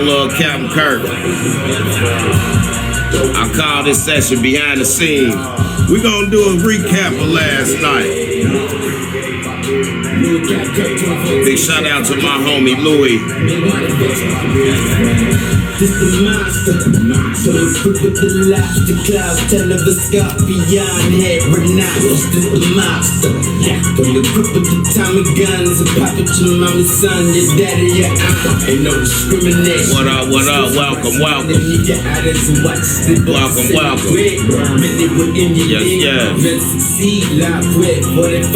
Little Captain Kirk. I call this session behind the scenes. We're gonna do a recap of last night. Big shout out to my homie Louis. This the monster, so quick with the lobster clouds, tell of a scorpion head, rhinoceros. This the monster, gonna quick with the Tommy guns and pop it to mama's son, your daddy, your aunt. Ain't no discrimination. What up, what up? Welcome, welcome. Welcome, welcome. Yes, yes. Succeed, live with 4,500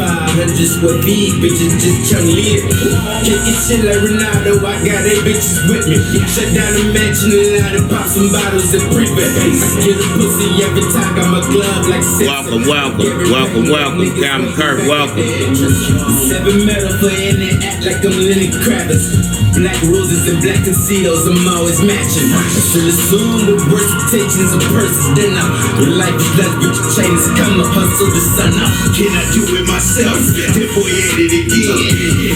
square feet, bitches just trying to live. Can't get shit like Ronaldo, I got 8 bitches with me. Shut down the man. And pop some bottles and prevent. I get a pussy every time, got my glove like six. Welcome, welcome, Captain Kirk, welcome. 7 metal for in it, act like I'm Lenny Kravitz. Black roses and black conceals, I'm always matching. I should assume with worse intentions of purses than your life is less, but your chain is come up, hustle the sun up. Can I do it myself? That boy at it again.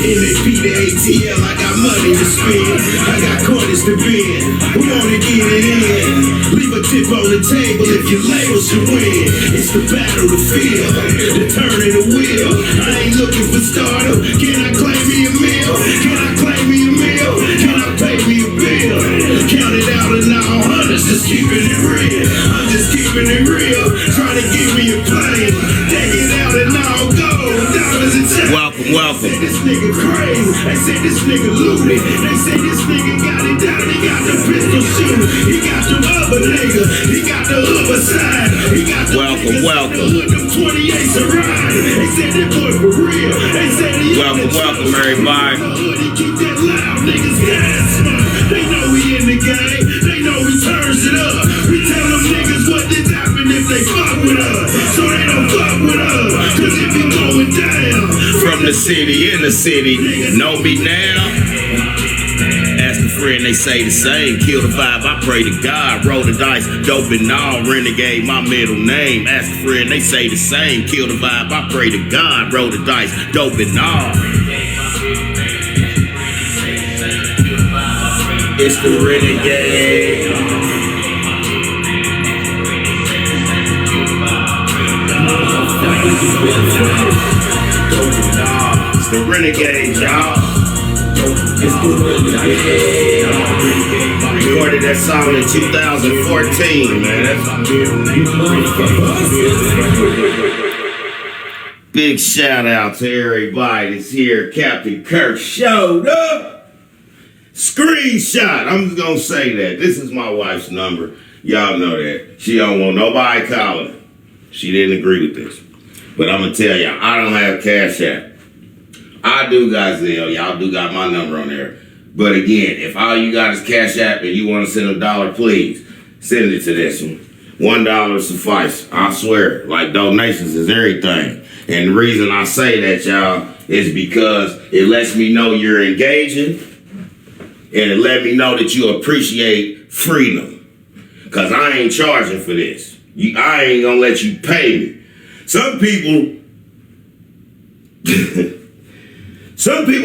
NAP to ATL, I got money to spend. I got corners to bend. Who wanna get it in? Leave a tip on the table if your label should win. It's the battle to feel, the turn of the wheel. I ain't looking for stardom. Can I claim me a meal? Can I claim me a meal? Can I pay me a bill? Count it out in all hundreds, just keeping it real. I'm just keeping it real. Trying to give me a plane. Take it out and all gold. Dollars and checks. Welcome. They say this nigga crazy. They say this nigga looted. They say this nigga got it down. He got the pistol shoot. He got the other nigga. He got the other side. He got the welcome. Them 28s a ride. They said that boy for real. They said he welcome, everybody. He keep that loud niggas gas. They know we in the game. They know we turns it up. We tell them niggas what did happen if they fuck with us. So they don't fuck with us. Cause it be going down. From the city, in the city, know me now. Ask a friend, they say the same. Kill the vibe, I pray to God. Roll the dice, dope and all. Renegade, my middle name. Ask a friend, they say the same. Kill the vibe, I pray to God. Roll the dice, dope and all. It's the renegade. It's the renegade, y'all. It's the renegade. Recorded that song in 2014, man. Big shout out to everybody that's here. Captain Kirk showed up. Screenshot. I'm just gonna say that. This is my wife's number. Y'all know that. She don't want nobody calling. She didn't agree with this. But I'm gonna tell y'all, I don't have Cash App. I do got Zelle. Y'all do got my number on there. But again, if all you got is Cash App and you want to send $1, please send it to this one. $1 suffice. I swear. Like, donations is everything. And the reason I say that, y'all, is because it lets me know you're engaging. And it let me know that you appreciate freedom. Because I ain't charging for this. I ain't going to let you pay me. Some people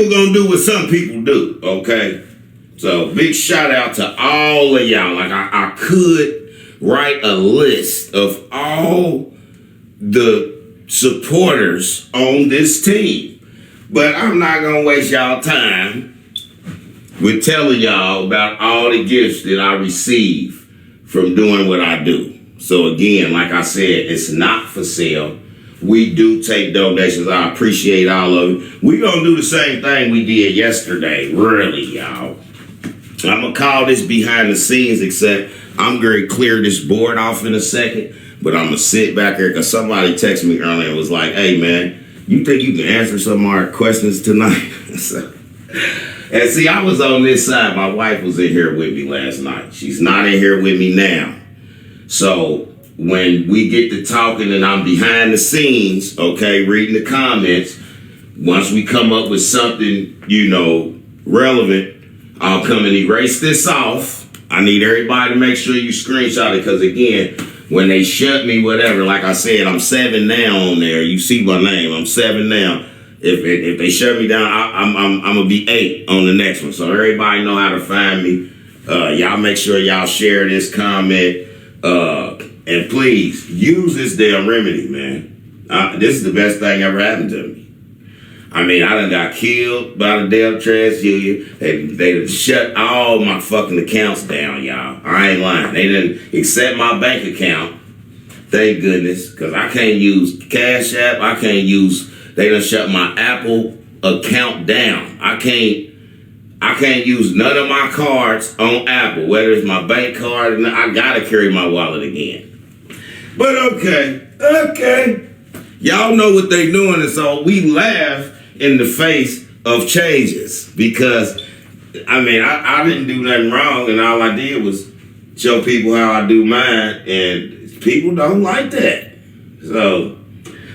going to do what some people do, okay? So big shout out to all of y'all. Like I could write a list of all the supporters on this team. But I'm not going to waste y'all time with telling y'all about all the gifts that I receive from doing what I do. So again, like I said, it's not for sale. We do take donations. I appreciate all of it. We're going to do the same thing we did yesterday. Really, y'all. I'm going to call this behind the scenes, except I'm going to clear this board off in a second. But I'm going to sit back here because somebody texted me earlier and was like, hey, man, you think you can answer some of our questions tonight? And see, I was on this side. My wife was in here with me last night. She's not in here with me now. So when we get to talking and I'm behind the scenes, okay, reading the comments, once we come up with something, relevant, I'll come and erase this off. I need everybody to make sure you screenshot it because, again, when they shut me, whatever, like I said, I'm 7 now on there. You see my name. I'm 7 now. If they shut me down, I'm gonna be 8 on the next one. So everybody know how to find me. Y'all make sure y'all share this comment. And please use this damn remedy, man. This is the best thing ever happened to me. I mean, I done got killed by the damn trash union. They shut all my fucking accounts down, y'all. I ain't lying. They didn't accept my bank account. Thank goodness, because I can't use Cash App. They done shut my Apple account down. I can't use none of my cards on Apple, whether it's my bank card or not. I gotta carry my wallet again. But okay. Y'all know what they doing, and so we laugh in the face of changes because, I mean, I didn't do nothing wrong, and all I did was show people how I do mine, and people don't like that. So,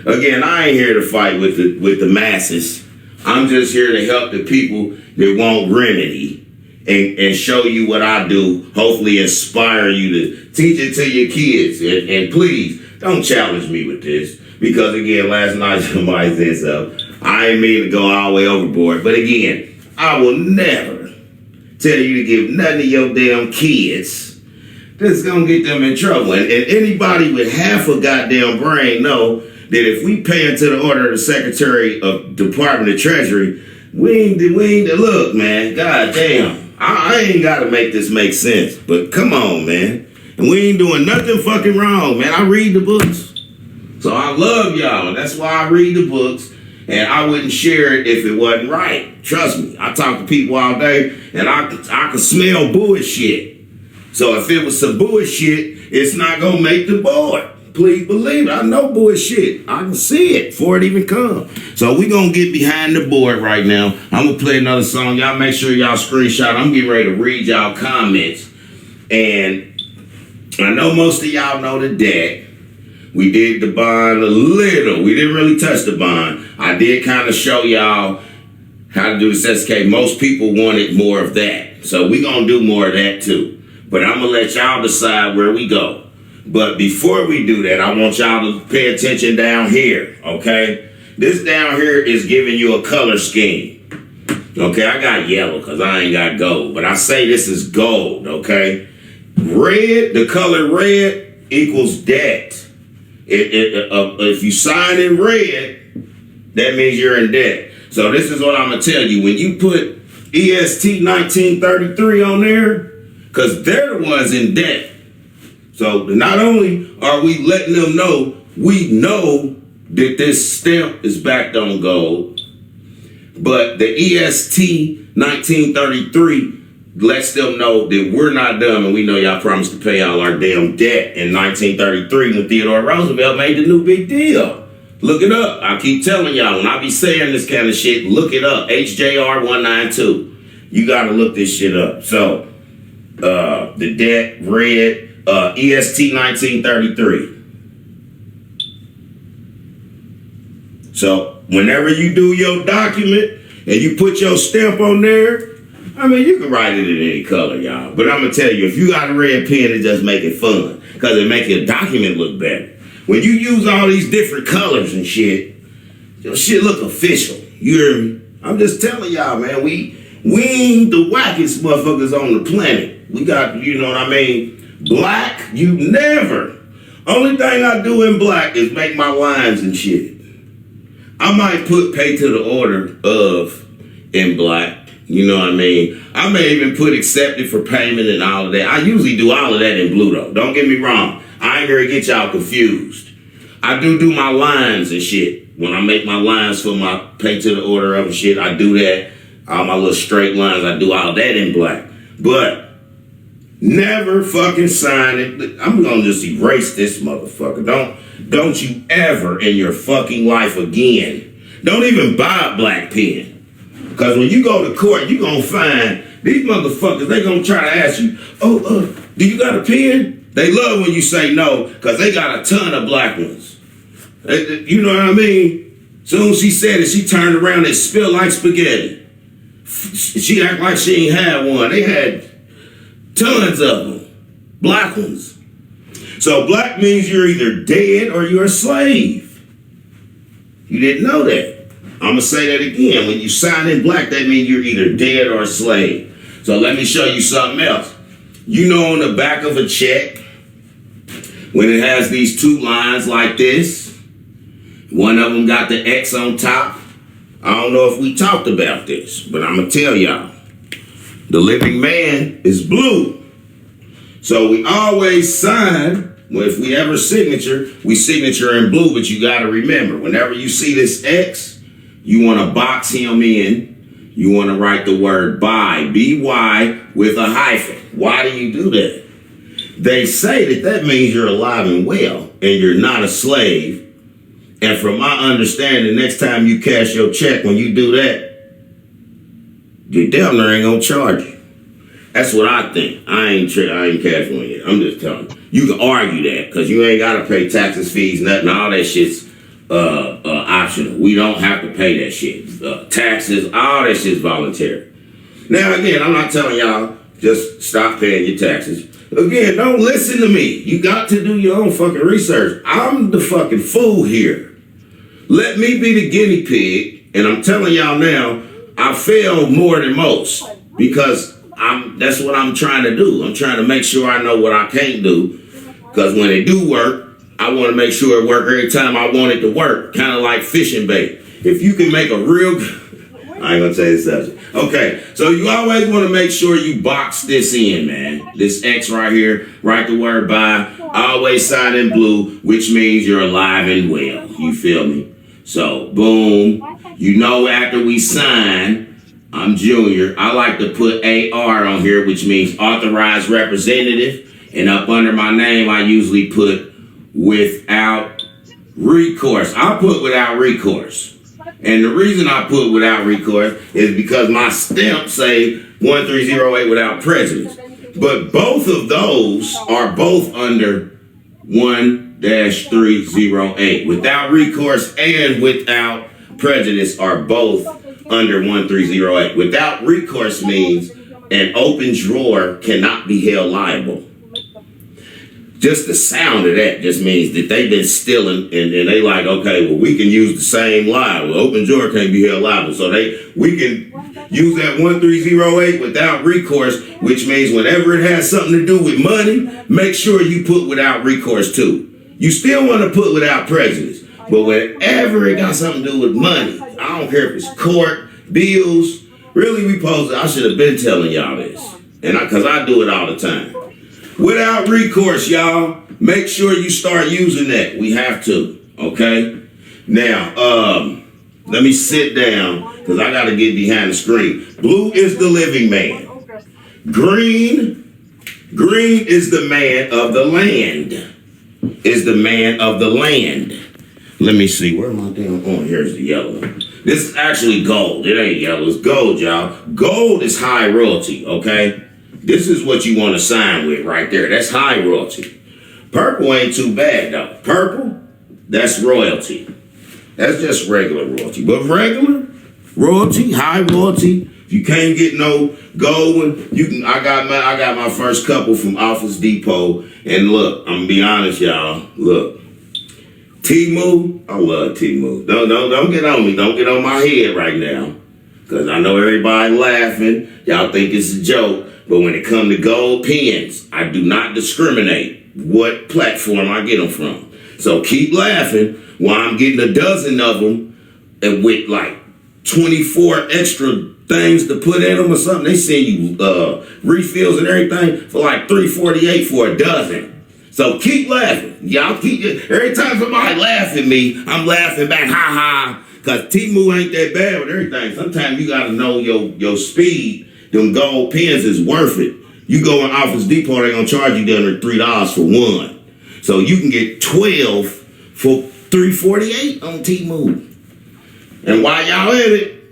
again, I ain't here to fight with the masses. I'm just here to help the people that want remedy and show you what I do, hopefully inspire you to teach it to your kids. And please, don't challenge me with this. Because, again, last night somebody said something. I ain't mean to go all the way overboard. But, again, I will never tell you to give none of your damn kids that's going to get them in trouble. And anybody with half a goddamn brain know that if we pay into the order of the Secretary of Department of Treasury, we ain't look, man, goddamn. I ain't got to make this make sense. But come on, man. And we ain't doing nothing fucking wrong, man. I read the books. So I love y'all. That's why I read the books. And I wouldn't share it if it wasn't right. Trust me. I talk to people all day, and I can smell bullshit. So if it was some bullshit, it's not going to make the board. Please believe it. I know bullshit. I can see it before it even comes. So we're going to get behind the board right now. I'm going to play another song. Y'all make sure y'all screenshot. I'm getting ready to read y'all comments. And I know most of y'all know the deck. We did the bond a little. We didn't really touch the bond. I did kind of show y'all how to do the SSK. Most people wanted more of that. So we're going to do more of that too. But I'm going to let y'all decide where we go. But before we do that, I want y'all to pay attention down here, okay? This down here is giving you a color scheme. Okay, I got yellow because I ain't got gold. But I say this is gold, okay? Red, the color red equals debt. If you sign in red, that means you're in debt. So this is what I'm going to tell you. When you put EST 1933 on there, because they're the ones in debt. So not only are we letting them know, we know that this stamp is backed on gold, but the EST 1933 lets them know that we're not dumb, and we know y'all promised to pay all our damn debt in 1933 when Theodore Roosevelt made the new big deal. Look it up. I keep telling y'all, when I be saying this kind of shit, look it up. HJR 192. You got to look this shit up. So, the debt, red, EST 1933. So whenever you do your document and you put your stamp on there, I mean, you can write it in any color, y'all. But I'm going to tell you, if you got a red pen, it just make it fun because it make your document look better. When you use all these different colors and shit, your shit look official. You hear me? I'm just telling y'all, man, we ain't the wackest motherfuckers on the planet. We got, you know what I mean? Black, you never. Only thing I do in black is make my lines and shit. I might put pay to the order of in black. You know what I mean? I may even put accepted for payment and all of that. I usually do all of that in blue though. Don't get me wrong. I ain't gonna get y'all confused. I do my lines and shit. When I make my lines for my pay to the order of and shit, I do that. All my little straight lines, I do all that in black. But never fucking sign it. I'm gonna just erase this motherfucker. Don't you ever in your fucking life again. Don't even buy a black pen. Because when you go to court, you gonna find these motherfuckers, they gonna try to ask you, do you got a pen? They love when you say no, because they got a ton of black ones. You know what I mean? Soon as she said it, she turned around and spilled like spaghetti. She act like she ain't had one. They had tons of them. Black ones. So black means you're either dead or you're a slave. You didn't know that. I'm going to say that again. When you sign in black, that means you're either dead or a slave. So let me show you something else. You know, on the back of a check, when it has these two lines like this, one of them got the X on top. I don't know if we talked about this, but I'm going to tell y'all. The living man is blue. So we always sign, well, if we ever we signature in blue, but you got to remember, whenever you see this X, you want to box him in. You want to write the word by, B-Y, with a hyphen. Why do you do that? They say that means you're alive and well, and you're not a slave. And from my understanding, next time you cash your check, when you do that, you damn near ain't gonna charge you. That's what I think. I ain't cashing one yet. I'm just telling you. You can argue that because you ain't gotta pay taxes, fees, nothing. All that shit's optional. We don't have to pay that shit. Taxes, all that shit's voluntary. Now again, I'm not telling y'all just stop paying your taxes. Again, don't listen to me. You got to do your own fucking research. I'm the fucking fool here. Let me be the guinea pig, and I'm telling y'all now, I fail more than most because that's what I'm trying to do. I'm trying to make sure I know what I can't do, because when it do work, I want to make sure it works every time I want it to work, kind of like fishing bait. If you can make a real... I ain't gonna say the subject. Okay, so you always want to make sure you box this in, man. This X right here, write the word by, always sign in blue, which means you're alive and well. You feel me? So, boom. You know, after we sign, I'm Junior. I like to put AR on here, which means authorized representative. And up under my name, I usually put without recourse. I'll put without recourse. And the reason I put without recourse is because my stamp say 1308 without prejudice. But both of those are both under 1-308. Without recourse and without prejudice are both under 1308. Without recourse means an open drawer cannot be held liable. Just the sound of that just means that they've been stealing, and they like, okay, well, we can use the same lie. Well, open drawer can't be held liable. So we can use that 1308 without recourse, which means whenever it has something to do with money, make sure you put without recourse too. You still want to put without prejudice, but whenever it got something to do with money, I don't care if it's court, bills, really I should have been telling y'all this, and because I do it all the time. Without recourse, y'all, make sure you start using that. We have to, okay? Now, let me sit down because I got to get behind the screen. Blue is the living man. Green is the man of the land. Is the man of the land. Let me see. Where am I down? Oh, here's the yellow one. This is actually gold. It ain't yellow. It's gold, y'all. Gold is high royalty, okay? This is what you want to sign with right there. That's high royalty. Purple ain't too bad, though. Purple, that's royalty. That's just regular royalty. But regular royalty, high royalty, if you can't get no gold one, you can. I got my first couple from Office Depot. And look, I'm gonna be honest, y'all. Look, Temu, I love Temu. Don't get on me. Don't get on my head right now, because I know everybody laughing. Y'all think it's a joke. But when it comes to gold pens, I do not discriminate what platform I get them from. So keep laughing while I'm getting a dozen of them and with like 24 extra things to put in them or something. They send you refills and everything for like $3.48 for a dozen. So keep laughing. Y'all every time somebody laugh at me, I'm laughing back, ha ha. Because Temu ain't that bad with everything. Sometimes you got to know your speed. Them gold pens is worth it. You go in Office Depot, they're going to charge you down to $3 for one. So you can get 12 for $3.48 on Temu. And while y'all at it,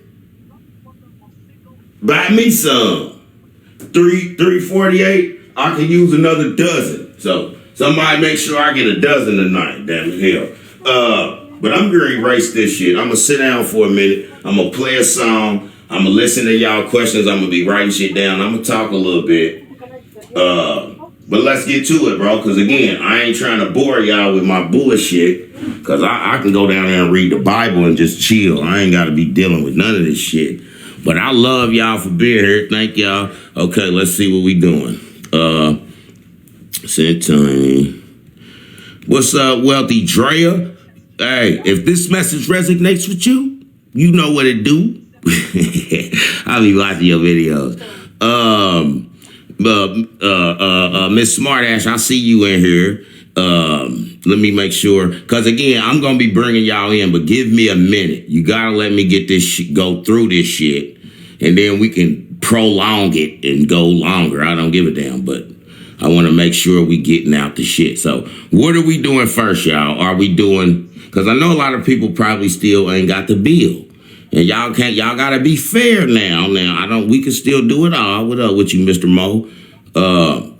buy me some. $3.48, I can use another dozen. So somebody make sure I get a dozen tonight, damn it, hell. But I'm going to erase this shit. I'm going to sit down for a minute. I'm going to play a song. I'm going to listen to y'all questions. I'm going to be writing shit down. I'm going to talk a little bit. But let's get to it, bro. Because, again, I ain't trying to bore y'all with my bullshit. Because I can go down there and read the Bible and just chill. I ain't got to be dealing with none of this shit. But I love y'all for being here. Thank y'all. Okay, let's see what we doing. Said Tiny. What's up, Wealthy Drea? Hey, if this message resonates with you, you know what it do. I'll be watching your videos. Miss Smartass, I see you in here. Let me make sure, because again, I'm gonna be bringing y'all in, but give me a minute. You gotta let me get this shit, go through this shit, and then we can prolong it and go longer. I don't give a damn, but I want to make sure we getting out the shit. So what are we doing first, y'all? Are we doing, because I know a lot of people probably still ain't got the bill. And y'all gotta be fair now. We can still do it all. What up with you, Mr. Mo?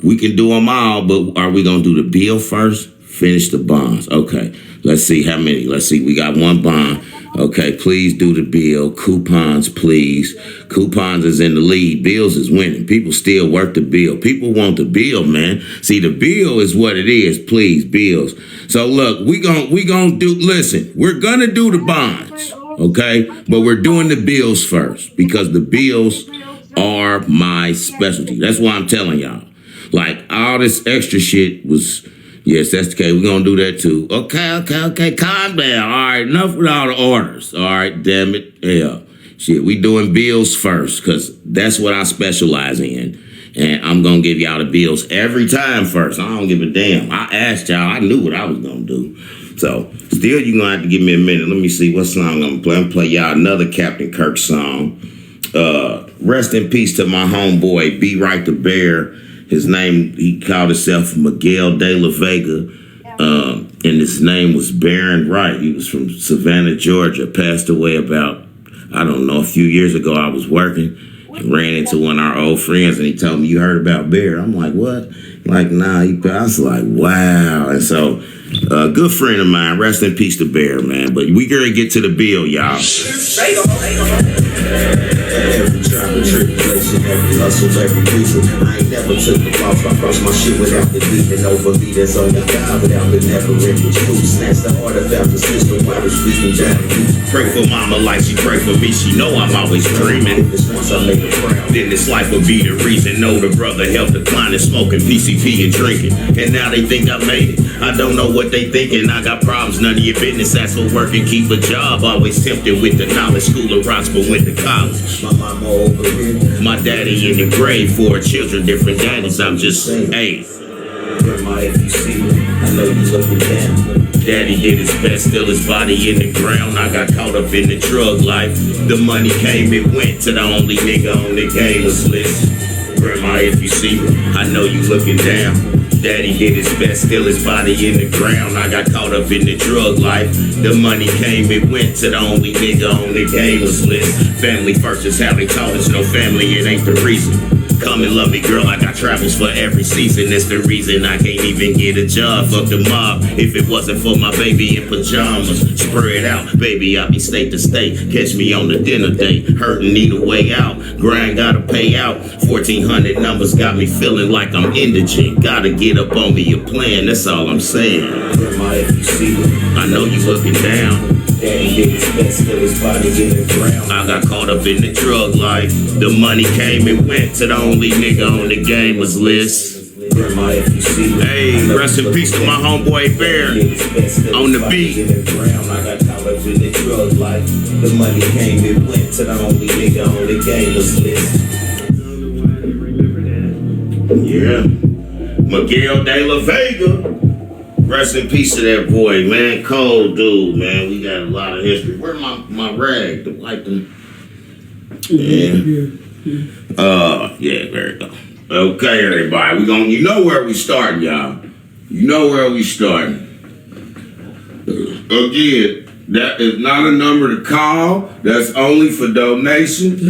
We can do them all, but are we gonna do the bill first? Finish the bonds. Okay, let's see how many. Let's see, we got one bond. Okay, please do the bill. Coupons, please. Coupons is in the lead. Bills is winning. People still work the bill. People want the bill, man. See, the bill is what it is. Please, bills. So look, we gonna do. Listen, we're gonna do the bonds, okay? But we're doing the bills first because the bills are my specialty. That's why I'm telling y'all. Like all this extra shit was. Yes, that's okay. We're going to do that too. Okay. Calm down. All right. Enough with all the orders. All right. Damn it. Yeah. Shit. We doing bills first because that's what I specialize in. And I'm going to give y'all the bills every time first. I don't give a damn. I asked y'all. I knew what I was going to do. So still, you're going to have to give me a minute. Let me see what song I'm going to play. I'm going to play y'all another Captain Kirk song. Rest in peace to my homeboy, Be Right the Bear. His name, he called himself Miguel de la Vega, and his name was Baron Wright. He was from Savannah, Georgia, passed away about, I don't know, a few years ago. I was working and ran into one of our old friends, and he told me, you heard about Bear? I'm like, what? Like, nah, I was like, wow. And so, a good friend of mine, rest in peace to Bear, man. But we gonna get to the bill, y'all. Every trial and tribulation, every hustle, every reason. I ain't never took the fall. I crossed my shit without the beating over me. There's only God without the never-ending truth. Snatch the heart about the system while it's speaking down. Pray for mama like she pray for me. She know I'm always dreaming. Once I make her proud, then this life will be the reason. No, the brother health declining, smoking PCP and drinking. And now they think I made it. I don't know what they thinking. I got problems, none of your business. Ask for work and keep a job. Always tempted with the knowledge. School of rocks, but went to college. my mama over here. My daddy in the grave, 4 children, different daddies. I'm just, hey. Grandma, if you see me, I know you looking down. Daddy did his best, still his body in the ground. I got caught up in the drug life. The money came, it went to the only nigga on the gamers list. Grandma, if you see me, I know you looking down. Daddy did his best, still his body in the ground. I got caught up in the drug life. The money came, it went to the only nigga on the gamers list. Family first is how they taught us. No family, it ain't the reason. Come and love me, girl, I got travels for every season. That's the reason I can't even get a job. Fuck the mob, if it wasn't for my baby in pajamas. Spread out, baby, I be state to state. Catch me on the dinner date, hurting, need a way out. Grind, gotta pay out. 1,400 numbers got me feeling like I'm indigent. Gotta get up on me a plan, that's all I'm saying. Grandma, if you see me, I know you looking down. Daddy did his best, still his body in the ground. I got caught up in the drug life. The money came and went to the only nigga on the gamers list. Grandma, if you see me, hey, rest in peace to my homeboy Bear on the beat. I got caught up in the drug life. The money came and went to the only nigga on the gamers list. Yeah, Miguel de la Vega. Rest in peace to that boy, man. Cold dude, man. We got a lot of history. Where's my rag? The wipe them. Yeah. Yeah, there you go. Okay, everybody. You know where we starting, y'all. You know where we starting. Again, that is not a number to call. That's only for donations.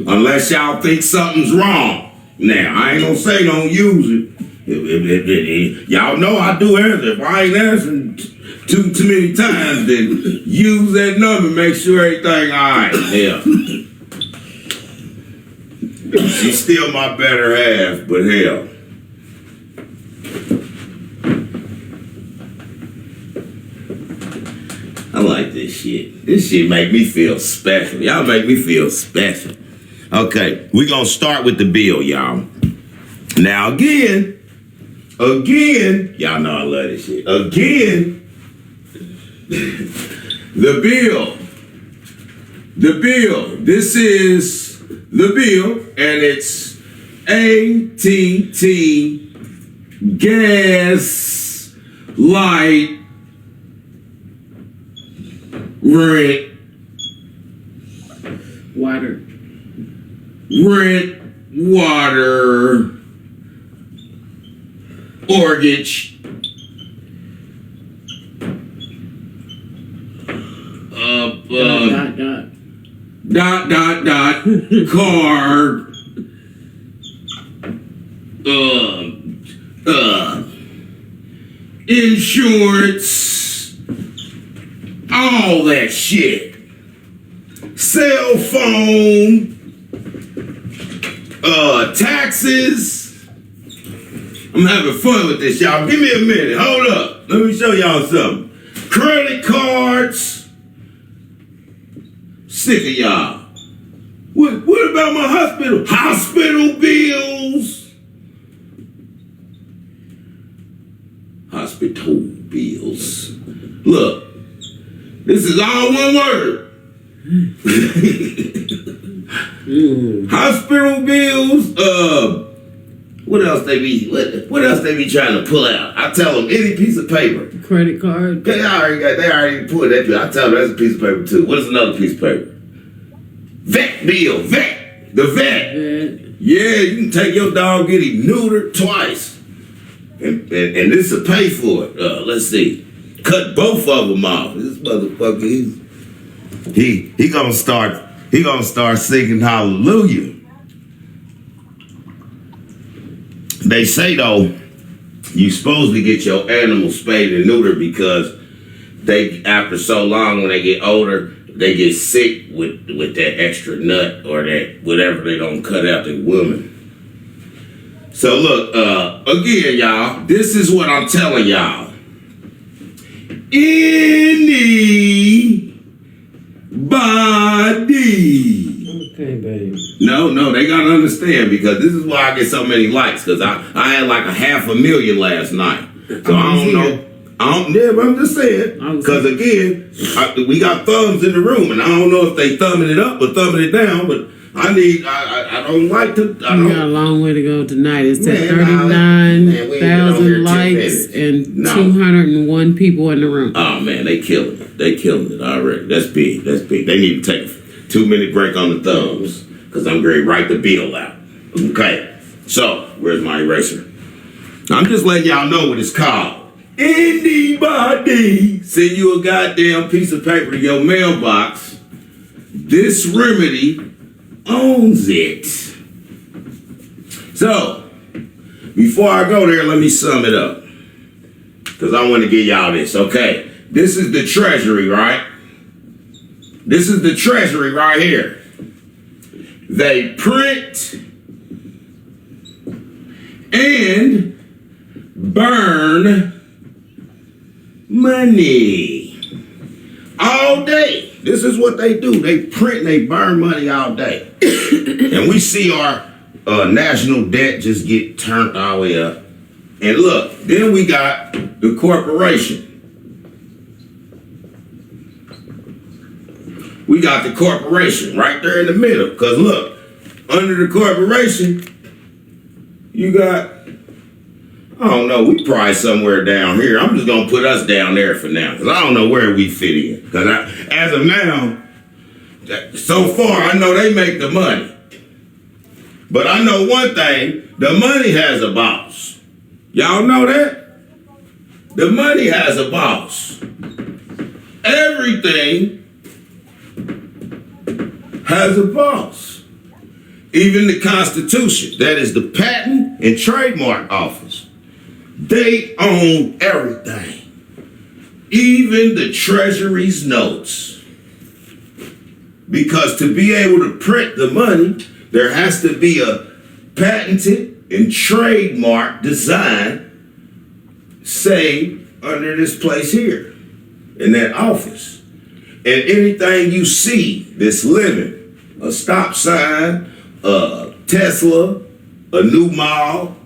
Unless y'all think something's wrong. Now, I ain't gonna say don't use it. Y'all know I do answer. If I ain't answering too many times, then use that number. Make sure everything all right. Yeah. She's still my better half, but hell. I like this shit. This shit make me feel special. Y'all make me feel special. Okay, we gonna start with the bill, y'all. Now again, y'all know I love this shit. Again, the bill. This is the bill, and it's ATT gas, light, rent, water, mortgage, car, insurance, all that shit. Cell phone, taxes. I'm having fun with this, y'all. Give me a minute. Hold up. Let me show y'all something. Credit cards. Sick of y'all. What about my hospital? Hospital bills. Hospital bills. Look, this is all one word. Hospital bills. What else they be trying to pull out? I tell them any piece of paper. Credit card. They already pulled that bill. I tell them that's a piece of paper too. What is another piece of paper? Vet bill. The vet. Yeah, you can take your dog, get him neutered twice. And this will pay for it. Let's see. Cut both of them off. This motherfucker, he gonna start singing hallelujah. They say though, you supposed to get your animal spayed and neutered because they, after so long, when they get older, they get sick with that extra nut or that whatever they don't cut out the woman. So look, again, y'all, this is what I'm telling y'all. Anybody. Okay, babe. No, they gotta understand because this is why I get so many likes because I had like 500,000 last night. So I don't know. But I'm just saying because again, we got thumbs in the room and I don't know if they thumbing it up or thumbing it down, but I don't like to. We got a long way to go tonight. It's at 39,000 likes and 201 people in the room. Oh man, they killing it. They killing it already. That's big. They need to take a 2-minute break on the thumbs because I'm going to write the bill out. Okay. So where's my eraser? I'm just letting y'all know what it's called. Anybody send you a goddamn piece of paper to your mailbox. This remedy owns it. So, before I go there, let me sum it up. Because I want to give y'all this. Okay, this is the treasury, right? This is the treasury right here. They print and burn money all day. This is what they do. They print and they burn money all day. And we see our national debt just get turned all the way up. And look, then we got the corporation. We got the corporation right there in the middle. Because look, under the corporation, you got, I don't know, we probably somewhere down here. I'm just going to put us down there for now. Because I don't know where we fit in. Because as of now, so far, I know they make the money. But I know one thing, the money has a boss. Y'all know that? The money has a boss. Everything has a boss. Even the Constitution, that is the Patent and Trademark Office. They own everything. Even the Treasury's notes. Because to be able to print the money, there has to be a patented and trademark design, say, under this place here, in that office. And anything you see that's living, a stop sign, a Tesla, a new mall,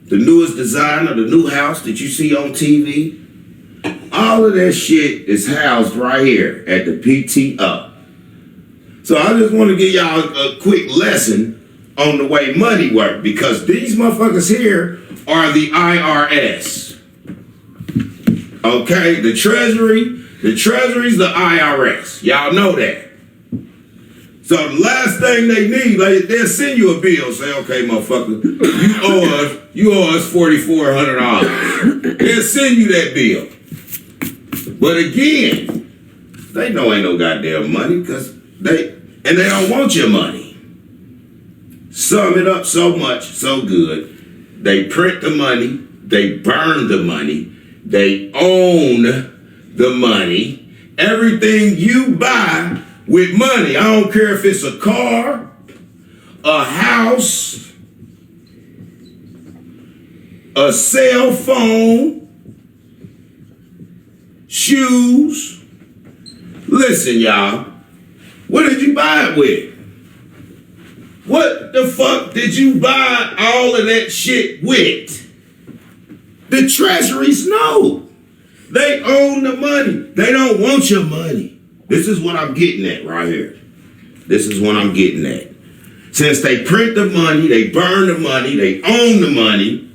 the newest design of the new house that you see on TV, all of that shit is housed right here at the PTO. So I just want to give y'all a quick lesson on the way money works, because these motherfuckers here are the IRS. Okay, the Treasury's the IRS. Y'all know that. So the last thing they need, they'll send you a bill. Say, okay, motherfucker, you owe us $4,400. They'll send you that bill. But again, they know ain't no goddamn money, because they don't want your money. Sum it up so much, so good. They print the money, they burn the money, they own the money. Everything you buy with money, I don't care if it's a car, a house, a cell phone, shoes. Listen, y'all, what did you buy it with? What the fuck did you buy all of that shit with? The treasuries know. They own the money. They don't want your money. This is what I'm getting at right here. This is what I'm getting at. Since they print the money, they burn the money, they own the money,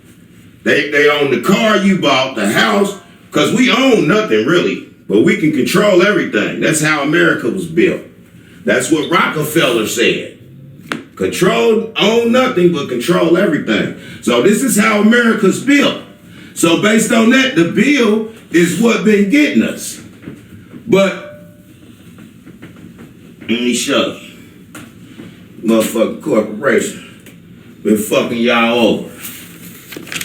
they own the car you bought, the house, because we own nothing really, but we can control everything. That's how America was built. That's what Rockefeller said. Own nothing, but control everything. So this is how America's built. So based on that, the bill is what been getting us. But let me show you. Motherfucking corporation been fucking y'all over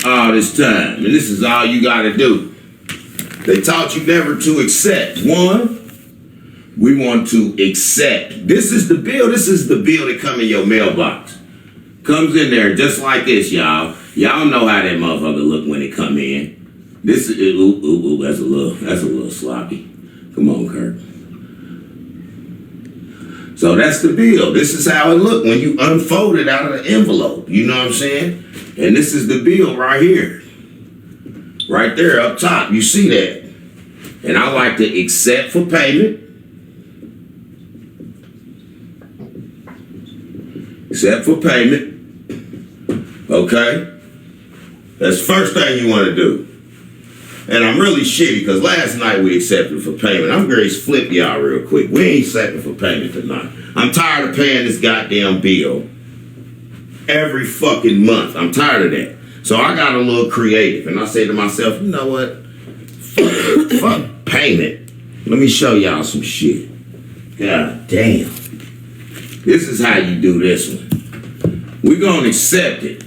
all this time. And this is all you gotta do. They taught you never to accept. One, we want to accept. This is the bill. This is the bill that come in your mailbox. Comes in there just like this, y'all. Y'all know how that motherfucker look when it come in. This is that's a little sloppy. Come on, Kirk. So that's the bill. This is how it look when you unfold it out of the envelope. You know what I'm saying? And this is the bill right here. Right there up top. You see that? And I like to accept for payment. Accept for payment. Okay? That's the first thing you want to do. And I'm really shitty because last night we accepted for payment. I'm going to flip y'all real quick. We ain't accepting for payment tonight. I'm tired of paying this goddamn bill every fucking month. I'm tired of that. So I got a little creative. And I say to myself, you know what? Fuck payment. Let me show y'all some shit. God damn. This is how you do this one. We're going to accept it.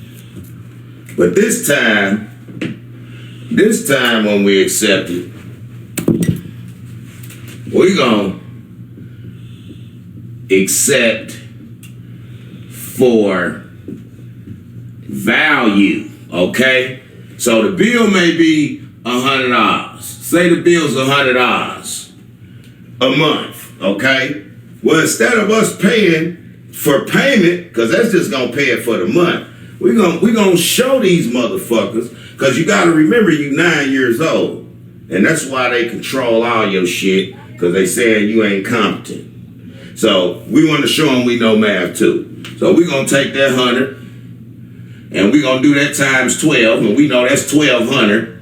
But this time when we accept it, we're going to accept for value, okay? So the bill may be $100. Say the bill's $100 a month, okay? Well, instead of us paying for payment, because that's just going to pay it for the month, we're gonna show these motherfuckers, because you got to remember you 9 years old. And that's why they control all your shit, because they saying you ain't competent. So we want to show them we know math too. So we're going to take that 100 and we're going to do that times 12, and we know that's 1,200.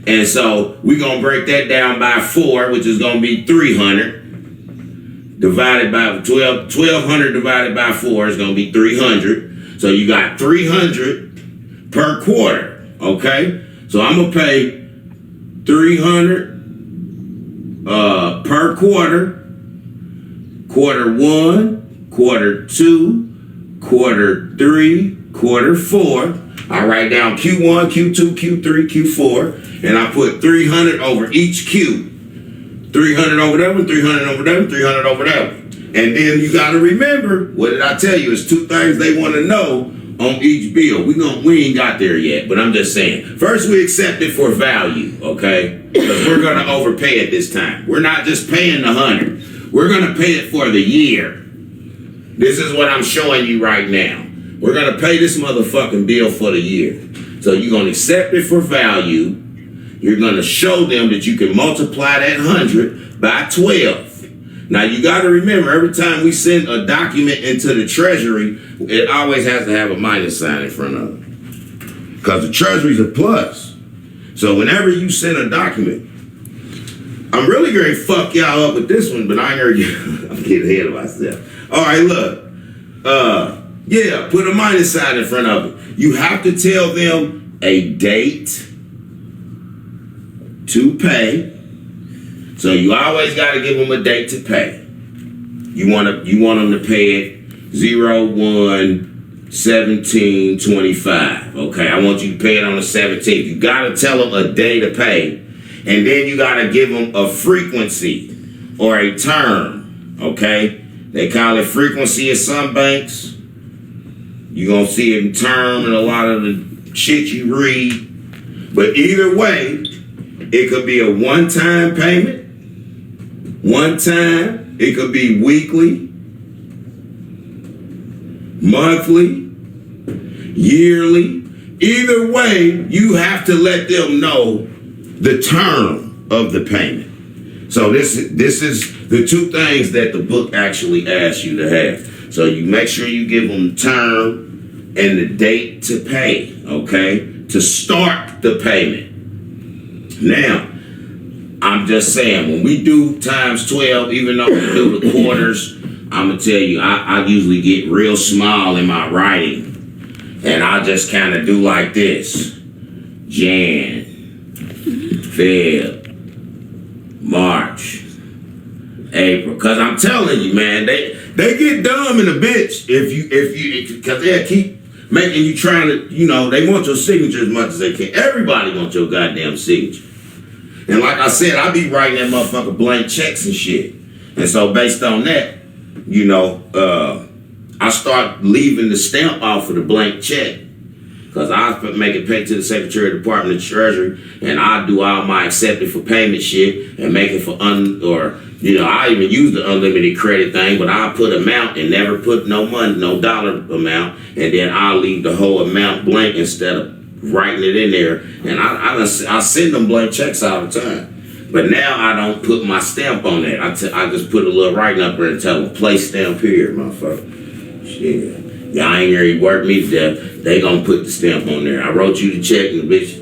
And so we're going to break that down by 4, which is going to be 300. Divided by 1,200 divided by 4 is going to be 300. So you got 300 per quarter, okay? So I'm going to pay 300 per quarter. Quarter 1, quarter 2, quarter 3, quarter 4. I write down Q1, Q2, Q3, Q4, and I put 300 over each Q. 300 over that one, 300 over that one, 300 over that one. And then you got to remember, what did I tell you? It's 2 things they want to know on each bill. We ain't got there yet, but I'm just saying. First, we accept it for value, okay? Because we're going to overpay it this time. We're not just paying the 100. We're going to pay it for the year. This is what I'm showing you right now. We're going to pay this motherfucking bill for the year. So you're going to accept it for value. You're going to show them that you can multiply that 100 by 12. Now you got to remember, every time we send a document into the Treasury, it always has to have a minus sign in front of it. Because the Treasury's a plus. So whenever you send a document, I'm really going to fuck y'all up with this one, but I ain't gonna I'm getting ahead of myself. All right, look. Yeah, put a minus sign in front of it. You have to tell them a date to pay. So you always got to give them a date to pay. You want them to pay it 01/17/25. Okay, I want you to pay it on the 17th. You got to tell them a day to pay, and then you got to give them a frequency or a term. Okay, they call it frequency at some banks. You're gonna see it in term in a lot of the shit you read. But either way, it could be a one-time payment. One time. It could be weekly, monthly, yearly. Either way, you have to let them know the term of the payment. So this is the two things that the book actually asks you to have. So you make sure you give them the term and the date to pay, okay? To start the payment. Now, I'm just saying, when we do times 12, even though we do the quarters, I'm going to tell you, I usually get real small in my writing. And I just kind of do like this. Jan, Feb, March, April. Because I'm telling you, man, they get dumb in a bitch because they'll keep making you trying to, they want your signature as much as they can. Everybody wants your goddamn signature. And like I said, I be writing that motherfucker blank checks and shit. And so based on that, I start leaving the stamp off of the blank check. Because I make it pay to the Secretary of the Department of Treasury, and I do all my accepted for payment shit and make it for I even use the unlimited credit thing, but I put amount and never put no money, no dollar amount, and then I'll leave the whole amount blank instead of writing it in there. And I send them blank checks all the time. But now I don't put my stamp on that. I just put a little writing up there and tell them, place stamp here, motherfucker. Shit. Y'all ain't gonna work me to death. They gonna put the stamp on there. I wrote you the check and the bitch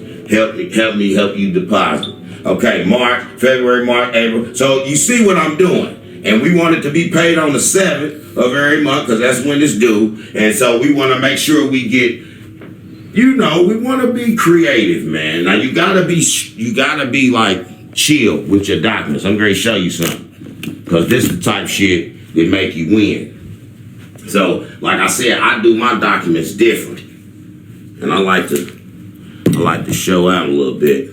help you deposit. Okay, February, March, April. So you see what I'm doing. And we want it to be paid on the 7th of every month because that's when it's due. And so we want to make sure we get, we want to be creative, man. Now you gotta be like chill with your documents. I'm gonna show you something. Because this is the type of shit that make you win. So, like I said, I do my documents different. And I like to show out a little bit.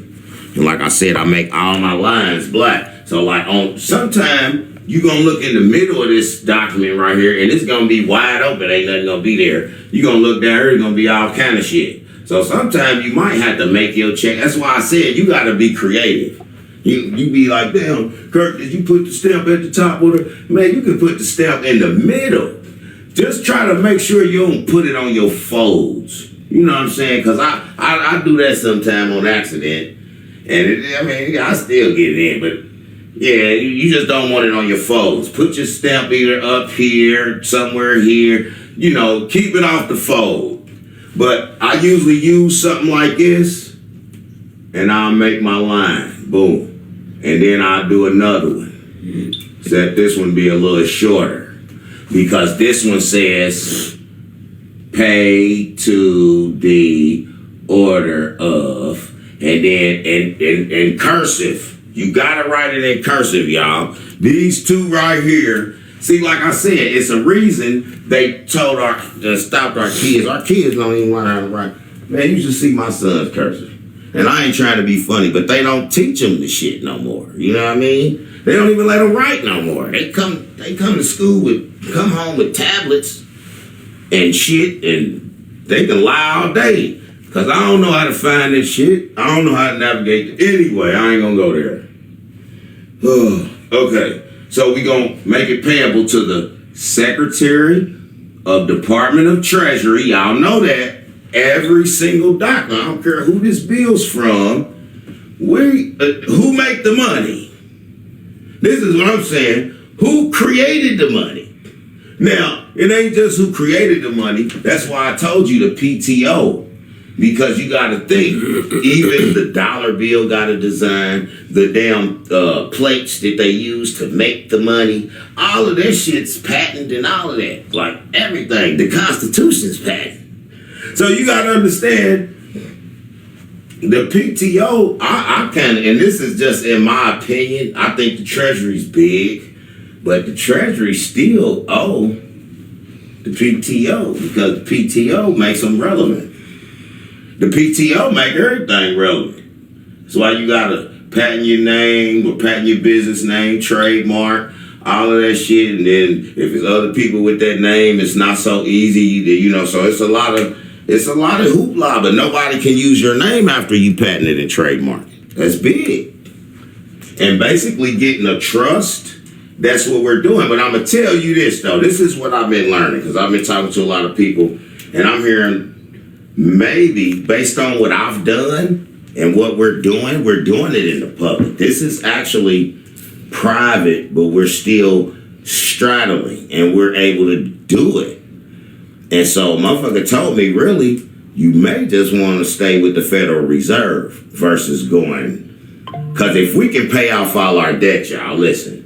And like I said, I make all my lines black. So like sometime you gonna look in the middle of this document right here and it's gonna be wide open, ain't nothing gonna be there. You gonna look down here, it's gonna be all kind of shit. So sometimes you might have to make your check. That's why I said you gotta be creative. You be like, damn, Kirk, did you put the stamp at the top with her? Man, you can put the stamp in the middle. Just try to make sure you don't put it on your folds. You know what I'm saying? Because I do that sometime on accident. And I still get it in. But yeah, you just don't want it on your folds. Put your stamp either up here, somewhere here. Keep it off the fold. But I usually use something like this. And I'll make my line. Boom. And then I'll do another one. Except this one be a little shorter. Because this one says, pay to the order of, and then in cursive. You gotta write it in cursive, y'all. These two right here, see, like I said, it's a reason they stopped our kids. Our kids don't even want to write. Man, you should see my son's cursive. And I ain't trying to be funny, but they don't teach them the shit no more. You know what I mean? They don't even let them write no more. They come to school come home with tablets and shit, and they can lie all day. Cause I don't know how to find this shit. I don't know how to navigate it. Anyway, I ain't gonna go there. Okay, so we gonna make it payable to the Secretary of Department of Treasury. Y'all know that. every single document. I don't care who this bill's from. Who make the money? This is what I'm saying. Who created the money? Now, it ain't just who created the money. That's why I told you the PTO. Because you got to think, even the dollar bill got a design, the damn plates that they use to make the money, all of that shit's patented and all of that. Like everything. The Constitution's patented. So you got to understand, the PTO, I kind of, and this is just in my opinion, I think the Treasury's big, but the Treasury still owe the PTO because the PTO makes them relevant. The PTO make everything relevant. That's why you gotta patent your name or patent your business name, trademark, all of that shit. And then if it's other people with that name, it's not so easy, so it's a lot of hoopla, but nobody can use your name after you patent it and trademark it. That's big. And basically getting a trust, that's what we're doing. But I'm gonna tell you this though, this is what I've been learning, because I've been talking to a lot of people, and I'm hearing, maybe based on what I've done and what we're doing it in the public. This is actually private, but we're still straddling and we're able to do it. And so motherfucker told me, really, you may just want to stay with the Federal Reserve versus going. Because if we can pay off all our debt, y'all, listen,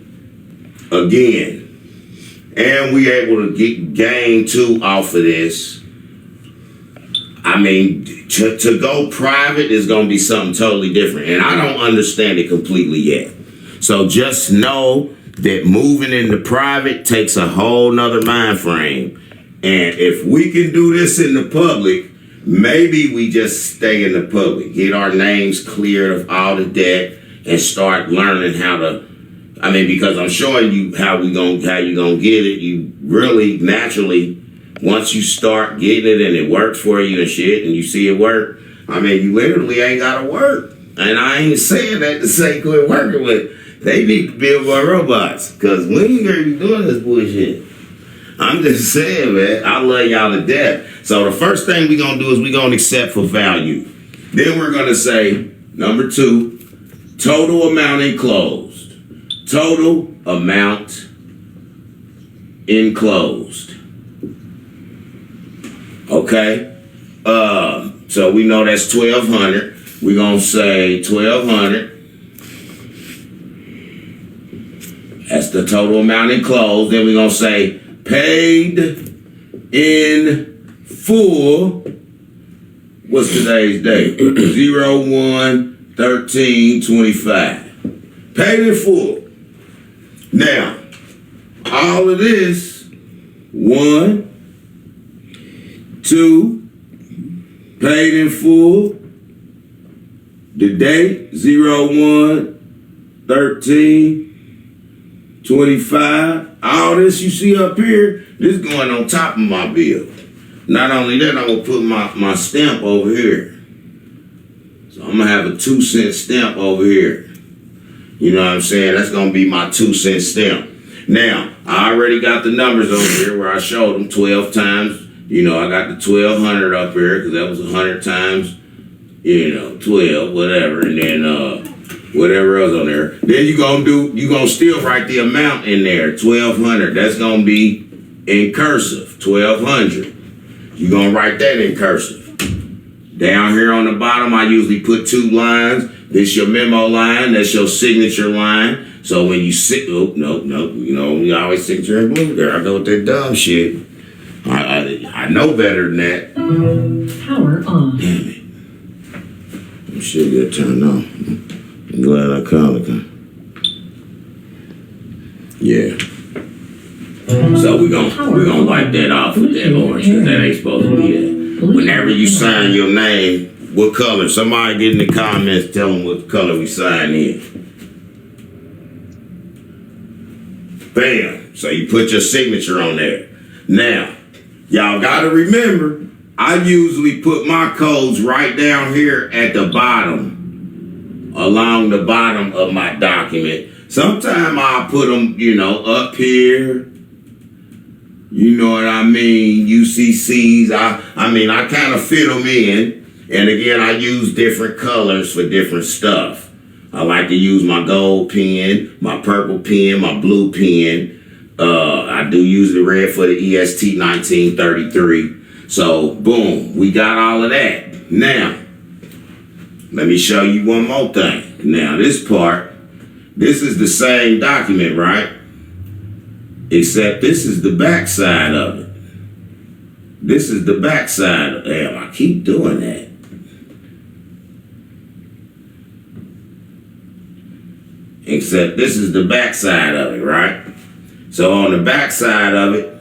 again, and we able to gain too off of this, I mean, to go private is going to be something totally different. And I don't understand it completely yet. So just know that moving into private takes a whole nother mind frame. And if we can do this in the public, maybe we just stay in the public, get our names cleared of all the debt, and start learning how to, because I'm showing you how you gonna get it. You really naturally, once you start getting it and it works for you and shit, and you see it work, you literally ain't gotta work. And I ain't saying that to say quit working with. They need to build more robots, because we ain't gonna be doing this bullshit. I'm just saying, man, I love y'all to death. So the first thing we're gonna do is we're gonna accept for value. Then we're gonna say, number 2, total amount enclosed. Total amount enclosed. Okay? So we know that's 1,200. We're going to say 1,200. That's the total amount enclosed. Then we're going to say paid in full. What's today's date? 01/13/25. Paid in full. Now, all of this, 1, 2, paid in full. The date, 01/13/25. All this you see up here, this is going on top of my bill. Not only that, I'm going to put my stamp over here. So I'm going to have a 2-cent stamp over here. You know what I'm saying? That's going to be my 2-cent stamp. Now, I already got the numbers over here where I showed them 12 times. I got the 1,200 up here because that was 100 times, 12, whatever. And then whatever else on there. Then you're going to still write the amount in there, 1,200. That's going to be in cursive, 1,200. You're going to write that in cursive. Down here on the bottom, I usually put 2 lines. This your memo line. That's your signature line. So when you we always signature in blue. There I go with that dumb shit. I know better than that. Power on. Damn it. I'm sure get turned on. I'm glad I called it. Yeah. So we're gonna wipe that off with that orange, because that ain't supposed to be that. Whenever you sign your name, what color? Somebody get in the comments, tell them what color we sign in. Bam. So you put your signature on there. Now, y'all gotta remember, I usually put my codes right down here at the bottom, along the bottom of my document. Sometimes I'll put them, up here. You know what I mean? UCCs. I mean, I kind of fit them in. And again, I use different colors for different stuff. I like to use my gold pen, my purple pen, my blue pen. I do use the red for the EST 1933. So, boom, we got all of that. Now, let me show you one more thing. Now, this part, this is the same document, right? Except this is the back side of it. This is the back side. Damn, I keep doing that. Except this is the back side of it, right? So on the back side of it,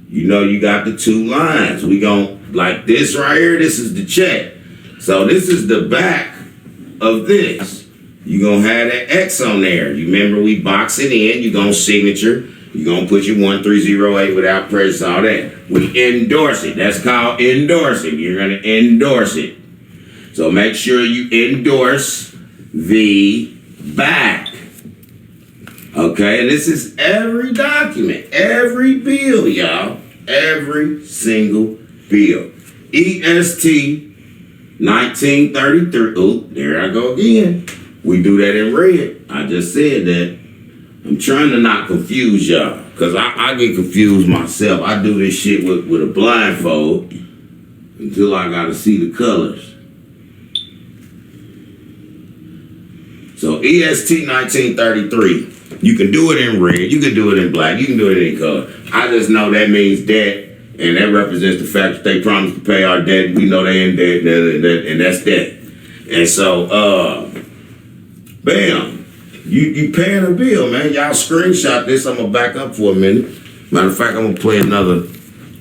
you know you got the two lines. We gon' like this right here, this is the check. So this is the back of this. You gonna have that X on there. You remember we box it in, you gonna signature, you gonna put your 1308 without prejudice, all that. We endorse it. That's called endorsing. You're gonna endorse it. So make sure you endorse the back. Okay, and this is every document, every bill, y'all. Every single bill. EST 1933. Oh, there I go again. We do that in red. I just said that. I'm trying to not confuse y'all, because I get confused myself. I do this shit with a blindfold until I got to see the colors. So EST 1933. You can do it in red, you can do it in black, you can do it in any color. I just know that means debt, and that represents the fact that they promised to pay our debt. We know they in debt, and that's that. And so, bam, you paying a bill, man. Y'all screenshot this. I'm gonna back up for a minute. Matter of fact, I'm gonna play another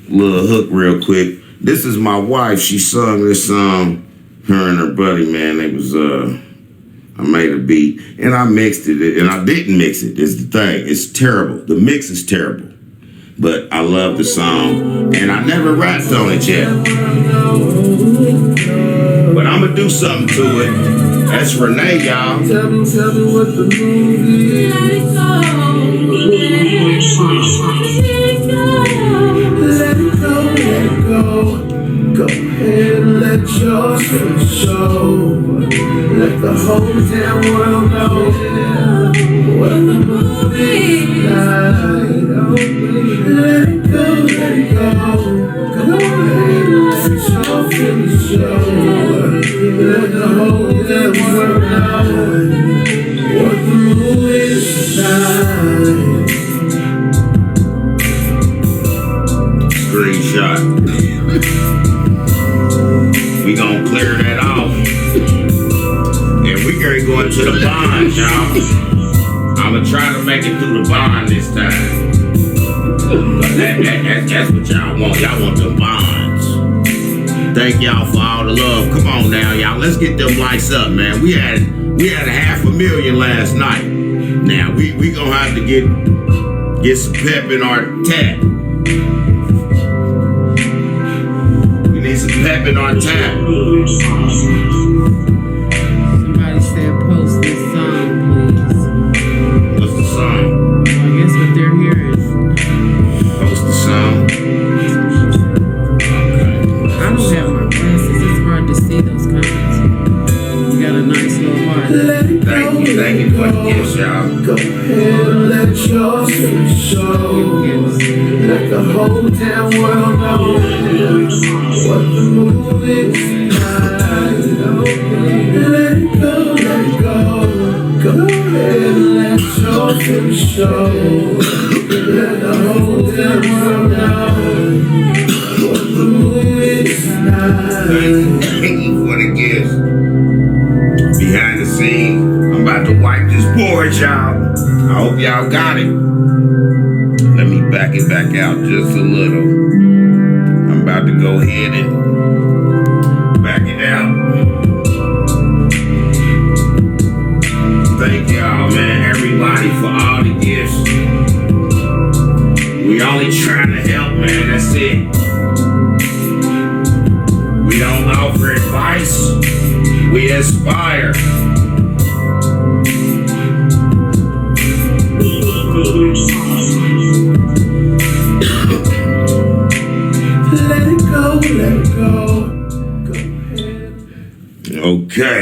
little hook real quick. This is my wife. She sung this song, her and her buddy, man. It was I made a beat, and I mixed it, and I didn't mix it. It's the thing. It's terrible. The mix is terrible. But I love the song, and I never rapped on it yet. But I'm going to do something to it. That's Renee, y'all. Tell me what the movie is. Let it go. Go ahead and let your spirit show. Let the whole damn world know what the movie's like. Let it go. Go ahead and let your spirit show. Let the whole damn world know what the movie's like. Screenshot. We gonna clear that off. And we gonna go into the bond, y'all. I'ma try to make it through the bond this time. That's what y'all want. Y'all want the bonds. Thank y'all for all the love. Come on now, y'all. Let's get them lights up, man. We had 500,000 last night. Now we gonna have to get some pep in our tap. Some pep in our tap. Somebody said post this song, please. What's the song? I guess what they're hearing. Post the song. Okay. I don't have my glasses. It's hard to see those comments. You got a nice little heart. Thank you for the gifts, y'all. Go ahead and let your spirit show. Let the whole damn world know what the movie's like. Let it go. Go ahead and let your spirit show. Let the whole damn world know what the movie's like. Thank you for the gifts. Behind the scenes, I'm about to wipe this board, y'all. I hope y'all got it. Let me back it back out just a little. I'm about to go ahead and back it out. Thank y'all, man, everybody, for all the gifts. We only trying to help, man, that's it. We don't offer advice, we inspire.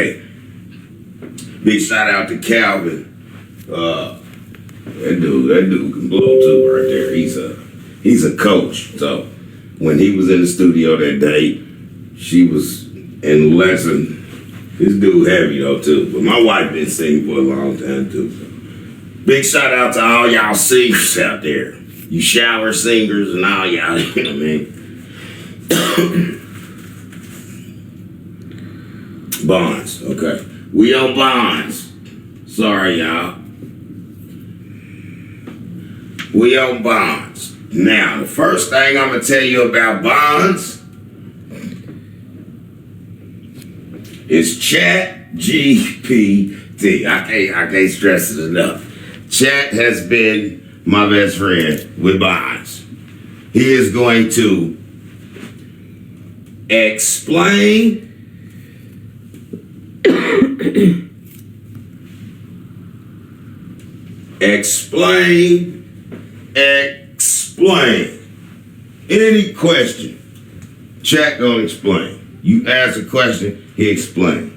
Hey, big shout out to Calvin. That dude can blow too right there. He's a coach. So when he was in the studio that day, she was in lesson. This dude heavy though too. But my wife been singing for a long time too. So. Big shout out to all y'all singers out there. You shower singers and all y'all, you know what I mean? Bonds, okay. We on bonds. Sorry, y'all. We on bonds. Now, the first thing I'm gonna tell you about bonds is ChatGPT. I can't stress it enough. Chat has been my best friend with bonds. He is going to explain explain any question. Chat gonna explain. You ask a question, he explains.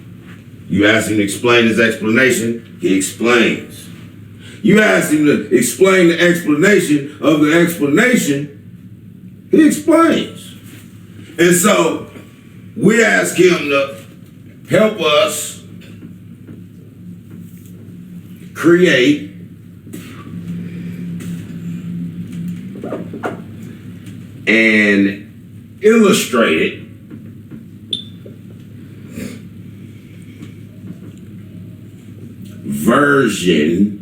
You ask him to explain his explanation, he explains. You ask him to explain the explanation of the explanation, he explains. And so we ask him to help us create an illustrated version,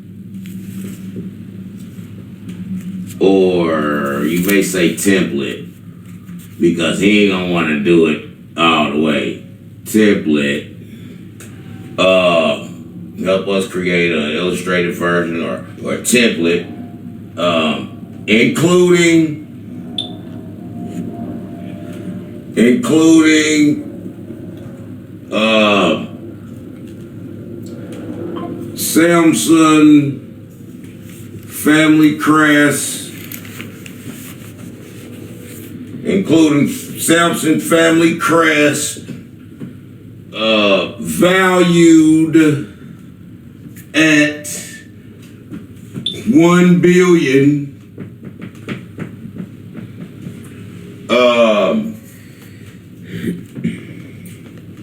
or you may say template, because he ain't gonna want to do it all the way. Template. Help us create an illustrated version or template, including Samson family crest, including Samson family crest, valued at $1 billion.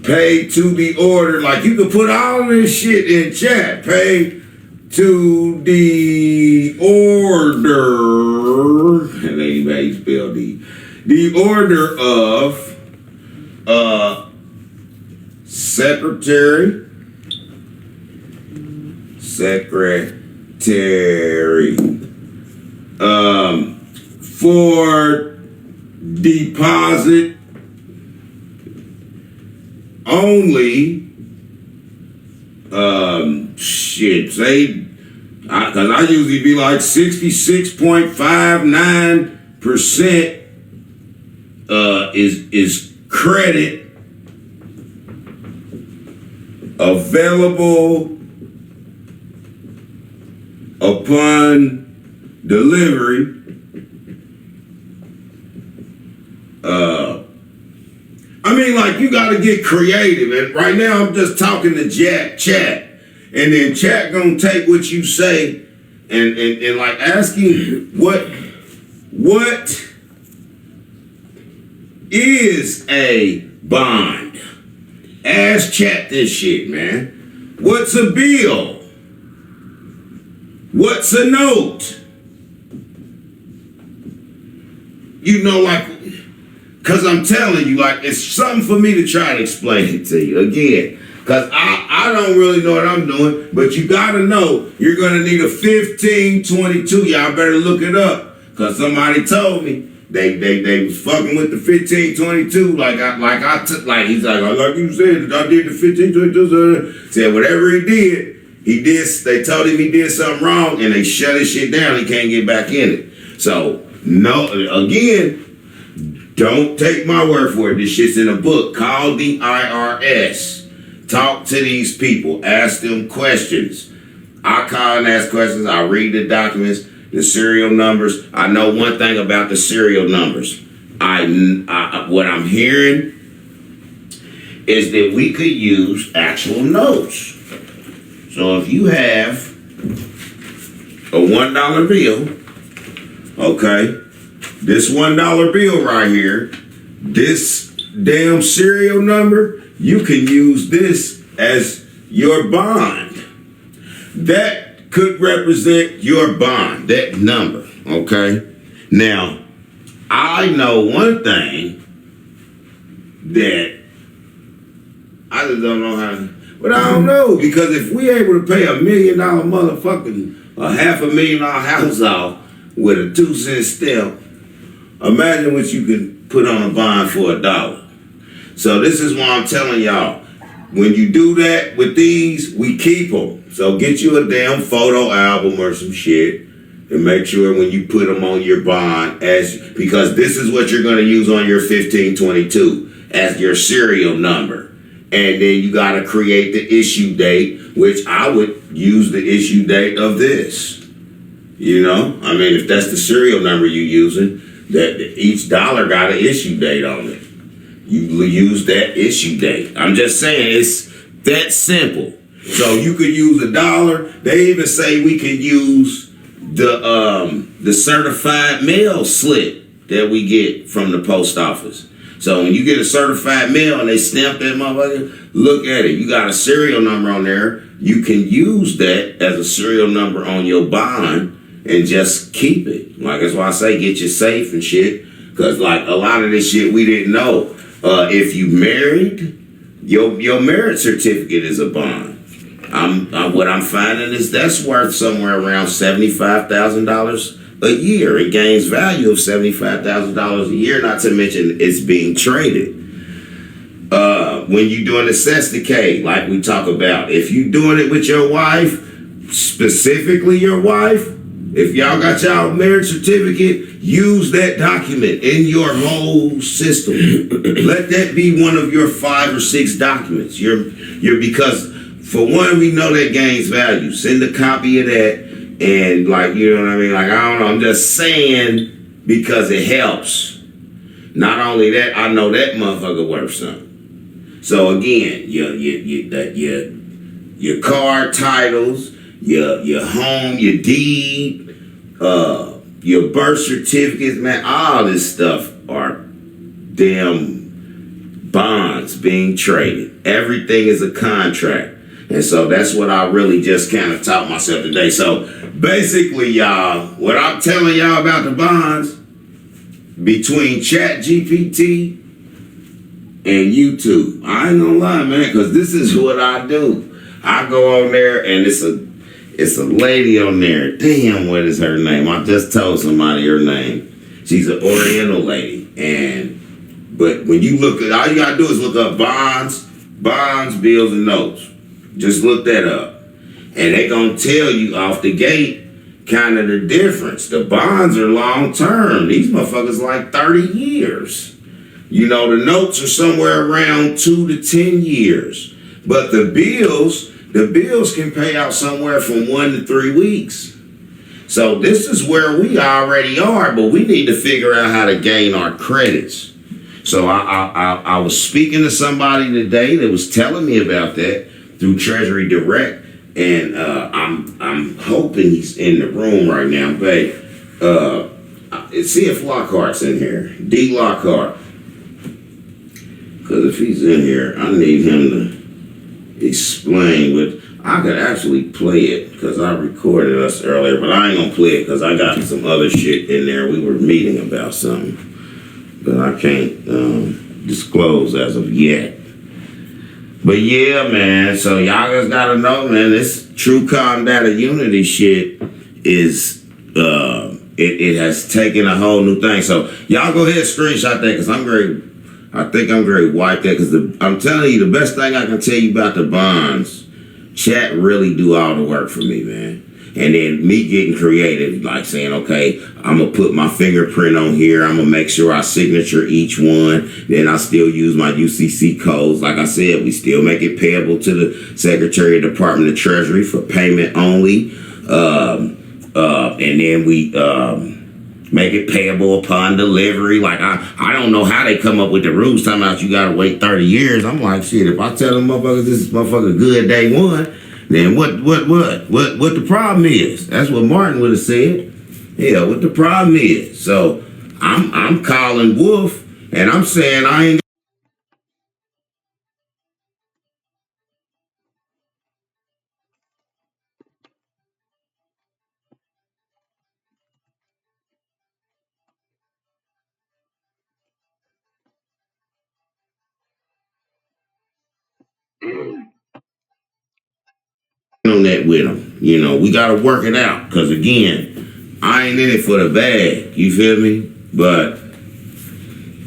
Pay to the order. Like, you could put all this shit in chat. Pay to the order. And Lady Bay spelled the order of secretary for deposit only. Because I usually be like 66.59% is credit available upon delivery. I mean, like, you got to get creative. And right now, I'm just talking to chat. And then chat gonna take what you say and like asking what is a bond? Ask chat this shit, man. What's a bill? What's a note? You know, like, because I'm telling you, like, it's something for me to try to explain it to you again. Because I don't really know what I'm doing, but you got to know you're going to need a 1522. Y'all better look it up, because somebody told me they was fucking with the 1522. Like he's like, like you said, I did the 1522. Said whatever he did, they told him he did something wrong, and they shut his shit down. He can't get back in it. So, no, again, don't take my word for it. This shit's in a book. Call the IRS. Talk to these people. Ask them questions. I call and ask questions. I read the documents, the serial numbers. I know one thing about the serial numbers. What I'm hearing is that we could use actual notes. So if you have a $1 bill, okay, this $1 bill right here, this damn serial number, you can use this as your bond. That could represent your bond, that number, okay? Now, I know one thing that I just don't know how to, but I don't know, because if we able to pay $1 million motherfucking, a $500,000 house off with a 2-cent stamp, imagine what you can put on a bond for $1. So this is why I'm telling y'all, when you do that with these, we keep them. So get you a damn photo album or some shit and make sure when you put them on your bond, because this is what you're going to use on your 1522 as your serial number. And then you got to create the issue date, which I would use the issue date of this. You know, I mean, if that's the serial number you're using, that each dollar got an issue date on it. You use that issue date. I'm just saying, it's that simple. So you could use $1. They even say we can use the certified mail slip that we get from the post office. So when you get a certified mail and they stamp that motherfucker, look at it. You got a serial number on there. You can use that as a serial number on your bond and just keep it. Like, that's why I say get your safe and shit. Because, like, a lot of this shit we didn't know. If you married, your marriage certificate is a bond. What I'm finding is that's worth somewhere around $75,000 a year. It gains value of $75,000 a year, not to mention it's being traded. When you're doing a cesticade, like we talk about, if you're doing it with your wife, specifically your wife, if y'all got y'all marriage certificate, use that document in your whole system. Let that be one of your 5 or 6 documents. Because for one, we know that gains value. Send a copy of that, and like, you know what I mean? Like, I don't know. I'm just saying because it helps. Not only that, I know that motherfucker worth something. So again, your car titles, your home, your deed, your birth certificates, man, all this stuff are damn bonds being traded. Everything is a contract. And so that's what I really just kind of taught myself today. So basically, y'all, what I'm telling y'all about the bonds, between ChatGPT and YouTube, I ain't gonna lie, man, because this is what I do. I go on there and it's a lady on there. Damn, what is her name? I just told somebody her name. She's an Oriental lady. But when you look at, all you gotta do is look up bonds, bills, and notes. Just look that up. And they gonna tell you off the gate kind of the difference. The bonds are long term. These motherfuckers like 30 years. You know, the notes are somewhere around 2 to 10 years. But the bills can pay out somewhere from 1 to 3 weeks. So this is where we already are, but we need to figure out how to gain our credits. So I was speaking to somebody today that was telling me about that through Treasury Direct, and I'm hoping he's in the room right now. But see if Lockhart's in here, D. Lockhart, because if he's in here, I need him to explain. But I could actually play it because I recorded us earlier, but I ain't gonna play it because I got some other shit in there. We were meeting about something, but I can't disclose as of yet. But yeah, man, so y'all just gotta know, man, this true calm data unity shit is it has taken a whole new thing. So y'all go ahead and screenshot that, because I think I'm very wiped that, because I'm telling you, the best thing I can tell you about the bonds, chat really do all the work for me, man. And then me getting creative, like saying, okay, I'm going to put my fingerprint on here. I'm going to make sure I signature each one. Then I still use my UCC codes. Like I said, we still make it payable to the Secretary of the Department of Treasury for payment only. And then we Make it payable upon delivery. Like, I don't know how they come up with the rules talking about you gotta wait 30 years. I'm like, shit, if I tell them motherfuckers this is motherfucker good day one, then what the problem is? That's what Martin would have said. Yeah, what the problem is. So I'm calling Wolf and I'm saying I ain't on that with them. You know, we gotta work it out. Cause again, I ain't in it for the bag. You feel me? But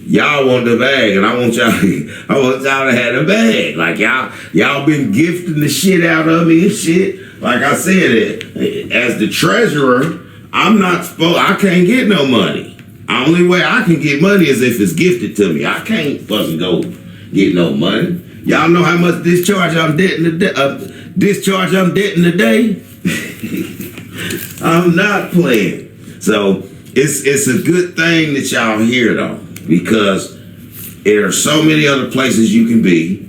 y'all want the bag, and I want y'all to have the bag. Like y'all been gifting the shit out of me and shit. Like I said, as the treasurer, I can't get no money. The only way I can get money is if it's gifted to me. I can't fucking go get no money. Y'all know how much discharge I'm debt in the day? I'm not playing. So it's a good thing that y'all here though, because there are so many other places you can be.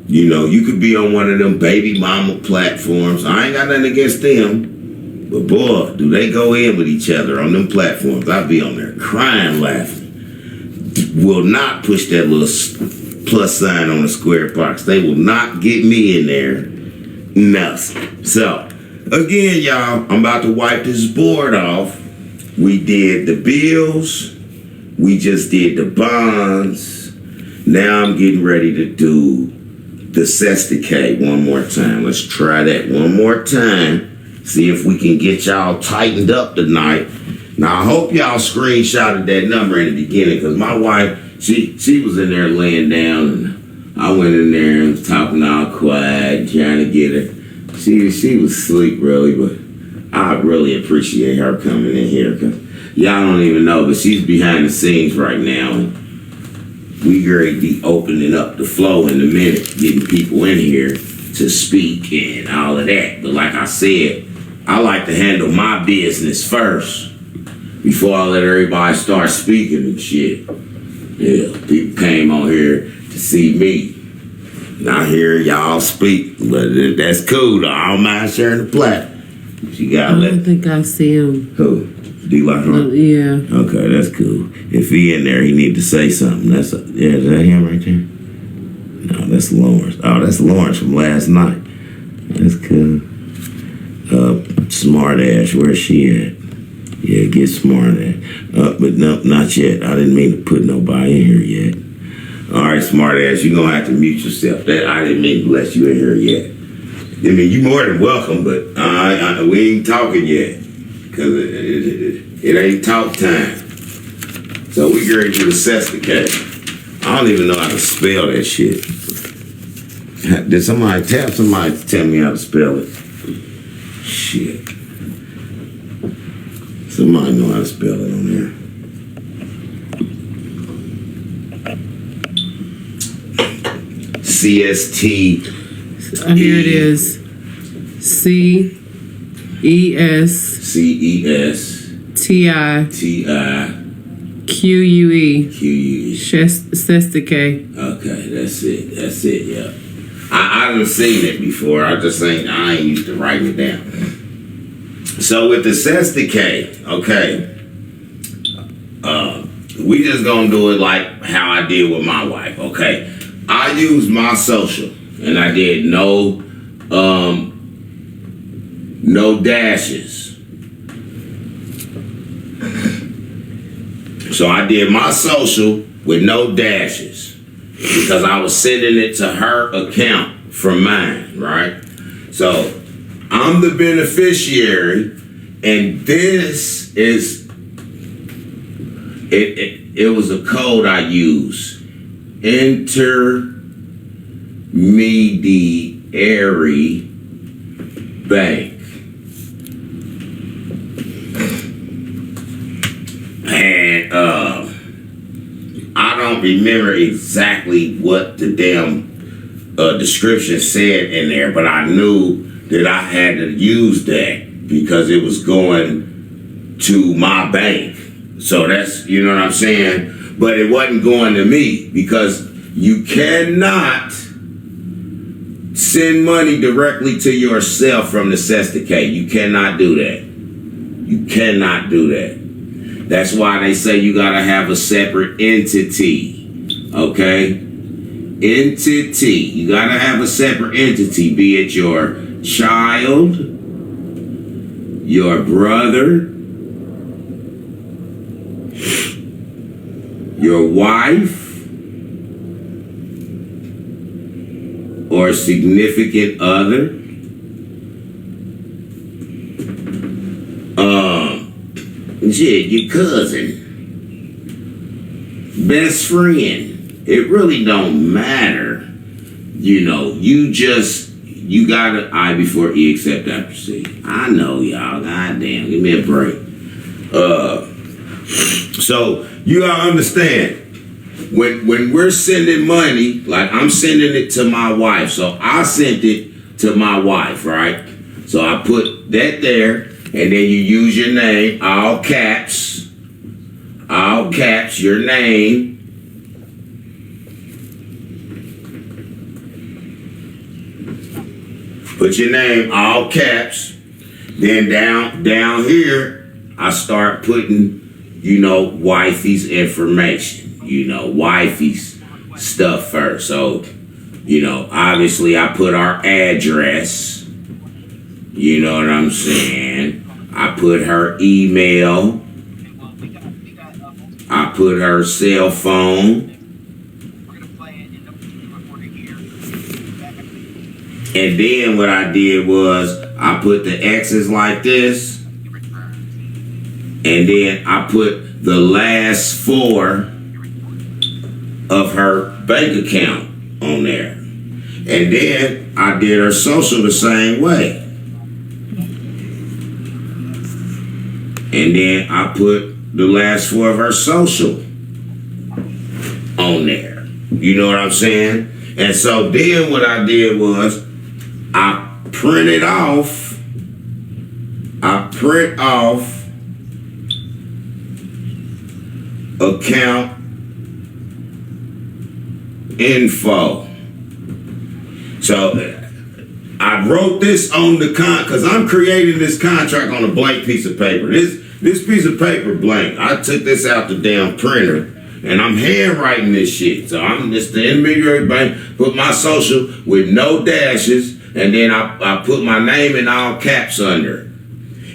You know, you could be on one of them baby mama platforms. I ain't got nothing against them, but boy, do they go in with each other on them platforms. I be on there crying, laughing. Will not push that little plus sign on the square box. They will not get me in there. Nothing. So, again, y'all, I'm about to wipe this board off. We did the bills. We just did the bonds. Now I'm getting ready to do the cesticate one more time. Let's try that one more time. See if we can get y'all tightened up tonight. Now, I hope y'all screenshotted that number in the beginning, because my wife, she was in there laying down, and I went in there and was talking all quiet, trying to get her. She was asleep, really, but I really appreciate her coming in here, because y'all don't even know, but she's behind the scenes right now. And we going to be opening up the flow in a minute, getting people in here to speak and all of that. But like I said, I like to handle my business first before I let everybody start speaking and shit. Yeah, people came on here to see me. Not hear y'all speak, but that's cool though. I don't mind sharing the plat. She got I don't think I see him. Who? D-Lock? Yeah. Okay, that's cool. If he in there, he need to say something. Is that him right there? No, that's Lawrence. Oh, that's Lawrence from last night. That's cool. Smart ass, where's she at? Yeah, get smart ass. But no, not yet. I didn't mean to put nobody in here yet. All right, smart ass, you're gonna have to mute yourself. That I didn't mean to let you in here yet. I mean, you more than welcome, but we ain't talking yet, because it ain't talk time. So we get ready to assess the case. I don't even know how to spell that shit. Did somebody tell me how to spell it? Shit. Somebody know how to spell it on there. CST. Here it is. CES. TI. QUE. Sesticate. Okay, that's it, yeah. I done seen it before. I ain't used to writing it down. So with the cesticate, okay, we just gonna do it like how I did with my wife, okay? I used my social, and I did no dashes. So I did my social with no dashes because I was sending it to her account from mine, right? So I'm the beneficiary, and this is it was a code I used. Intermediary bank. And I don't remember exactly what the damn description said in there, but I knew that I had to use that because it was going to my bank. So that's, you know what I'm saying? But it wasn't going to me because you cannot send money directly to yourself from the Cesticate. You cannot do that. You cannot do that. That's why they say you gotta have a separate entity. Okay? Entity. You gotta have a separate entity, be it your child, your brother, your wife, or significant other. Shit, your cousin, best friend. It really don't matter. You know, you gotta I before E except after C. I know y'all, goddamn, give me a break. So you gotta understand, when we're sending money, like I'm sending it to my wife, so I sent it to my wife, right? So I put that there, and then you use your name, all caps, your name. Put your name, all caps. Then down here, I start putting, wifey's information, wifey's stuff first. So, obviously I put our address, you know what I'm saying? I put her email, I put her cell phone, and then what I did was I put the X's like this, and then I put the last 4 of her bank account on there. And then I did her social the same way. And then I put the last 4 of her social on there. You know what I'm saying? And so then what I did was I print off account info. So I wrote this on the because I'm creating this contract on a blank piece of paper. This piece of paper blank. I took this out the damn printer and I'm handwriting this shit. So I'm just the intermediary bank, put my social with no dashes, and then I put my name in all caps under.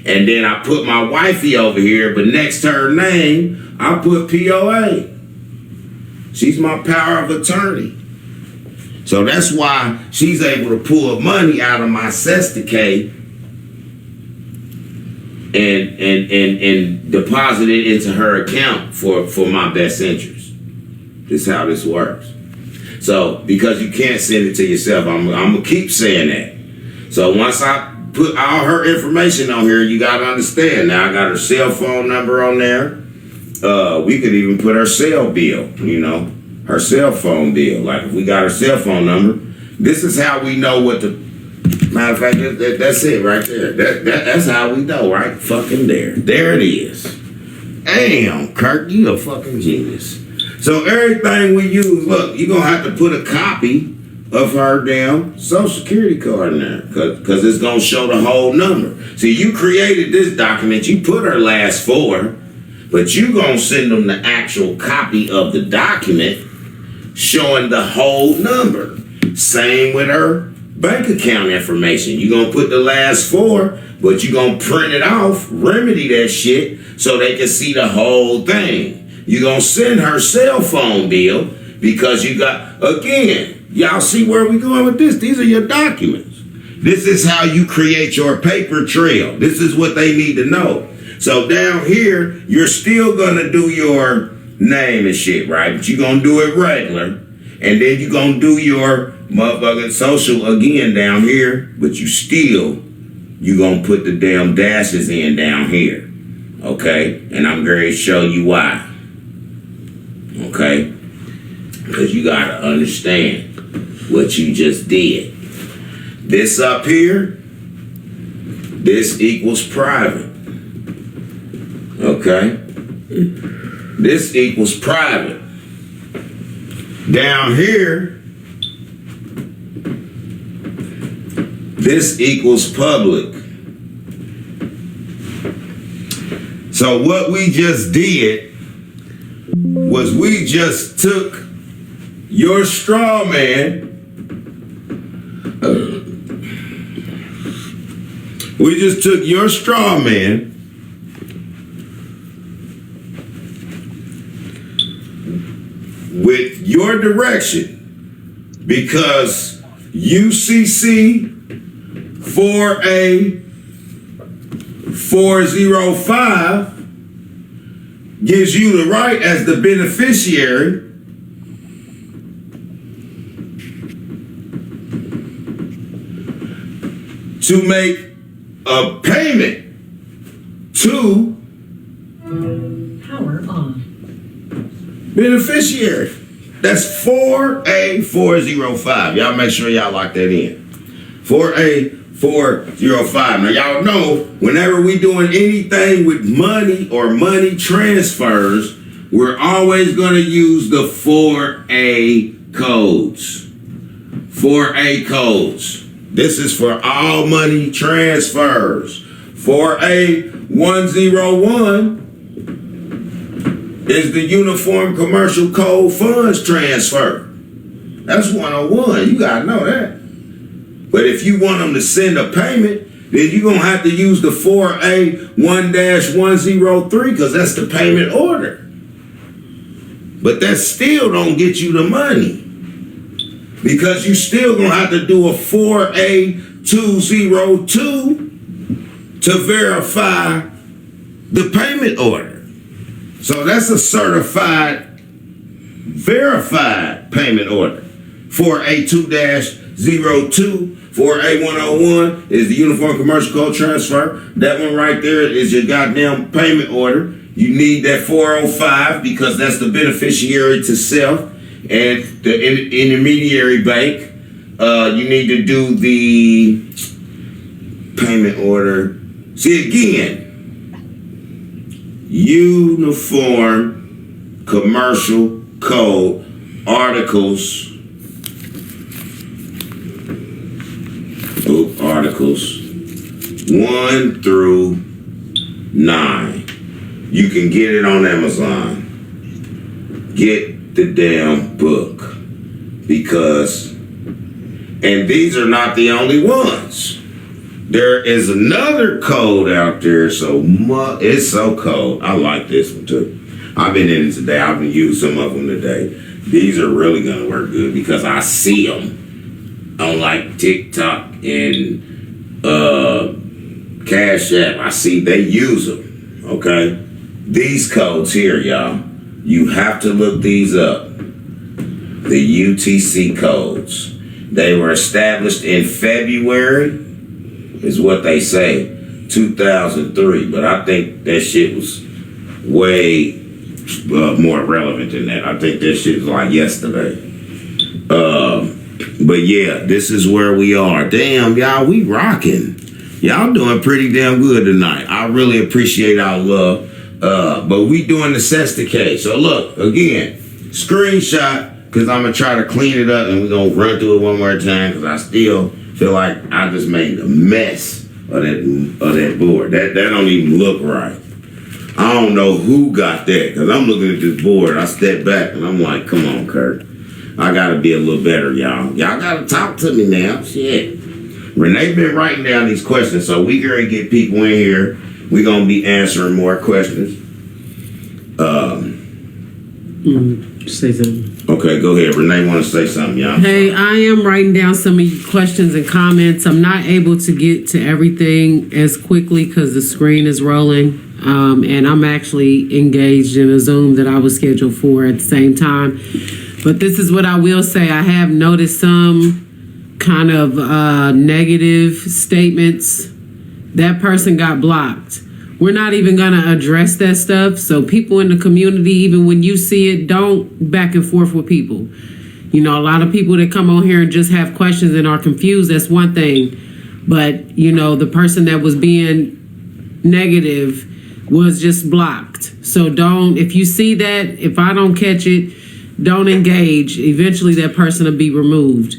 And then I put my wifey over here, but next to her name, I put POA. She's my power of attorney. So that's why she's able to pull money out of my Cesticate and deposit it into her account for my best interest. This is how this works. So because you can't send it to yourself, I'm gonna keep saying that. So once I put all her information on here, you gotta understand. Now I got her cell phone number on there. We could even put her cell bill, her cell phone bill. Like if we got her cell phone number, this is how we know what the matter of fact. That's it right there. That's how we know, right? Fucking there it is. Damn, Kirk, you a fucking genius. So everything we use, look, you're gonna have to put a copy of her damn social security card in there, cause it's gonna show the whole number. See, you created this document, you put her last 4, but you gonna send them the actual copy of the document showing the whole number. Same with her bank account information. You gonna put the last 4, but you gonna print it off, remedy that shit, so they can see the whole thing. You gonna send her cell phone bill because you got, again, y'all see where we going with this? These are your documents. This is how you create your paper trail. This is what they need to know. So down here, you're still gonna do your name and shit, right? But you're gonna do it regular. And then you're gonna do your motherfucking social again down here. But you gonna put the damn dashes in down here. Okay? And I'm going to show you why. Okay? Because you gotta understand what you just did. This up here, this equals private. Okay? This equals private. Down here, this equals public. So what we just did was we just took your straw man. We just took your straw man with your direction, because UCC 4A 405 gives you the right as the beneficiary to make a payment to Power on. beneficiary. That's 4A 405. Y'all make sure y'all lock that in. 4A 405. Now y'all know whenever we doing anything with money or money transfers, we're always going to use the 4A codes. 4A codes. This is for all money transfers. 4A 101 is the Uniform Commercial Code Funds Transfer. That's 101. You gotta know that. But if you want them to send a payment, then you're gonna have to use the 4A 1-103 because that's the payment order. But that still don't get you the money, because you still gonna have to do a 4A 202 to verify the payment order. So that's a certified, verified payment order. 4A 2-02, 4A 101 is the Uniform Commercial Code Transfer. That one right there is your goddamn payment order. You need that 405 because that's the beneficiary to self and the intermediary bank. You need to do the payment order. See, again, Uniform Commercial Code Articles 1 through 9. You can get it on Amazon. Get the damn book, because, and these are not the only ones. There is another code out there, so it's so cold. I like this one too. I've been in it today. I've been using some of them today. These are really gonna work good because I see them on like TikTok and Cash App. I see they use them. Okay, these codes here, y'all. You have to look these up. The UTC codes. They were established in February, is what they say, 2003. But I think that shit was way more relevant than that. I think that shit was like yesterday. But yeah, this is where we are. Damn, y'all, we rocking. Y'all doing pretty damn good tonight. I really appreciate our love. But we doing the Sesta case. So look, again, screenshot, because I'm going to try to clean it up and we're going to run through it one more time, because I still feel like I just made a mess of that board. That don't even look right. I don't know who got that, because I'm looking at this board. I step back and I'm like, come on, Kirk. I got to be a little better, y'all. Y'all got to talk to me now. Shit. Renee been writing down these questions, so we going to get people in here. We're going to be answering more questions. Say something. Okay, go ahead. Renee want to say something, y'all. Hey, I am writing down some of your questions and comments. I'm not able to get to everything as quickly because the screen is rolling. And I'm actually engaged in a Zoom that I was scheduled for at the same time. But this is what I will say. I have noticed some kind of negative statements. That person got blocked. We're not even going to address that stuff. So people in the community, even when you see it, don't back and forth with people. You know, a lot of people that come on here and just have questions and are confused, that's one thing. But, you know, the person that was being negative, was just blocked. So don't, if you see that, if I don't catch it, don't engage. Eventually that person will be removed.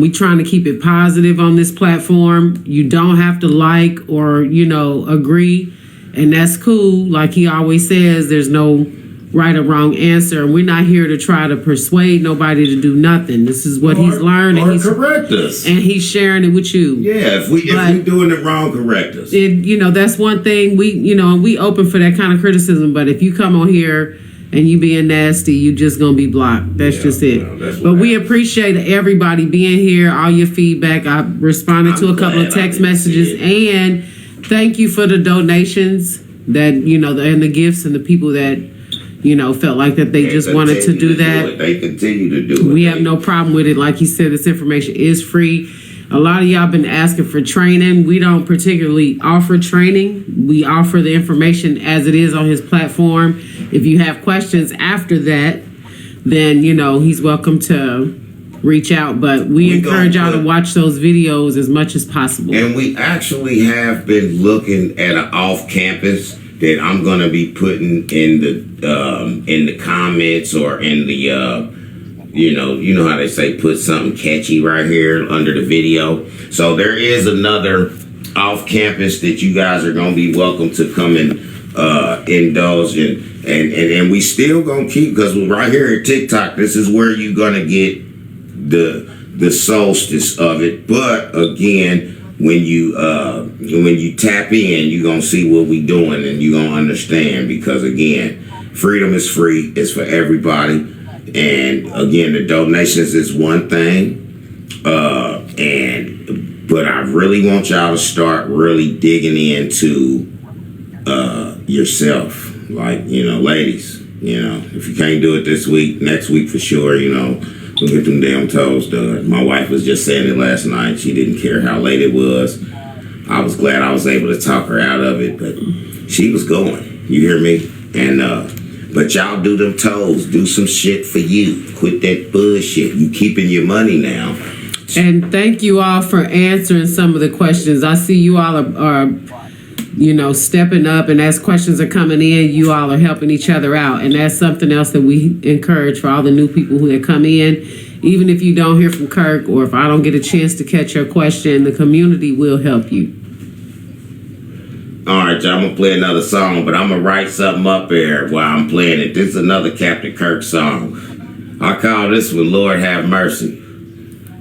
We trying to keep it positive on this platform. You don't have to like or, agree. And that's cool. Like he always says, there's no right or wrong answer. And we're not here to try to persuade nobody to do nothing. This is what he's learned. Or correct us. And he's sharing it with you. Yeah, if we doing it wrong, correct us. That's one thing we open for that kind of criticism. But if you come on here and you being nasty, you just gonna be blocked. That's just it. But we appreciate everybody being here, all your feedback. I responded to a couple of text messages, and thank you for the donations that and the gifts and the people that felt like that they just wanted to do that. They continue to do it. We have no problem with it. Like he said, this information is free. A lot of y'all been asking for training. We don't particularly offer training. We offer the information as it is on his platform. If you have questions after that, then, he's welcome to reach out. But we encourage y'all to watch those videos as much as possible. And we actually have been looking at an off-campus that I'm going to be putting in the comments or in the... You know how they say put something catchy right here under the video. So there is another off campus that you guys are gonna be welcome to come and indulge in, and we still gonna keep, because right here at TikTok, this is where you're gonna get the solstice of it. But again, when you tap in, you're gonna see what we doing and you're gonna understand, because again, freedom is free, it's for everybody. And again, the donations is one thing, but I really want y'all to start really digging into yourself. Like, ladies, if you can't do it this week, next week for sure, we'll get them damn toes done. My wife was just saying it last night. She didn't care how late it was. I was glad I was able to talk her out of it, but she was going. You hear me? And but y'all do them toes. Do some shit for you. Quit that bullshit. You keeping your money now. And thank you all for answering some of the questions. I see you all are stepping up, and as questions are coming in, you all are helping each other out. And that's something else that we encourage for all the new people who come in. Even if you don't hear from Kirk, or if I don't get a chance to catch your question, the community will help you. All right, y'all, I'm going to play another song, but I'm going to write something up there while I'm playing it. This is another Captain Kirk song. I call this one Lord Have Mercy.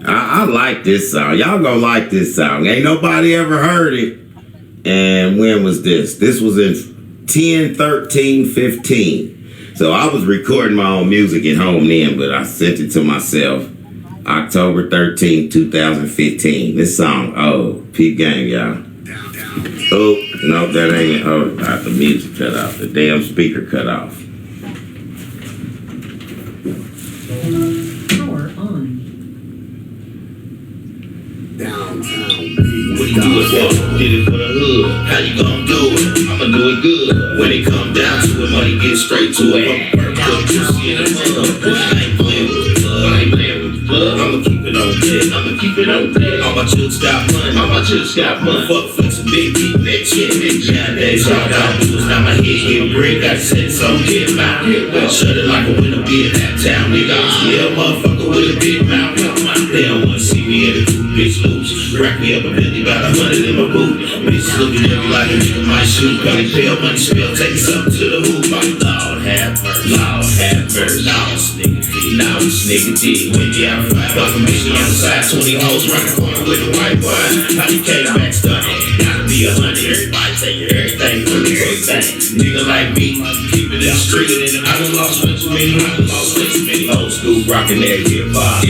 I like this song. Y'all going to like this song. Ain't nobody ever heard it. And when was this? This was in 10/13/15. So I was recording my own music at home then, but I sent it to myself October 13, 2015. This song, peep game, y'all. Oh, no, that ain't it. Oh, the music cut off. The damn speaker cut off. Power on. What you do it for? Did it for the hood. How you gonna do it? I'ma do it good. When it come down to it, money get straight to it. I ain't playing with the blood. I ain't playing with the blood. I'ma keep it on deck. I'ma keep it on deck. All my children got money. All my children got money. Fuck flexing big beat next shit. Nowadays all I do is now my head get break. Got sense on get mouth. Shut it like a window be in that town, nigga. Yeah, motherfucker with a big mouth. They don't wanna see me in the coupe, bitch loose. Rack me up a million, about 100 in my boot. Bitch looking at me like a nigga might shoot. Got it bail, money spill, taking something to the hoop. Lord have mercy, Lord have mercy. Now this nigga D. When you out fly, fuck a mission on the side. 20 hoes round the corner with a white boy. How you came back stunning? Gotta be 100. Everybody take everything from the big thing. Nigga like me, keep it in the street. I done lost way too many. Old school rockin' that hip hop.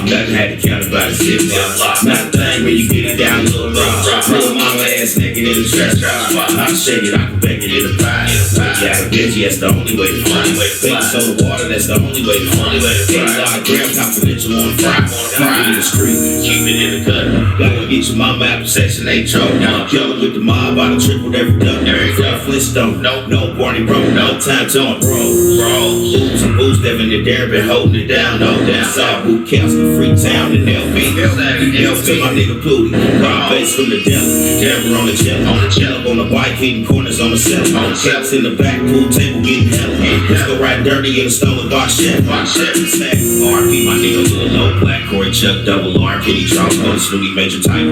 Nothing had to count about a zip bar. Not a thing when you get it down, little rock. Little mama ass naked in the trash car. I'm shaking, I can bake it in a pie. Got a bitch, that's the only way to fry. Baking soda water, that's the only way to fry. $8 confidential on fry. Fry in the street, keep it in the gutter. Gotta get your mama out of section 8 choke. Killer with the mob, I done tripled every double. Flintstone, no Barney bro, no time to bro. Oops, and boost, Devin and Darren been holding it down, Saw boot camps in Freetown and LB. L to my nigga Pluty, crowd base from the devil. Devil on the cello, on the bike, hitting corners on the cell. Caps in the back, pool table getting hella. Let's go right dirty in a stolen box chef. RP, my nigga, Lil Low, Black Corey, Chuck, Double R, Kenny Charles, Cody, Snooty, Major Type.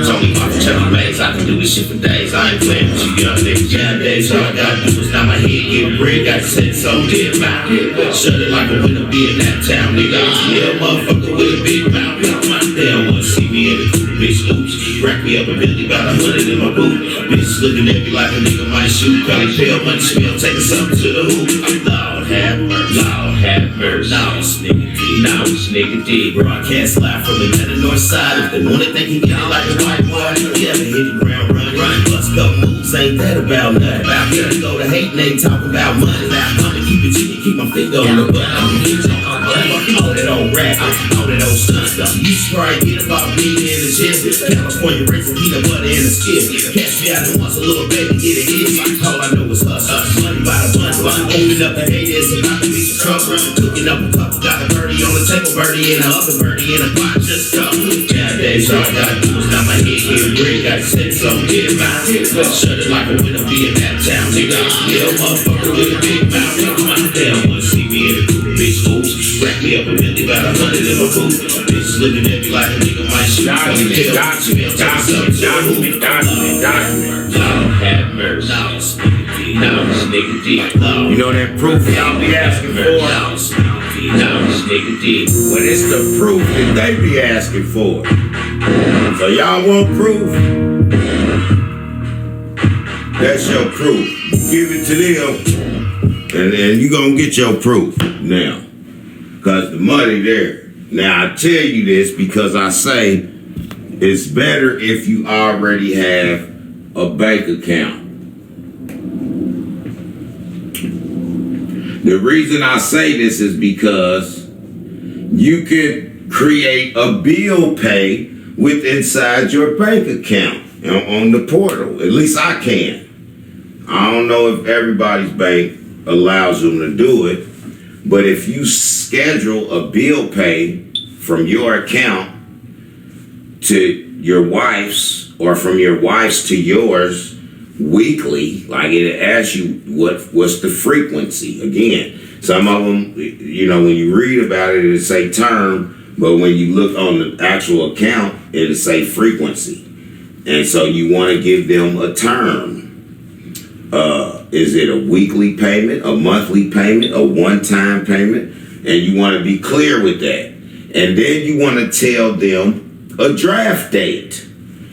Tony, my Chuck, Maze, I can do this shit for days. I ain't playing with you young niggas. Days, all I gotta do is now my head get bread, got set so dead mouth. Shut it like a winner be in that town, nigga. Yeah, motherfucker with a big mouth. They don't wanna see me in the coupe, bitch. Oops, rack me up a Billy, about 100 in my boot. Bitch looking at me like a nigga might shoot. Probably pale money smell, taking something to the hoop. Lord have mercy, Lord have mercy. Now this nigga did, bro. I can't slide from the north side. If they wanna think he get it like a white boy, yeah, hit the ground, run, bust couple moves. Ain't that about nothing? About here to go to hate and they talk about money. I'ma keep it chicken, keep my finger on the button. All that old rap, all that old stuff. You should probably get about me in the gym. California raisin, peanut butter in the skin. Catch me out and once a little baby get a hit. All I know is hustle, money by the bundle. Open up the haters, about to be some trouble. Cooking up a couple, got a birdie on the table, birdie in the oven, birdie in a pot, just go. Yeah, that's all I gotta do is now my head get bread, got set so get mouth. Shut it like a winner be in that town, nigga. Yeah, motherfucker with a big mouth. They don't wanna see me in the coupe, bitch. Oops, rack me up a Billy, about 100 in my boot. Bitch looking at me like a nigga might shoot. Document. Lord have mercy. Now this nigga did. You know that proof y'all be asking for? Now this nigga did. Well, it's the proof that they be asking for. So y'all want proof? That's your proof. Give it to them, and then you gonna get your proof now. Cause the money there. Now I tell you this because I say it's better if you already have a bank account. The reason I say this is because you can create a bill pay with inside your bank account on the portal. At least I can. I don't know if everybody's bank allows them to do it, but if you schedule a bill pay from your account to your wife's or from your wife's to yours weekly, like it asks you what's the frequency. Again, some of them, you know, when you read about it, it'll say term, but when you look on the actual account, it'll say frequency. And so you want to give them a term. Is it a weekly payment, a monthly payment, a one-time payment? And you want to be clear with that. And then you want to tell them a draft date.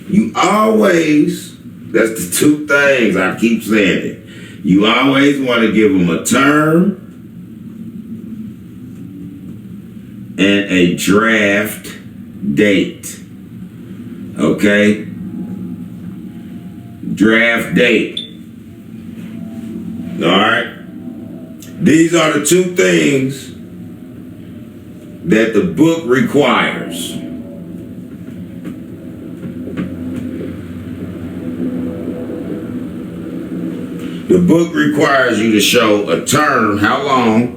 You always, that's the two things I keep saying it. You always want to give them a term and a draft date. Okay? Draft date. All right? These are the two things that the book requires. The book requires you to show a term. How long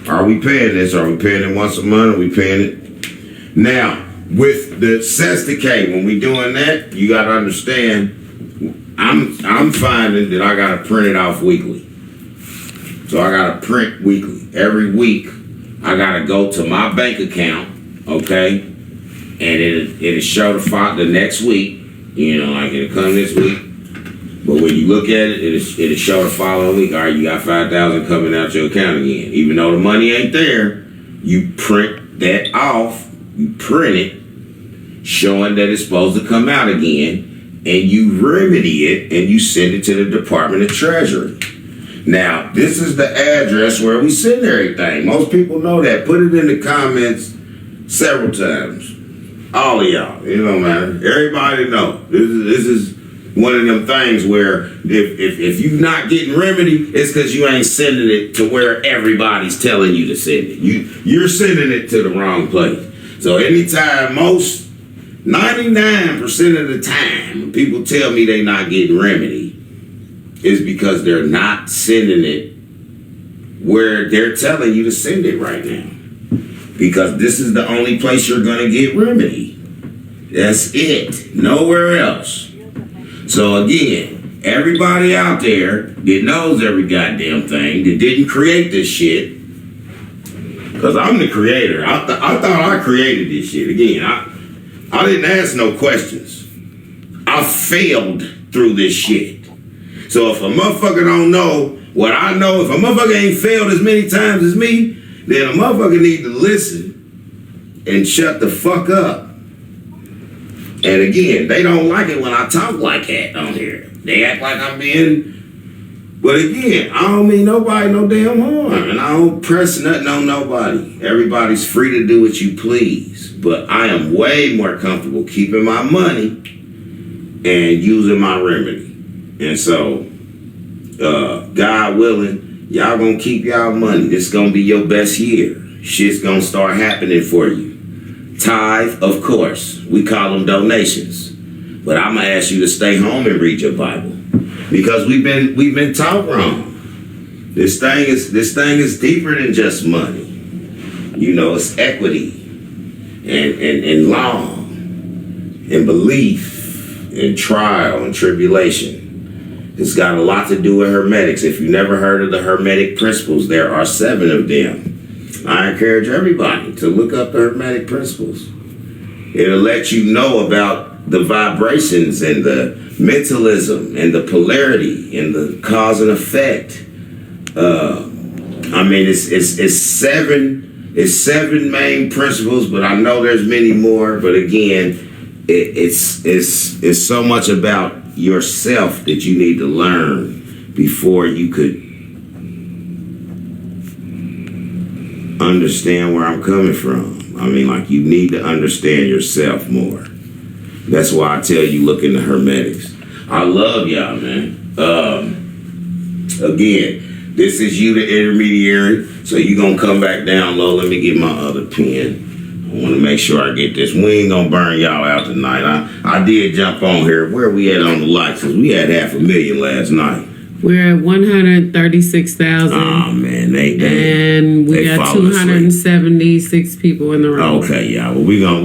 are we paying this? Are we paying it once a month? Are we paying it? Now, with the Sesticate, when we doing that, you got to understand, I'm finding that I got to print it off weekly. So I got to print weekly. Every week, I got to go to my bank account, okay? And it'll show the next week, you know, like it'll come this week. But when you look at it, it'll show the following week. All right, you got $5,000 coming out your account again. Even though the money ain't there, you print that off. You print it, showing that it's supposed to come out again, and you remedy it, and you send it to the Department of Treasury. Now, this is the address where we send everything. Most people know that. Put it in the comments several times. All of y'all. It don't matter. Everybody know. This is one of them things where if you not getting remedy, it's because you ain't sending it to where everybody's telling you to send it. You're sending it to the wrong place. So anytime, 99% of the time, when people tell me they not getting remedy, is because they're not sending it where they're telling you to send it right now. Because this is the only place you're gonna get remedy. That's it. Nowhere else. So again, everybody out there that knows every goddamn thing, that didn't create this shit, because I'm the creator. I thought I created this shit. Again, I didn't ask no questions. I failed through this shit. So if a motherfucker don't know what I know, if a motherfucker ain't failed as many times as me, then a motherfucker need to listen and shut the fuck up. And again, they don't like it when I talk like that on here. They act like I'm being... But again, I don't mean nobody no damn harm. And I don't press nothing on nobody. Everybody's free to do what you please. But I am way more comfortable keeping my money and using my remedy. And so, God willing, y'all gonna keep y'all money. This gonna be your best year. Shit's gonna start happening for you. Tithe, of course. We call them donations. But I'm gonna ask you to stay home and read your Bible. Because we've been taught wrong. This thing is deeper than just money. You know, it's equity and law and belief and trial and tribulation. It's got a lot to do with hermetics. If you never heard of the hermetic principles, there are 7 of them. I encourage everybody to look up the hermetic principles. It'll let you know about the vibrations and the mentalism and the polarity and the cause and effect. I mean, it's 7 main principles, but I know there's many more. But again, it's so much about yourself that you need to learn before you could understand where I'm coming from. I mean, like, you need to understand yourself more. That's why I tell you, look into hermetics. I love y'all, man. Again, this is you, the intermediary. So you gonna come back down low. Let me get my other pen. I want to make sure I get this. We ain't gonna burn y'all out tonight. I did jump on here. Where we at on the likes? Cause we had 500,000 last night. We're at 136,000. Oh man, and we got 276 people in the room. Okay, yeah. Well, we don't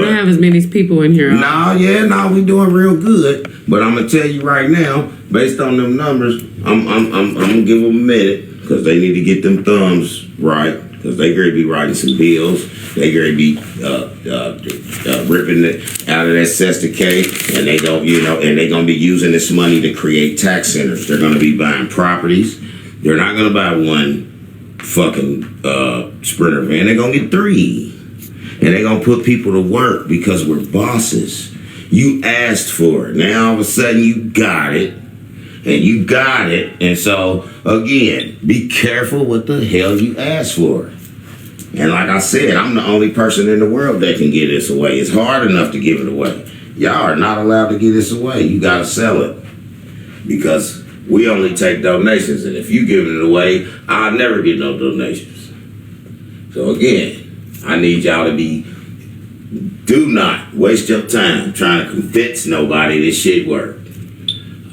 have as many people in here. We doing real good. But I'm gonna tell you right now, based on them numbers, I'm gonna give them a minute because they need to get them thumbs right. Because they gonna be writing some bills. They gonna be ripping it out of that cesta cake, and they don't, and they gonna be using this money to create tax centers. They're gonna be buying properties. They're not gonna buy one fucking Sprinter van. They're gonna get 3, and they're gonna put people to work because we're bosses. You asked for it. Now all of a sudden you got it. And you got it. And so, again, be careful what the hell you ask for. And like I said, I'm the only person in the world that can give this away. It's hard enough to give it away. Y'all are not allowed to give this away. You got to sell it. Because we only take donations. And if you give it away, I'll never get no donations. So, again, I need y'all to do not waste your time trying to convince nobody this shit works.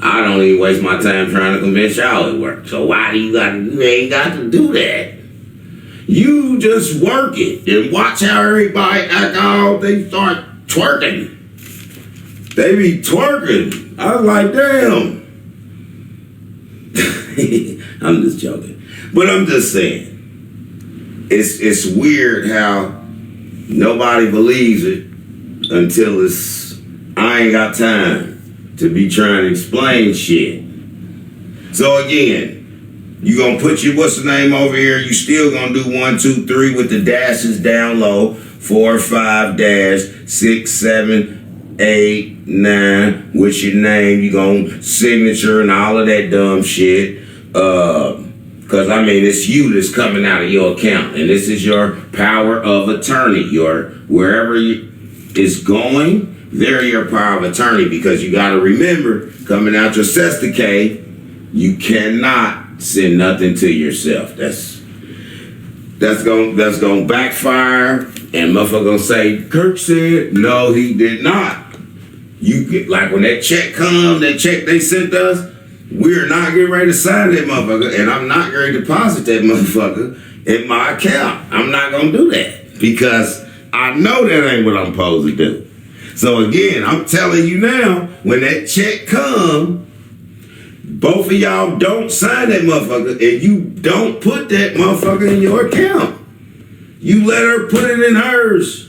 I don't even waste my time trying to convince y'all it works. So why do you ain't got to do that? You just work it and watch how everybody act out. They start twerking. They be twerking. I was like, damn. I'm just joking. But I'm just saying. It's weird how nobody believes it until I ain't got time to be trying to explain shit. So again, you gonna put your what's the name over here. You still gonna do 1, 2, 3 with the dashes down low. 4, 5 dash 6, 7, 8, 9 with your name. You gonna signature and all of that dumb shit. Cause I mean it's you that's coming out of your account, and this is your power of attorney. Your wherever it's going. they're your power of attorney, because you got to remember, coming out your cess decay, you cannot send nothing to yourself. That's gonna backfire, and motherfucker gonna say, Kirk said, no, he did not. You get, like, when that check that check they sent us, we're not getting ready to sign that motherfucker, and I'm not going to deposit that motherfucker in my account. I'm not going to do that, because I know that ain't what I'm supposed to do. So again, I'm telling you now, when that check come, both of y'all don't sign that motherfucker, and you don't put that motherfucker in your account. You let her put it in hers.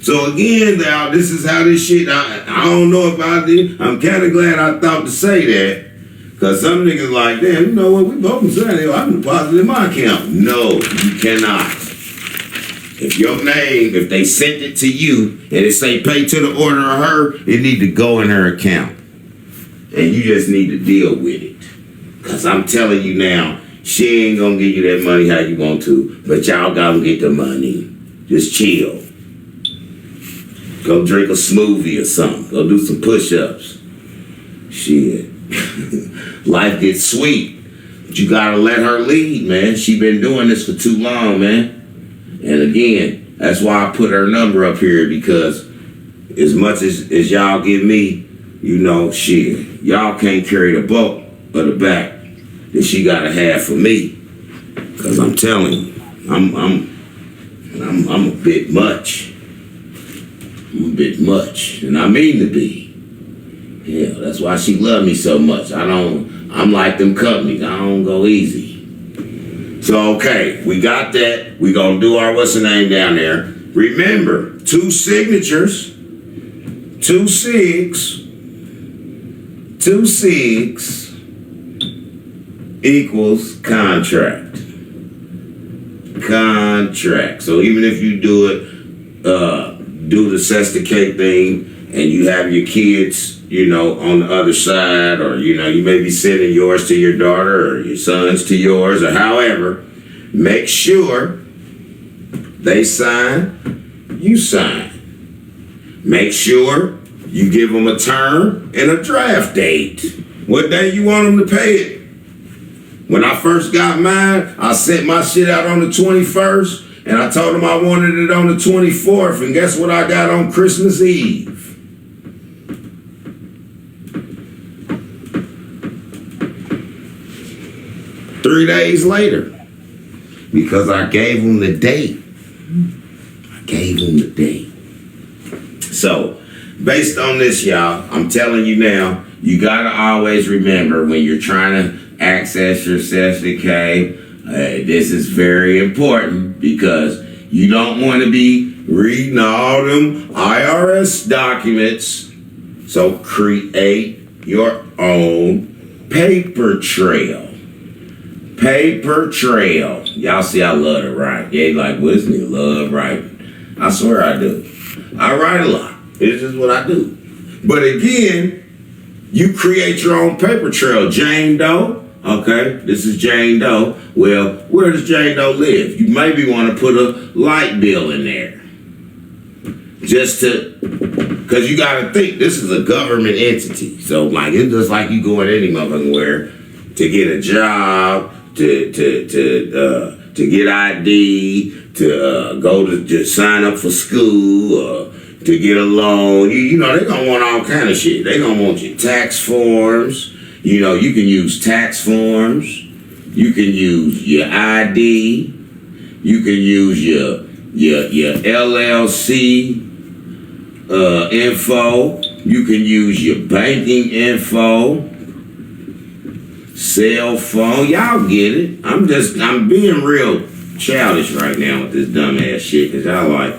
So again, now, this is how this shit, I don't know if I did. I'm kind of glad I thought to say that, because some niggas like, damn, you know what, we both can sign it. I can deposit it in my account. No, you cannot. If your name, if they sent it to you and it say pay to the order of her, it need to go in her account. And you just need to deal with it. Because I'm telling you now, she ain't going to give you that money how you want to, but y'all got to get the money. Just chill. Go drink a smoothie or something. Go do some push-ups. Shit. Life gets sweet. But you gotta let her lead, man. She been doing this for too long, man. And again, that's why I put her number up here, because as much as y'all give me, you know, shit, y'all can't carry the bulk of the back that she gotta have for me. Cause I'm telling you, I'm a bit much. I'm a bit much, and I mean to be. Yeah, that's why she love me so much. I'm like them companies. I don't go easy. So, okay, we got that. We gonna do our what's the name down there. Remember, 2 signatures, 2 SIGs, 2 SIGs equals contract. Contract. So even if you do it, do the cess decay thing, and you have your kids, you know, on the other side, or, you know, you may be sending yours to your daughter or your sons to yours, or however, make sure they sign, you sign. Make sure you give them a term and a draft date. What day you want them to pay it? When I first got mine, I sent my shit out on the 21st, and I told them I wanted it on the 24th, and guess what I got on Christmas Eve? Three days later, because I gave them the date. I gave them the date. So, based on this, y'all, I'm telling you now, you gotta always remember when you're trying to access your cess decay, this is very important, because you don't want to be reading all them IRS documents. So create your own paper trail. Paper trail. Y'all see I love to write. Yeah, like, well, this nigga love writing. I swear I do. I write a lot. It's just what I do. But again, you create your own paper trail. Jane Doe. Okay, this is Jane Doe. Well, where does Jane Doe live? You maybe want to put a light bill in there. Just to, because you got to think, this is a government entity. So, like, it's just like you going any motherfucking where to get a job, to get ID, to go to sign up for school, to get a loan. You know, they're going to want all kind of shit. They're going to want your tax forms. You know, you can use tax forms. You can use your ID. You can use your LLC info. You can use your banking info. Cell phone. Y'all get it. I'm being real childish right now with this dumbass shit, because y'all like,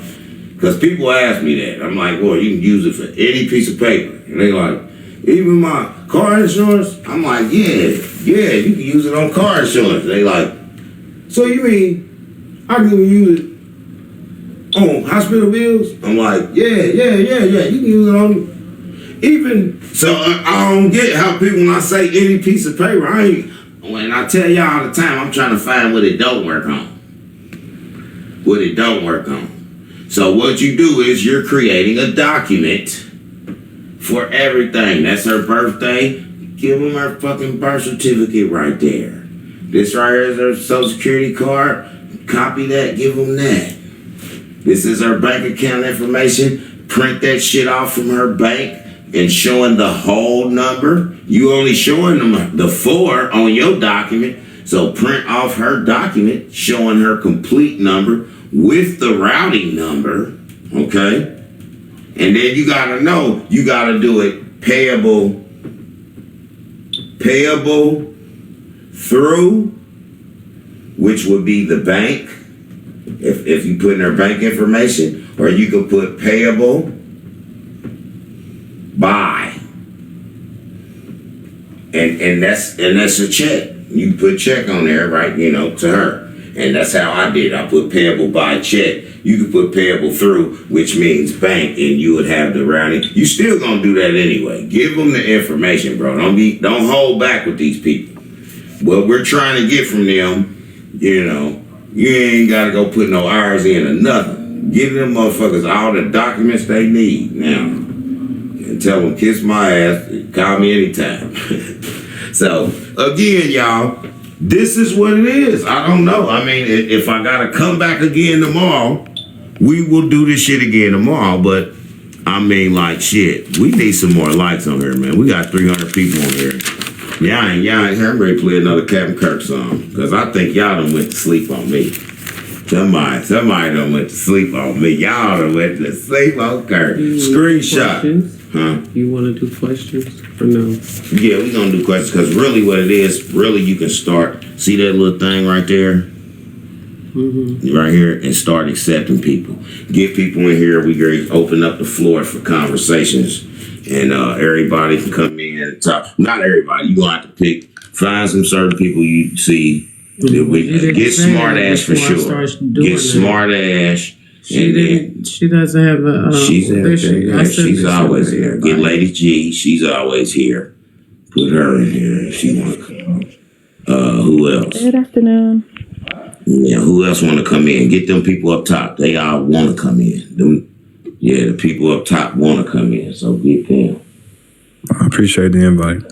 because people ask me that. I'm like, well, you can use it for any piece of paper. And they like, even my car insurance? I'm like, yeah, you can use it on car insurance. They like, so you mean I can use it on hospital bills? I'm like, yeah, you can use it on, even, so I don't get how people, when I say any piece of paper, when I tell y'all all the time, I'm trying to find what it don't work on. What it don't work on. So what you do is you're creating a document for everything. That's her birthday. Give them her fucking birth certificate right there. This right here is her social security card. Copy that, give them that. This is her bank account information. Print that shit off from her bank and showing the whole number. You only showing them the 4 on your document. So print off her document showing her complete number with the routing number. Okay? And then you gotta know, you gotta do it payable through, which would be the bank, if you put in her bank information, or you could put payable by, and that's a check. You put check on there, right? You know, to her, and that's how I did. I put payable by check. You could put payable through, which means bank, and you would have the routing. You still gonna do that anyway. Give them the information, bro. Don't hold back with these people. What we're trying to get from them, you know, you ain't gotta go put no hours in or nothing. Give them motherfuckers all the documents they need now, and tell them kiss my ass. Call me anytime. So again, y'all, this is what it is. I don't know. I mean, if I gotta come back again tomorrow, we will do this shit again tomorrow. But I mean, like, shit, we need some more likes on here, man. We got 300 people on here. Y'all ain't I'm ready to play another Captain Kirk song, because I think y'all done went to sleep on me. Somebody done went to sleep on me. Y'all done went to sleep on Kirk. Screenshot. Huh? You want to do questions or no? Yeah, we're going to do questions, because really what it is, really you can start, see that little thing right there? Right here, and start accepting people. Get people in here. We open up the floor for conversations, and everybody can come in and talk. Not everybody. You're going to have to find some certain people you see. Get smart ass for sure. Get smart ass. She doesn't have a. She's always here. Get Lady G. She's always here. Put her in here if she want to come. Who else? Good afternoon. Yeah, who else want to come in? Get them people up top. They all want to come in. The people up top want to come in. So get them. I appreciate the invite.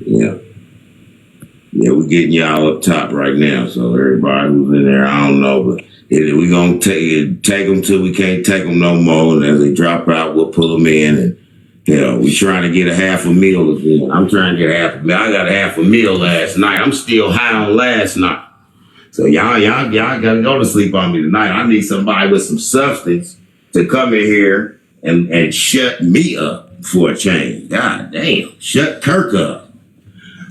Yeah. Yeah, we're getting y'all up top right now. So everybody who's in there, I don't know, but we're going to take them till we can't take them no more. And as they drop out, we'll pull them in. And hell, we trying to get a half a meal again. I'm trying to get half a meal. I got a half a meal last night. I'm still high on last night. So y'all got to go to sleep on me tonight. I need somebody with some substance to come in here and shut me up for a change. God damn. Shut Kirk up.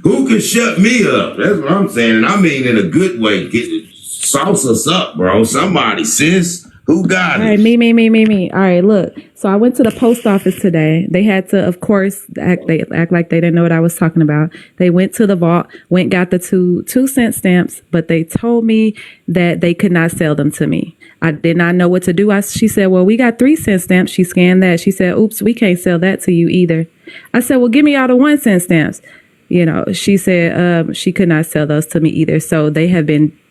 Who can shut me up? That's what I'm saying. And I mean in a good way. Sauce us up, bro. Somebody, sis. Who got it? All right, me. All right, look. So I went to the post office today. They had to, of course, act like they didn't know what I was talking about. They went to the vault, got the 2-cent stamps, but they told me that they could not sell them to me. I did not know what to do. She said, well, we got 3-cent stamps. She scanned that. She said, oops, we can't sell that to you either. I said, well, give me all the 1-cent stamps. You know, she said she could not sell those to me either. So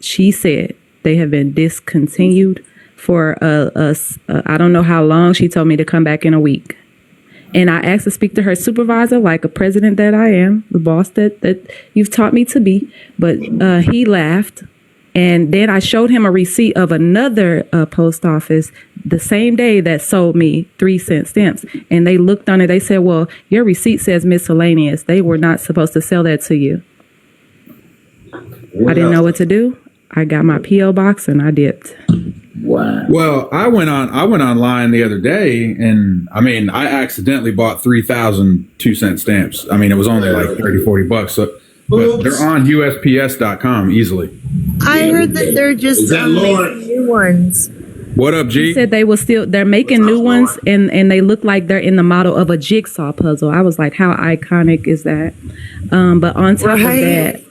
she said they have been discontinued for I don't know how long. She told me to come back in a week. And I asked to speak to her supervisor, like a president that I am, the boss that you've taught me to be. But he laughed. And then I showed him a receipt of another post office the same day that sold me 3-cent stamps. And they looked on it. They said, well, your receipt says miscellaneous. They were not supposed to sell that to you. I didn't know what to do. I got my P.O. box and I dipped. Wow. Well, I went online the other day, and I mean, I accidentally bought 3,000 2-cent stamps. I mean, it was only like $30-$40. So, but they're on USPS.com easily. I heard that they're just making new ones. What up, G? He said they're making new ones, and they look like they're in the model of a jigsaw puzzle. I was like, how iconic is that? But on top of that,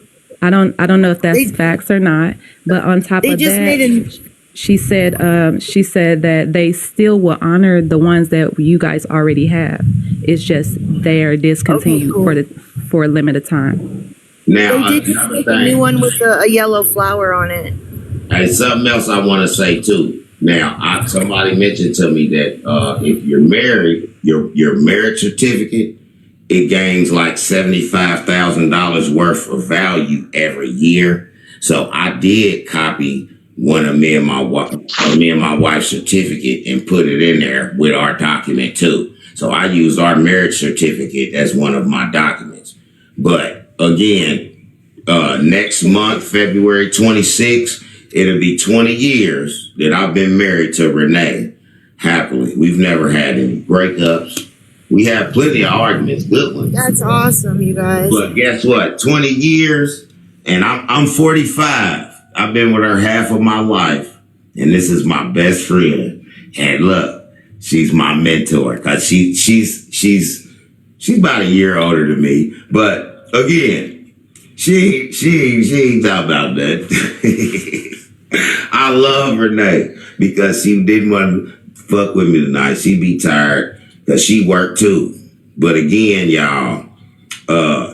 I don't know if that's facts or not, but on top of that, she said that they still will honor the ones that you guys already have. It's just they are discontinued for a limited time. Now, they did make a new one with a yellow flower on it. And something else I want to say too. Now, somebody mentioned to me that if you're married, your marriage certificate, it gains like $75,000 worth of value every year. So I did copy one of me and my wife's certificate and put it in there with our document too. So I used our marriage certificate as one of my documents. But again, next month, February 26th, it'll be 20 years that I've been married to Renee happily. We've never had any breakups. We have plenty of arguments, good ones. That's awesome, you guys. But guess what? 20 years, and I'm 45. I've been with her half of my life, and this is my best friend. And look, she's my mentor because she's about a year older than me. But again, she ain't talking about that. I love Renee because she didn't want to fuck with me tonight. She be tired because she worked too. But again, y'all,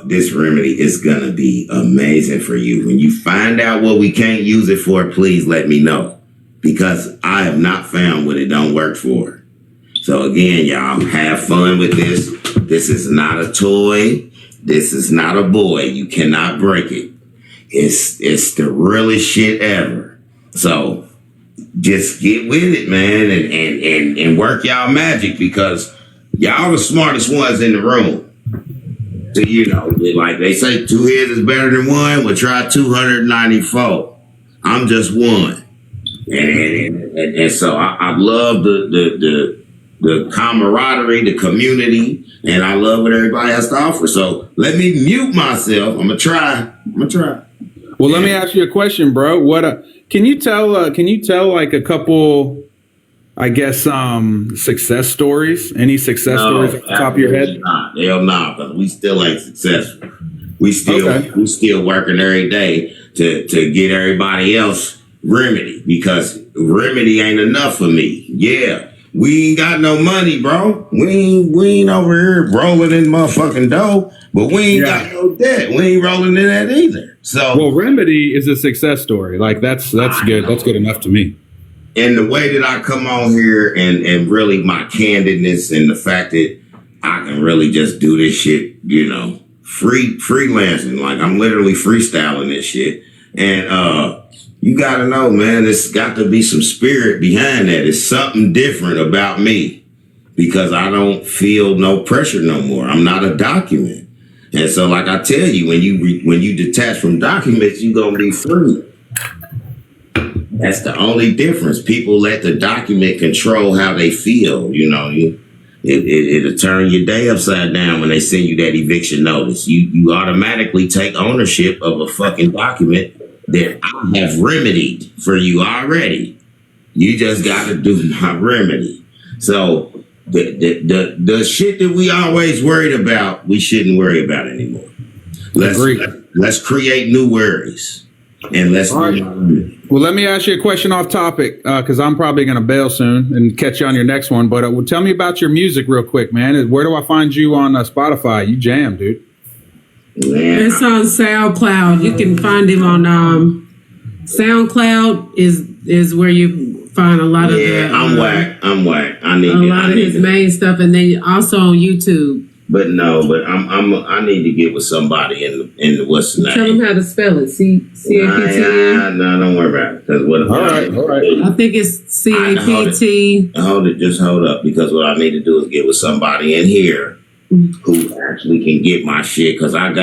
this remedy is going to be amazing for you. When you find out what we can't use it for, please let me know because I have not found what it don't work for. So again, y'all, have fun with this. This is not a toy. This is not a boy. You cannot break it. It's the realest shit ever. So just get with it, man, and work y'all magic because y'all the smartest ones in the room. So, you know, like they say, 2 heads is better than one. We'll try 294. I'm just one. And so I love the camaraderie, the community, and I love what everybody has to offer. So let me mute myself. I'm gonna try. Well, let me ask you a question, bro. Can you tell like a couple, I guess, success stories? Any success stories off the top of your head? Hell no, because we still ain't successful. We still working every day to get everybody else remedy because remedy ain't enough for me. Yeah. We ain't got no money, bro. We ain't over here rolling in motherfucking dough, but we ain't got no debt. We ain't rolling in that either. So, well, remedy is a success story. Like that's good. That's good enough to me. And the way that I come on here and really my candidness and the fact that I can really just do this shit, you know, freelancing. Like I'm literally freestyling this shit. And you got to know, man, there's got to be some spirit behind that. It's something different about me because I don't feel no pressure no more. I'm not a document. And so, like I tell you, when you detach from documents, you're going to be free. That's the only difference. People let the document control how they feel. You know, it'll turn your day upside down when they send you that eviction notice. You automatically take ownership of a fucking document that I have remedied for you already. You just got to do my remedy. So the shit that we always worried about, we shouldn't worry about anymore. Let's create new worries and let's do my remedy. Well, let me ask you a question off topic because I'm probably going to bail soon and catch you on your next one. But tell me about your music real quick, man. Where do I find you on Spotify? You jam, dude. Man. It's on SoundCloud. You can find him on SoundCloud is where you find a lot of the. I'm whack. I need a lot of his main stuff, and then also on YouTube. But I need to get with somebody in the what's the name? Tell him how to spell it. CAPT. No, don't worry about it. All right. I think it's CAPT. Just hold up, because what I need to do is get with somebody in here who actually can get my shit, because I'm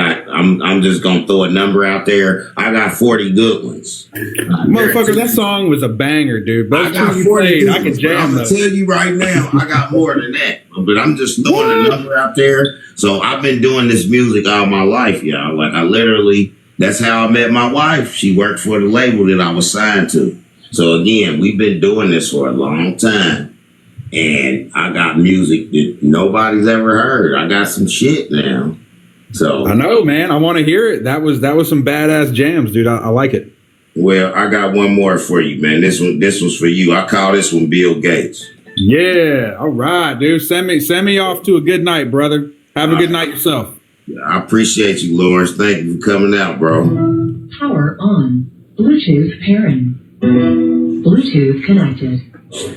just gonna throw a number out there. I got 40 good ones. Motherfucker, that song was a banger, dude. I got 40 good ones. I can jam. I'm gonna tell you right now, I got more than that. But I'm just throwing a number out there. So I've been doing this music all my life, y'all. Like that's how I met my wife. She worked for the label that I was signed to. So again, we've been doing this for a long time. And I got music that nobody's ever heard. I got some shit now. So I know, man. I want to hear it. That was some badass jams, dude. I like it. Well, I got one more for you, man. This was for you. I call this one Bill Gates. Yeah. All right, dude. Send me off to a good night, brother. Have a good night yourself. I appreciate you, Lawrence. Thank you for coming out, bro. Power on. Bluetooth pairing. Bluetooth connected. Around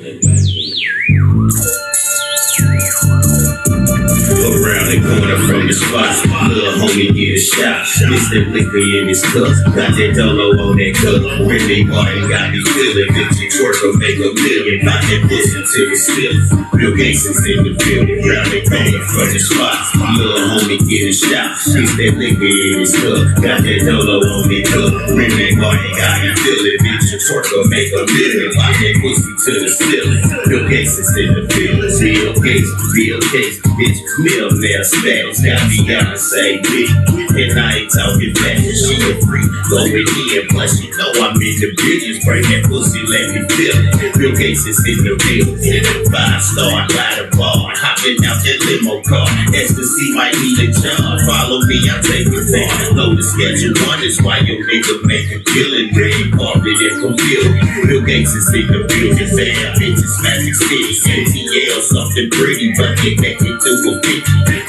the corner from the spot, little homie get a shot. It's the liquor in his cup, got that dolo on that cup. Really Martin got me feeling, bitch, you twerk or make a million. Got that pussy to the ceiling. Bill Gates is in the building. Around the corner from the spot, little homie get a shot. It's that liquor in his cup, got that dolo on that cup. Really Martin got me feeling, bitch, you twerk or make a million. Got that pussy to the ceiling. Bill Gates is in the building. Bill Gates, bitch, millionaire status. Got Beyonce, bitch, and I ain't talking fashion. She a freak, going in, plus you know I'm in the billions. Bring that pussy, let me feel it. Bill Gates is in the building, in the 5-star, ride a bar, hopping out that limo car. Ecstasy might need a job. Follow me, I'll take it far. Know the schedule one is why your nigga make a killing. Ready, carpet, and fulfilled. Bill Gates is in the building, bad bitches, magic city, ATL, something pretty, but get back into a 50.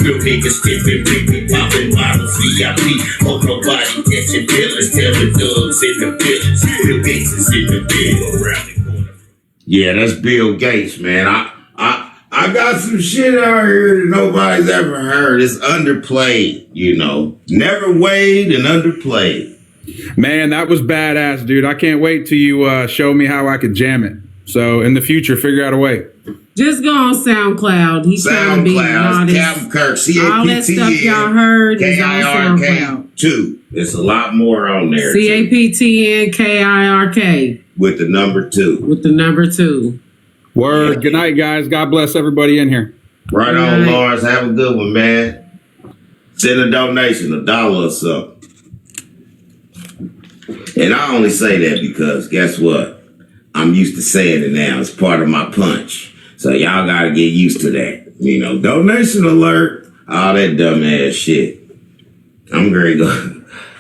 Real niggas tipping, ripping, popping bottles, VIP. Hope nobody catching feelings. Tell the thugs in the village. Bill Gates is in the building. Around the corner. Yeah, that's Bill Gates, man. I got some shit out here that nobody's ever heard. It's underplayed, you know. Never weighed and underplayed. Man, that was badass, dude. I can't wait till you show me how I could jam it. So in the future, figure out a way. Just go on SoundCloud. He's trying to be SoundCloud, Captain Kirk, all that stuff y'all heard is on SoundCloud. K-I-R-K-2. There's a lot more on there. CAPTNKIRK. With the number 2. With the number 2. Word. Good night, guys. God bless everybody in here. Right on, Lawrence. Have a good one, man. Send a donation, $1 or something. And I only say that because guess what? I'm used to saying it now. It's part of my punch. So y'all gotta get used to that. You know, donation alert, all that dumbass shit. I'm great.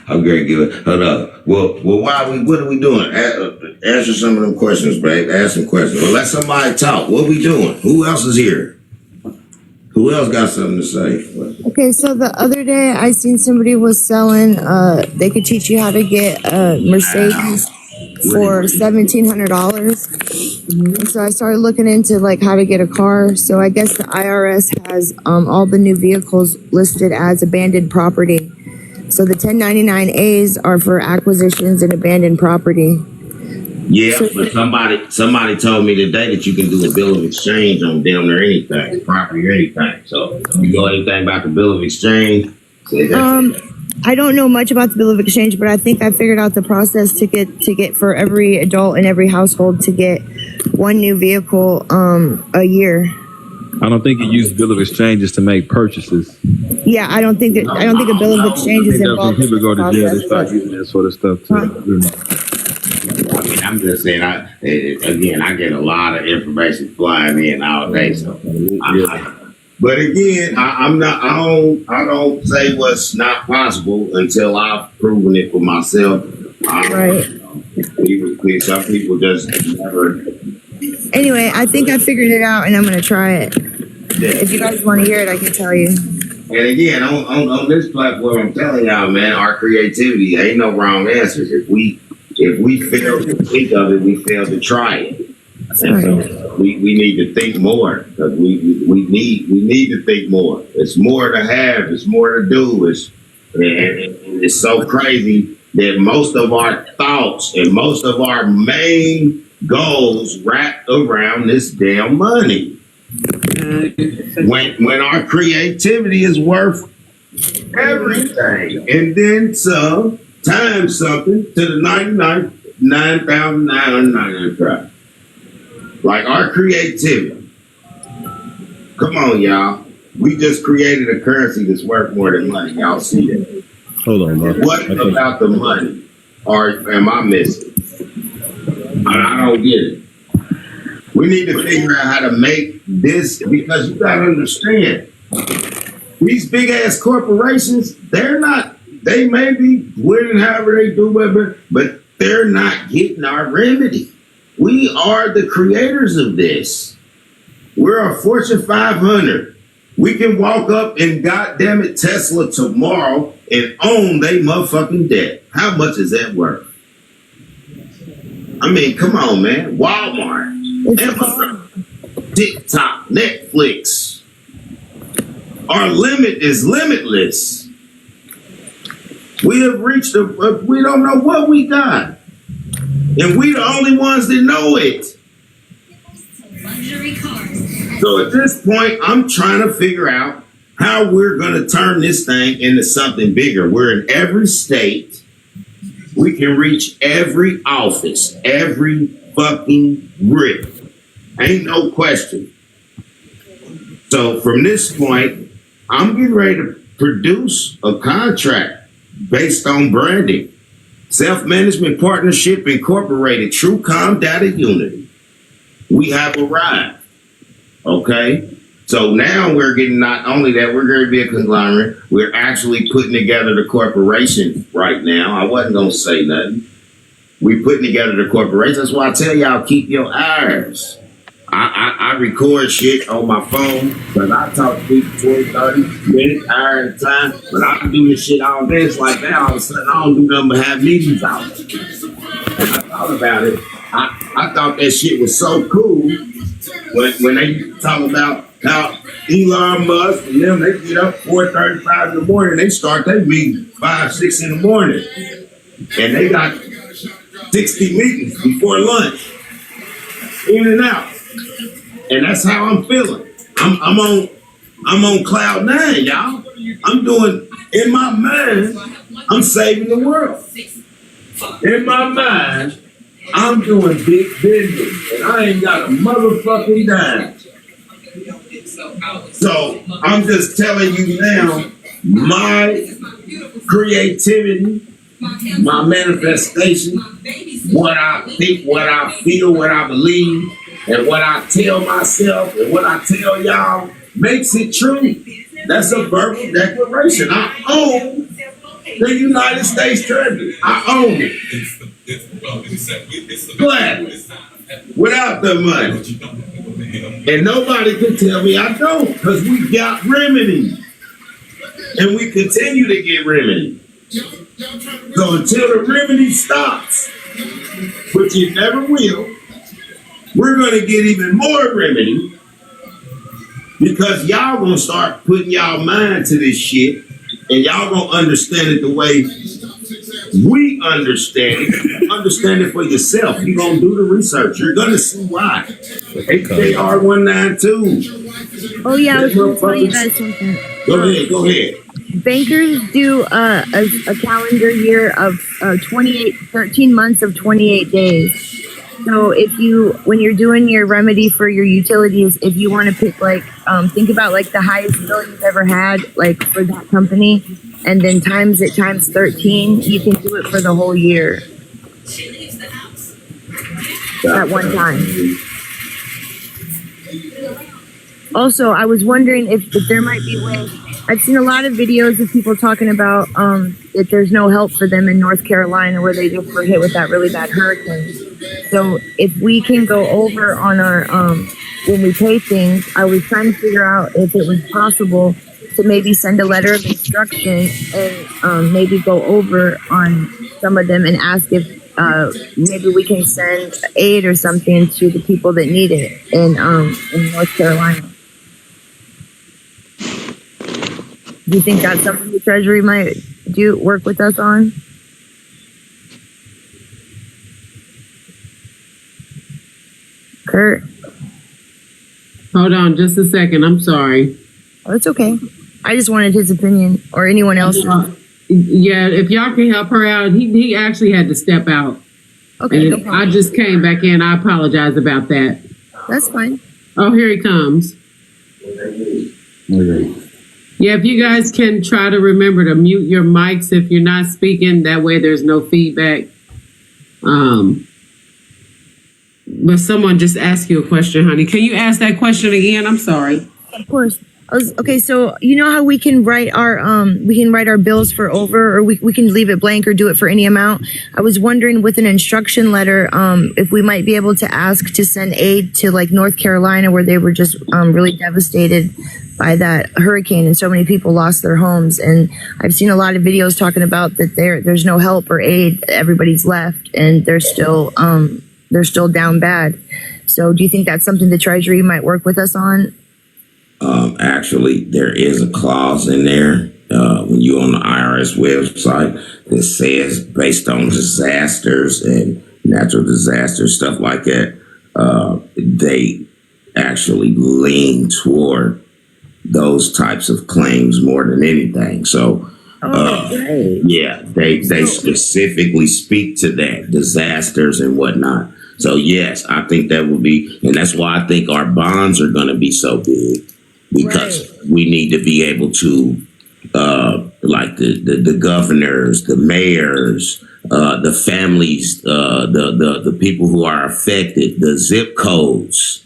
I'm great. Good. Hold up. Well, what are we doing? Answer some of them questions, babe. Ask some questions. Well, let somebody talk. What we doing? Who else is here? Who else got something to say? Okay, so the other day I seen somebody was selling, they could teach you how to get a Mercedes for $1,700. And so I started looking into like how to get a car. So I guess the IRS has all the new vehicles listed as abandoned property. So the 1099As are for acquisitions and abandoned property. Yeah, but somebody told me today that you can do a bill of exchange on damn near anything, property or anything. So you know anything about the bill of exchange? I don't know much about the bill of exchange, but I think I figured out the process to get for every adult in every household to get one new vehicle a year. I don't think you use bill of exchanges to make purchases. Yeah, I don't think a bill of exchange is involved. When people go to jail, they start using that sort of stuff too. I mean, I'm just saying. I get a lot of information flying in all day. So, but again, I don't say what's not possible until I've proven it for myself. Right. Some people just never. Anyway, I think I figured it out, and I'm gonna try it. Yeah. If you guys want to hear it, I can tell you. And again, on this platform, I'm telling y'all, man, our creativity ain't no wrong answers. If we fail to think of it, we fail to try it. And so we need to think more because we need to think more. It's more to have. It's more to do. It's so crazy that most of our thoughts and most of our main goals wrapped around this damn money. When our creativity is worth everything, and then some times something to the 9,999 price. Like our creativity. Come on, y'all. We just created a currency that's worth more than money. Y'all see that? Hold on, bro. What about the money? Or am I missing? I don't get it. We need to figure out how to make this, because you gotta understand, these big ass corporations, they may be winning however they do, but they're not getting our remedy. We are the creators of this. We're a Fortune 500. We can walk up and goddamn it Tesla tomorrow and own they motherfucking debt. How much is that worth? I mean, come on, man. Walmart. Amazon, TikTok, Netflix. Our limit is limitless. We have reached we don't know what we got. And we the only ones that know it. Luxury cars. So at this point, I'm trying to figure out how we're going to turn this thing into something bigger. We're in every state. We can reach every office, every fucking grip. Ain't no question. So from this point, I'm getting ready to produce a contract based on branding. Self-Management Partnership Incorporated, TrueCom Data Unity. We have arrived. Okay? So now we're getting, not only that, we're going to be a conglomerate. We're actually putting together the corporation right now. I wasn't going to say nothing. We're putting together the corporation. That's why I tell y'all, keep your eyes. I record shit on my phone because I talk to people 20, 30 minutes, hour at a time. But I can do this shit all day. It's like that. All of a sudden, I don't do nothing but have meetings out. And I thought about it. I thought that shit was so cool when they talk about how Elon Musk and them, they get up 4:35 in the morning. They start their meeting 5, 6 in the morning. And they got 60 meetings before lunch. In and out. And that's how I'm feeling. I'm on cloud 9, y'all. I'm doing, in my mind, I'm saving the world. In my mind, I'm doing big business, and I ain't got a motherfucking dime. So I'm just telling you now, my creativity, my manifestation, what I think, what I feel, what I believe, and what I tell myself and what I tell y'all makes it true. That's a verbal declaration. I own the United States Treasury. I own it. Gladly. Without the money. And nobody can tell me I don't, because we got remedies. And we continue to get remedies. So until the remedy stops, which it never will, we're going to get even more remedy because y'all going to start putting y'all mind to this shit and y'all going to understand it the way we understand it. Understand it for yourself. You're going to do the research. You're going to see why. HJR 192. Oh yeah, I was going to tell you guys something. Go ahead. Bankers do a calendar year of 13 months of 28 days. So when you're doing your remedy for your utilities, if you want to pick think about the highest bill you've ever had, for that company, and then times 13, you can do it for the whole year at one time. Also, I was wondering if there might be ways. I've seen a lot of videos of people talking about that there's no help for them in North Carolina where they just were hit with that really bad hurricane. So if we can go over on our, when we pay things, I was trying to figure out if it was possible to maybe send a letter of instruction and maybe go over on some of them and ask if maybe we can send aid or something to the people that need it in North Carolina. Do you think that's something the Treasury might work with us on? Kurt? Hold on just a second. I'm sorry. Oh, it's okay. I just wanted his opinion or anyone else. Yeah, if y'all can help her out, he actually had to step out. Okay. And I just came back in. I apologize about that. That's fine. Oh, here he comes. Okay. Yeah, if you guys can try to remember to mute your mics if you're not speaking, that way there's no feedback. But someone just asked you a question, honey. Can you ask that question again? I'm sorry. Of course. Okay, so you know how we can write our bills for over, or we can leave it blank or do it for any amount. I was wondering with an instruction letter, if we might be able to ask to send aid to North Carolina where they were just really devastated by that hurricane and so many people lost their homes. And I've seen a lot of videos talking about that there's no help or aid. Everybody's left and they're still down bad. So do you think that's something the Treasury might work with us on? Actually, there is a clause in there when you're on the IRS website that says based on disasters and natural disasters, stuff like that, they actually lean toward those types of claims more than anything. So, Great. yeah, they specifically speak to that, disasters and whatnot. So, yes, I think that will be, and that's why I think our bonds are going to be so big, because we need to be able to, like the governors, the mayors, the families, the people who are affected, the zip codes.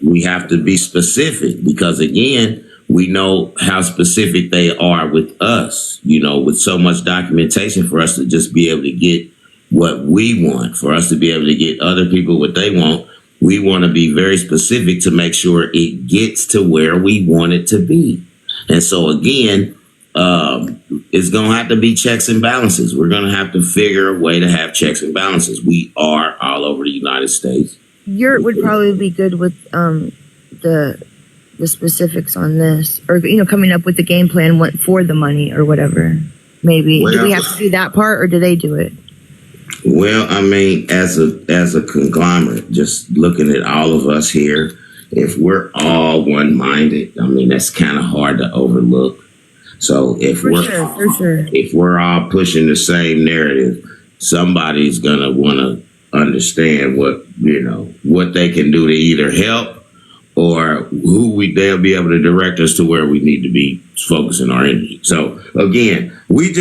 We have to be specific because, again, we know how specific they are with us, with so much documentation for us to just be able to get what we want, for us to be able to get other people what they want. We want to be very specific to make sure it gets to where we want it to be. And so, again, it's going to have to be checks and balances. We're going to have to figure a way to have checks and balances. We are all over the United States. Yurt would probably be good with the specifics on this, or coming up with the game plan for the money or whatever. Maybe do we have to do that part, or do they do it? Well, I mean, as a conglomerate, just looking at all of us here, if we're all one-minded, I mean, that's kind of hard to overlook. So if we're all pushing the same narrative, somebody's gonna want to understand what they can do to either help or they'll be able to direct us to where we need to be focusing our energy. So again, we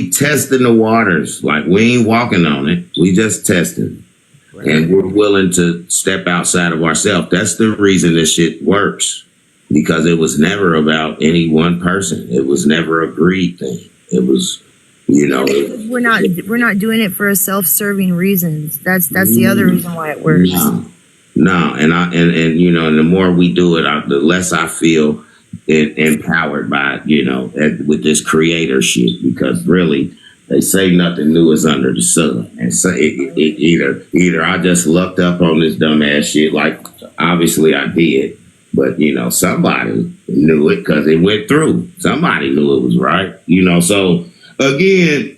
testing the waters. Like, we ain't walking on it. We just testing. Right. And we're willing to step outside of ourselves. That's the reason this shit works. Because it was never about any one person. It was never a greed thing. It was, we're not doing it for a self-serving reasons. That's the other reason why it works. No. And the more we do it, the less I feel empowered by, with this creator shit, because really they say nothing new is under the sun. And so either I just lucked up on this dumbass shit, like obviously I did, but somebody knew it because it went through. Somebody knew it was right, so again,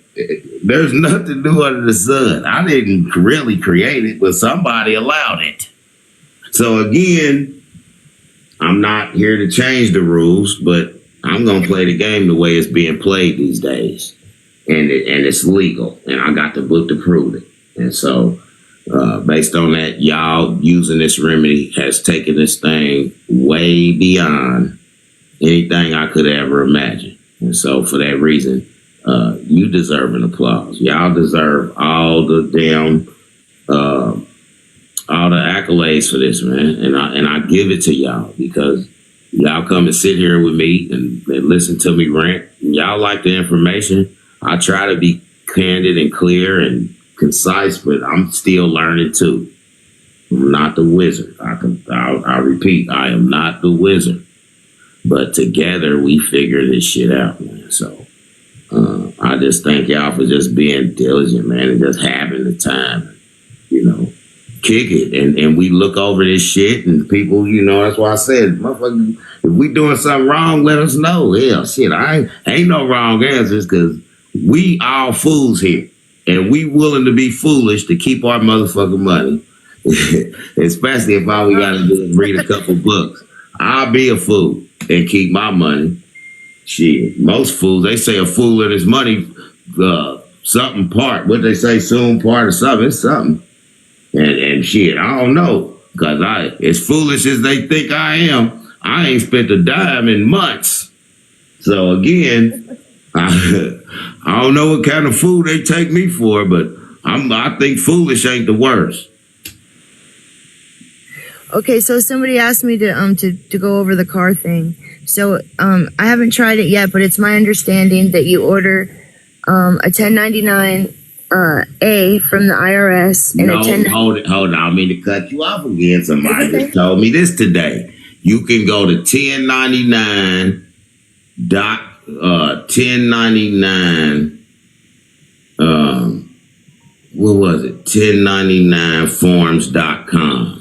there's nothing new under the sun. I didn't really create it, but somebody allowed it. So again, I'm not here to change the rules, but I'm going to play the game the way it's being played these days. And it's legal. And I got the book to prove it. And so based on that, y'all using this remedy has taken this thing way beyond anything I could ever imagine. And so for that reason, you deserve an applause. Y'all deserve all the damn all the accolades for this, man. And I give it to y'all because y'all come and sit here with me and listen to me rant. And y'all like the information. I try to be candid and clear and concise, but I'm still learning too. I'm not the wizard. I repeat, I am not the wizard. But together we figure this shit out, man. So I just thank y'all for just being diligent, man, and just having the time, kick it. And we look over this shit and people, that's why I said, motherfucker, if we doing something wrong, let us know. Hell, shit, I ain't no wrong answers because we all fools here. And we willing to be foolish to keep our motherfucking money. Especially if all we got to do is read a couple books. I'll be a fool and keep my money. Shit, most fools, they say a fool and his money, something part. What they say, soon part or something. It's something. And shit, I don't know. Because as foolish as they think I am, I ain't spent a dime in months. So again, I don't know what kind of fool they take me for, but I think foolish ain't the worst. Okay, so somebody asked me to go over the car thing. So I haven't tried it yet, but it's my understanding that you order a 1099 A from the IRS and hold it. I don't mean to cut you off again. Somebody just told me this today. You can go to 1099 what was it? 1099forms.com.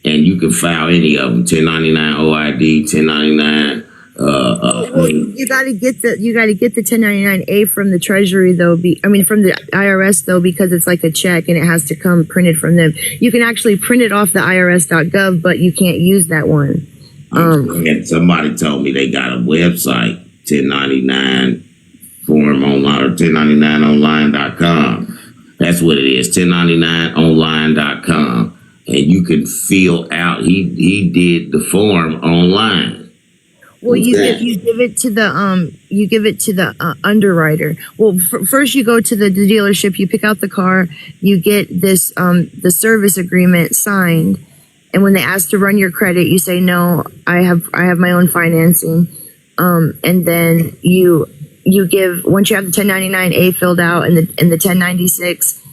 And you can file any of them. 1099 OID, 1099. Well, you got to get the 1099A from the Treasury though. From the IRS though, because it's like a check and it has to come printed from them. You can actually print it off the IRS.gov, but you can't use that one. And somebody told me they got a website, 1099 form online or 1099online.com. That's what it is, 1099online.com. And you can fill out. He did the form online. Well, you give it to the underwriter. Well, first you go to the dealership, you pick out the car, you get this the service agreement signed, and when they ask to run your credit, you say no, I have my own financing, and then you give, once you have the 1099A filled out and the 1096.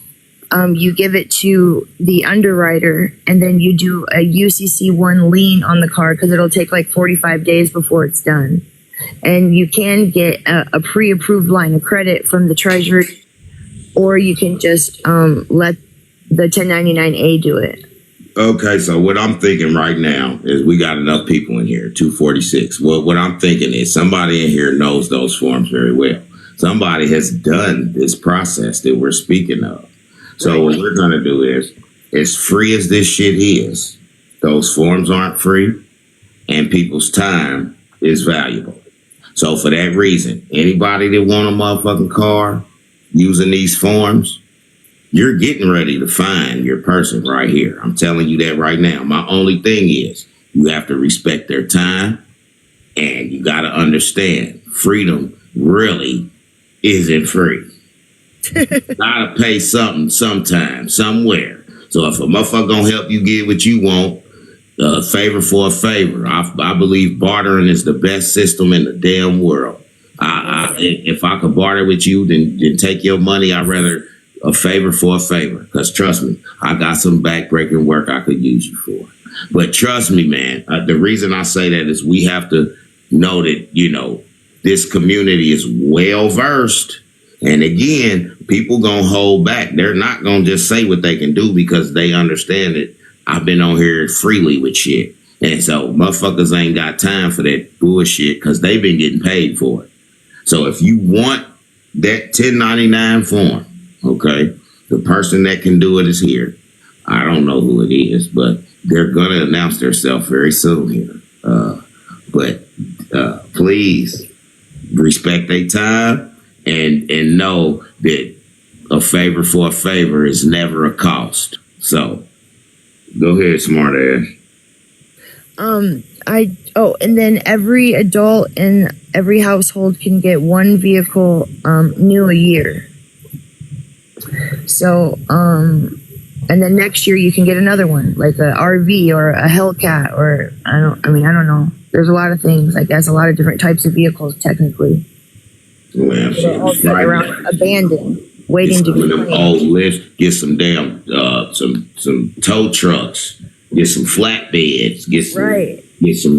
You give it to the underwriter, and then you do a UCC1 lien on the car because it'll take like 45 days before it's done. And you can get a pre-approved line of credit from the Treasury, or you can just let the 1099A do it. Okay, so what I'm thinking right now is we got enough people in here, 246. Well, what I'm thinking is somebody in here knows those forms very well. Somebody has done this process that we're speaking of. So what we're going to do is, as free as this shit is, those forms aren't free, and people's time is valuable. So for that reason, anybody that want a motherfucking car using these forms, you're getting ready to find your person right here. I'm telling you that right now. My only thing is you have to respect their time, and you got to understand freedom really isn't free. Gotta pay something sometime, somewhere. So if a motherfucker gonna help you get what you want, favor for a favor. I believe bartering is the best system in the damn world. If I could barter with you, then take your money. I'd rather a favor for a favor. Because trust me, I got some backbreaking work I could use you for. But trust me, man, the reason I say that is we have to know that, this community is well versed. And again, people gonna hold back. They're not gonna just say what they can do because they understand it. I've been on here freely with shit. And so motherfuckers ain't got time for that bullshit because they've been getting paid for it. So if you want that 1099 form, okay, the person that can do it is here. I don't know who it is, but they're gonna announce themselves very soon here. But please respect their time. And know that a favor for a favor is never a cost. So go ahead, smart ass. And then every adult in every household can get one vehicle new a year. So and then next year you can get another one, like a RV or a Hellcat, or I don't know. There's a lot of things, I guess, a lot of different types of vehicles technically. Well, they're all sitting around abandoned, waiting to be them old lifts. Get some damn some tow trucks. Get some flatbeds. Get some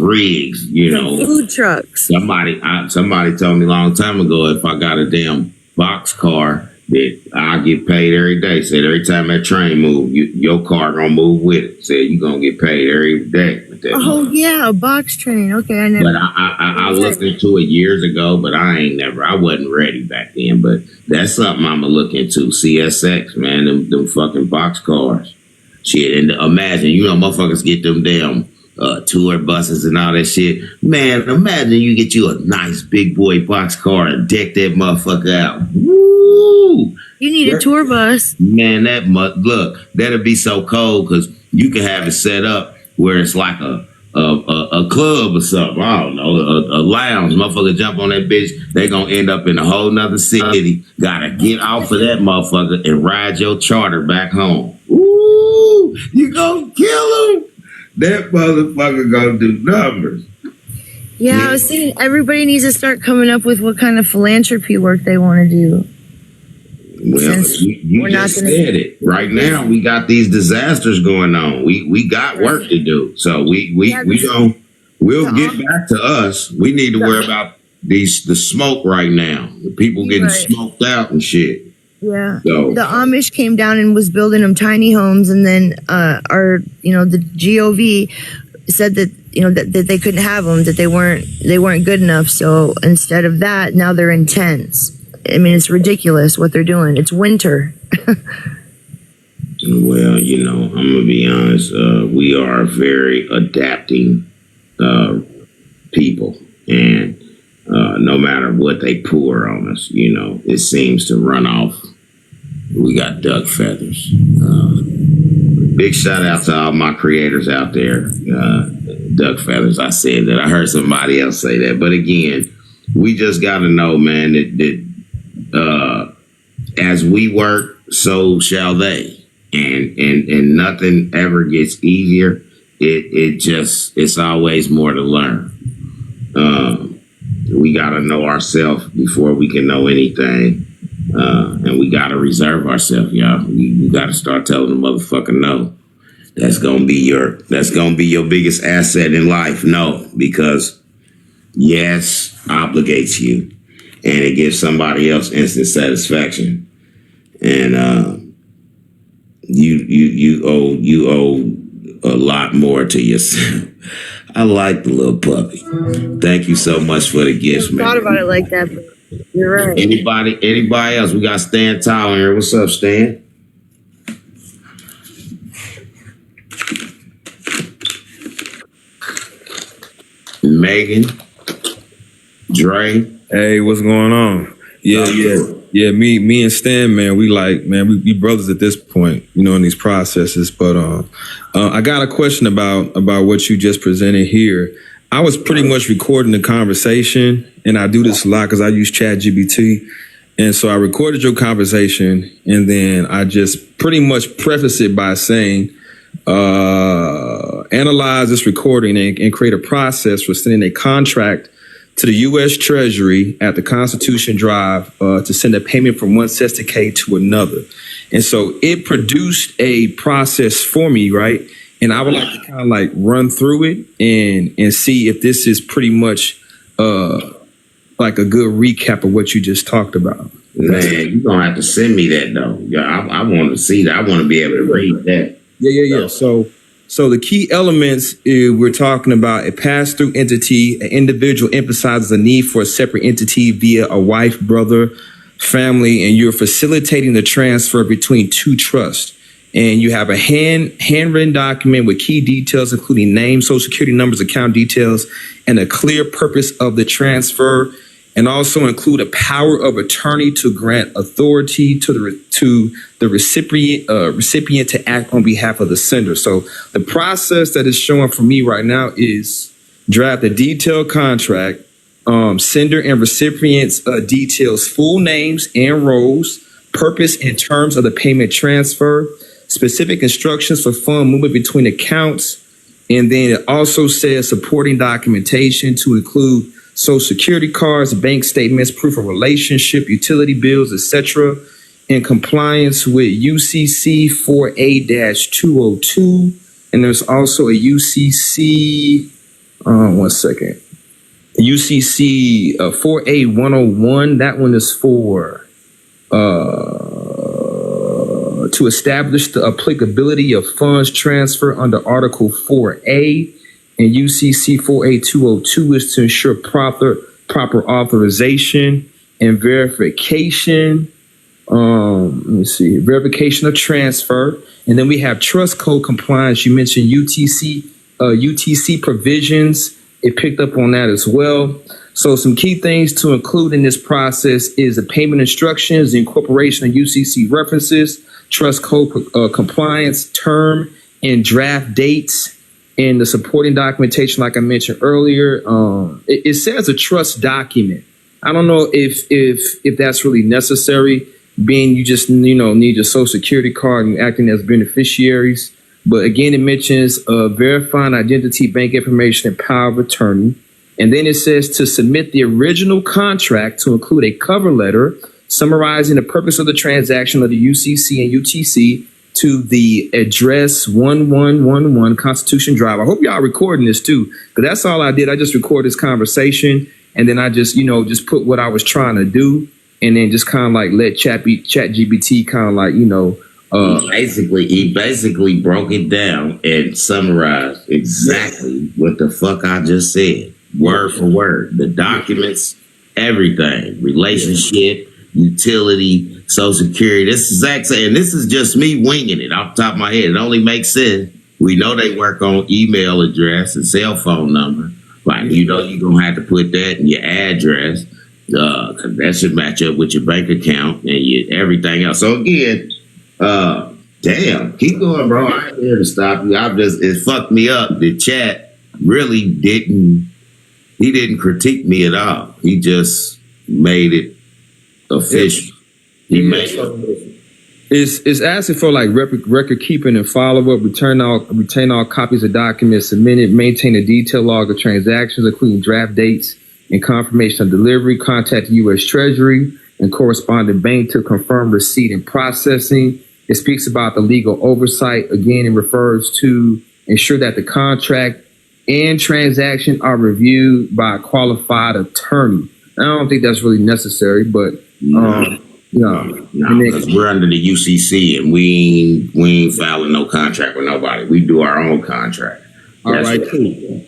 rigs. Some food trucks. Somebody told me a long time ago if I got a damn box car that I get paid every day. Said every time that train move, your car gonna move with it. Said you gonna get paid every day. Oh yeah, a box train. Okay, I never. But I looked into it years ago, but I wasn't ready back then. But that's something I'm gonna look into. CSX, man, them fucking box cars. Shit, and imagine, motherfuckers get them damn tour buses and all that shit. Man, imagine you get you a nice big boy box car and deck that motherfucker out. Woo! You need a tour bus. Man, that'd be so cold because you can have it set up where it's like a club or something. I don't know, a lounge. Motherfucker jump on that bitch, they gonna end up in a whole nother city. Gotta get off of that motherfucker and ride your charter back home. Ooh, you gonna kill him. That motherfucker gonna do numbers. Yeah, I was thinking everybody needs to start coming up with what kind of philanthropy work they want to do. Well, you just said it. Right now, we got these disasters going on. We got work to do. So we'll get back to us. We need to worry about the smoke right now. The people getting smoked out and shit. Yeah. So The Amish came down and was building them tiny homes, and then the GOV said that that they couldn't have them, that they weren't good enough. So instead of that, now they're in tents. I mean, it's ridiculous what they're doing. It's winter. well, I'm gonna be honest. We are very adapting people, and no matter what they pour on us, it seems to run off. We got duck feathers. Big shout out to all my creators out there. Duck feathers. I said that. I heard somebody else say that. But again, we just got to know, man, that as we work, so shall they. And nothing ever gets easier. It's always more to learn. We got to know ourselves before we can know anything. And we got to reserve ourselves, y'all. You got to start telling the motherfucker no. That's gonna be your biggest asset in life. No, because yes obligates you, and it gives somebody else instant satisfaction. And you owe a lot more to yourself. I like the little puppy. Thank you so much for the gifts, man. I thought about it like that, but you're right. Anybody else? We got Stan Tyler here. What's up, Stan? Megan, Dre. Hey, what's going on? Yeah. Me and Stan, man, we brothers at this point, in these processes. But I got a question about what you just presented here. I was pretty much recording the conversation, and I do this a lot because I use ChatGPT. And so I recorded your conversation, and then I just pretty much preface it by saying, analyze this recording and create a process for sending a contract to the U.S. Treasury at the Constitution Drive to send a payment from one Sesta K to another. And so it produced a process for me, right? And I would like to kind of run through it and see if this is pretty much like a good recap of what you just talked about. Man, you're going to have to send me that, though. Yeah, I want to see that. I want to be able to read that. Yeah. So the key elements we're talking about: a pass-through entity. An individual emphasizes the need for a separate entity via a wife, brother, family, and you're facilitating the transfer between two trusts. And you have a handwritten document with key details, including name, social security numbers, account details, and a clear purpose of the transfer. And also include a power of attorney to grant authority to the recipient to act on behalf of the sender. So the process that is showing for me right now is draft a detailed contract, sender and recipient's details, full names and roles, purpose and terms of the payment transfer, specific instructions for fund movement between accounts, and then it also says supporting documentation to include Social Security cards, bank statements, proof of relationship, utility bills, etc., in compliance with UCC 4A-202. And there's also a UCC, UCC 4A-101. That one is for to establish the applicability of funds transfer under Article 4A. And UCC 4A-202 is to ensure proper authorization and verification. Verification of transfer. And then we have trust code compliance. You mentioned UTC provisions. It picked up on that as well. So some key things to include in this process is the payment instructions, the incorporation of UCC references, trust code compliance, term and draft dates, and the supporting documentation, like I mentioned earlier. It says a trust document. I don't know if that's really necessary, being you just need your social security card and acting as beneficiaries. But again, it mentions verifying identity, bank information, and power of attorney. And then it says to submit the original contract to include a cover letter summarizing the purpose of the transaction of the UCC and UTC to the address 1111 Constitution Drive. I hope y'all recording this too, because that's all I did. I just recorded this conversation, and then I just put what I was trying to do. and then just kind of like let chat GPT kind of like, He basically broke it down and summarized exactly what the fuck I just said, word for word. The documents, everything, relationship, utility, Social Security. This is exactly, and this is just me winging it off the top of my head. It only makes sense. We know they work on email address and cell phone number. Like, you're gonna have to put that in your address. Cause that should match up with your bank account and everything else. So again, damn, keep going, bro. I ain't here to stop you. It fucked me up. The chat really didn't critique me at all. He just made it official. It's asking for like record keeping and follow up, retain all copies of documents submitted, maintain a detailed log of transactions, including draft dates and confirmation of delivery, contact the U.S. Treasury and corresponding bank to confirm receipt and processing. It speaks about the legal oversight. Again, it refers to ensure that the contract and transaction are reviewed by a qualified attorney. I don't think that's really necessary, but no, because we're under the UCC and we ain't filing no contract with nobody. We do our own contract. All right, cool.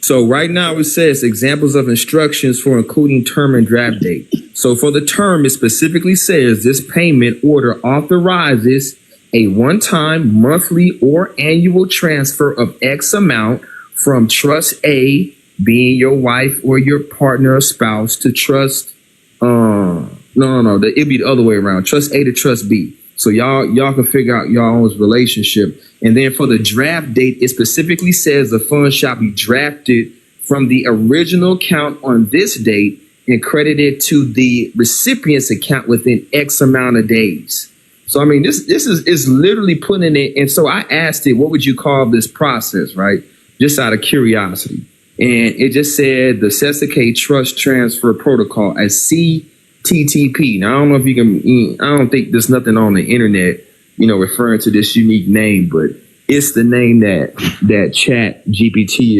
So right now it says examples of instructions for including term and draft date. So for the term, it specifically says this payment order authorizes a one-time, monthly, or annual transfer of X amount from Trust A, being your wife or your partner or spouse, to Trust it'd be the other way around. Trust A to Trust B. So y'all can figure out y'all's relationship. And then for the draft date, it specifically says the funds shall be drafted from the original account on this date and credited to the recipient's account within X amount of days. So, I mean, this is literally putting it. And so I asked it, what would you call this process, right? Just out of curiosity. And it just said the Sesame Trust Transfer Protocol as CTTP. Now, I don't know if you can, I don't think there's nothing on the internet, referring to this unique name, but it's the name that Chat GPT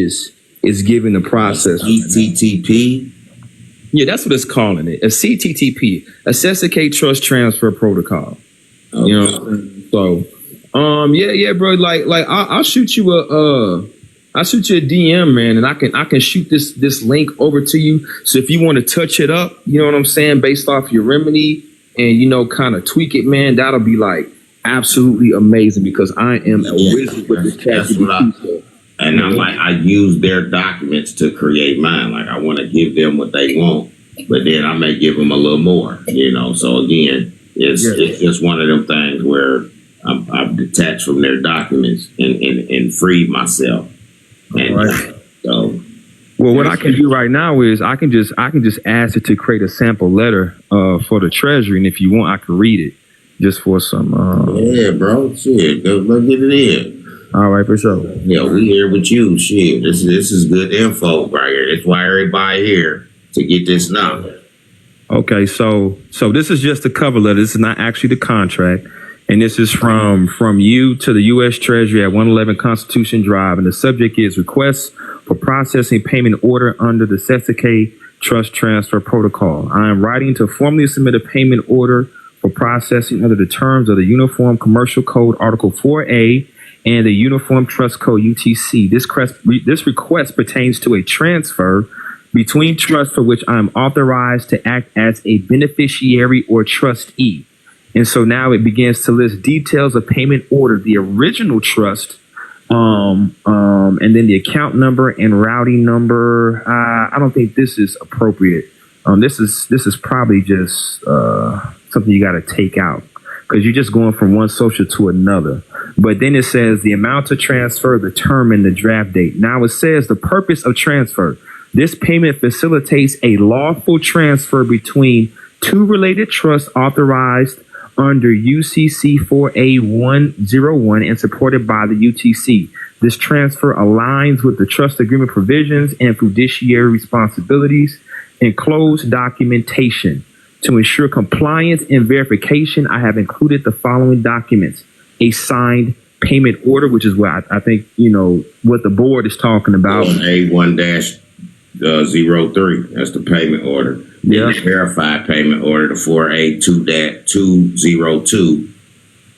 is giving the process. CTTP? Yeah, that's what it's calling it. A CTTP, a Sesame Trust Transfer Protocol. Okay. So, yeah, bro. Like, I'll shoot you a DM, man, and I can shoot this link over to you. So if you want to touch it up, you know what I'm saying, based off your remedy, and kind of tweak it, man, that'll be like absolutely amazing, because I am a wizard with this chat. And I'm like, I use their documents to create mine. Like, I want to give them what they want, but then I may give them a little more, So again, it's just one of them things where I've detached from their documents and freed myself. And so, well, what I can do right now is I can just ask it to create a sample letter for the Treasury, and if you want, I can read it just for some. Yeah, bro. Shit, go get it in. All right, for sure. Yeah, we here with you. Shit, this is good info right here. That's why everybody here to get this knowledge. Okay, so this is just the cover letter. This is not actually the contract. And this is from you to the U.S. Treasury at 111 Constitution Drive. And the subject is requests for processing payment order under the Sesame Trust Transfer Protocol. I am writing to formally submit a payment order for processing under the terms of the Uniform Commercial Code Article 4A and the Uniform Trust Code UTC. This request pertains to a transfer between trusts for which I am authorized to act as a beneficiary or trustee. And so now it begins to list details of payment order, the original trust, and then the account number and routing number. I don't think this is appropriate. This is probably just something you got to take out, because you're just going from one social to another. But then it says the amount to transfer, the term, and the draft date. Now it says the purpose of transfer. This payment facilitates a lawful transfer between two related trusts authorized under UCC 4A101 and supported by the UTC. This transfer aligns with the trust agreement provisions and fiduciary responsibilities and closed documentation. To ensure compliance and verification, I have included the following documents: a signed payment order, which is what I think, what the board is talking about. A1-1 03. That's the payment order. Yeah. The verified payment order, the 4A2-202,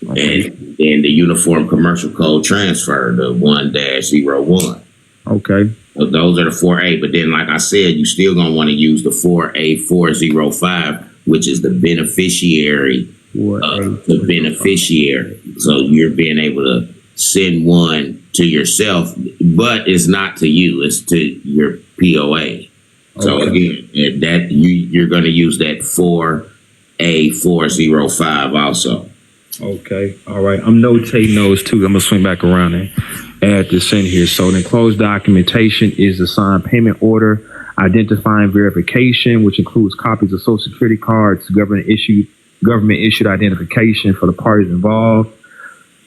and then the Uniform Commercial Code Transfer, the 1-01. Okay. So those are the 4A. But then, like I said, you still gonna want to use the 4A405, which is the beneficiary. The beneficiary. So you're being able to send one to yourself, but it's not to you, it's to your POA. So again, that you're going to use that 4A405 also. Okay. All right. I'm notating those too. I'm going to swing back around and add this in here. So the enclosed documentation is the signed payment order, identifying verification, which includes copies of Social Security cards, government issued identification for the parties involved.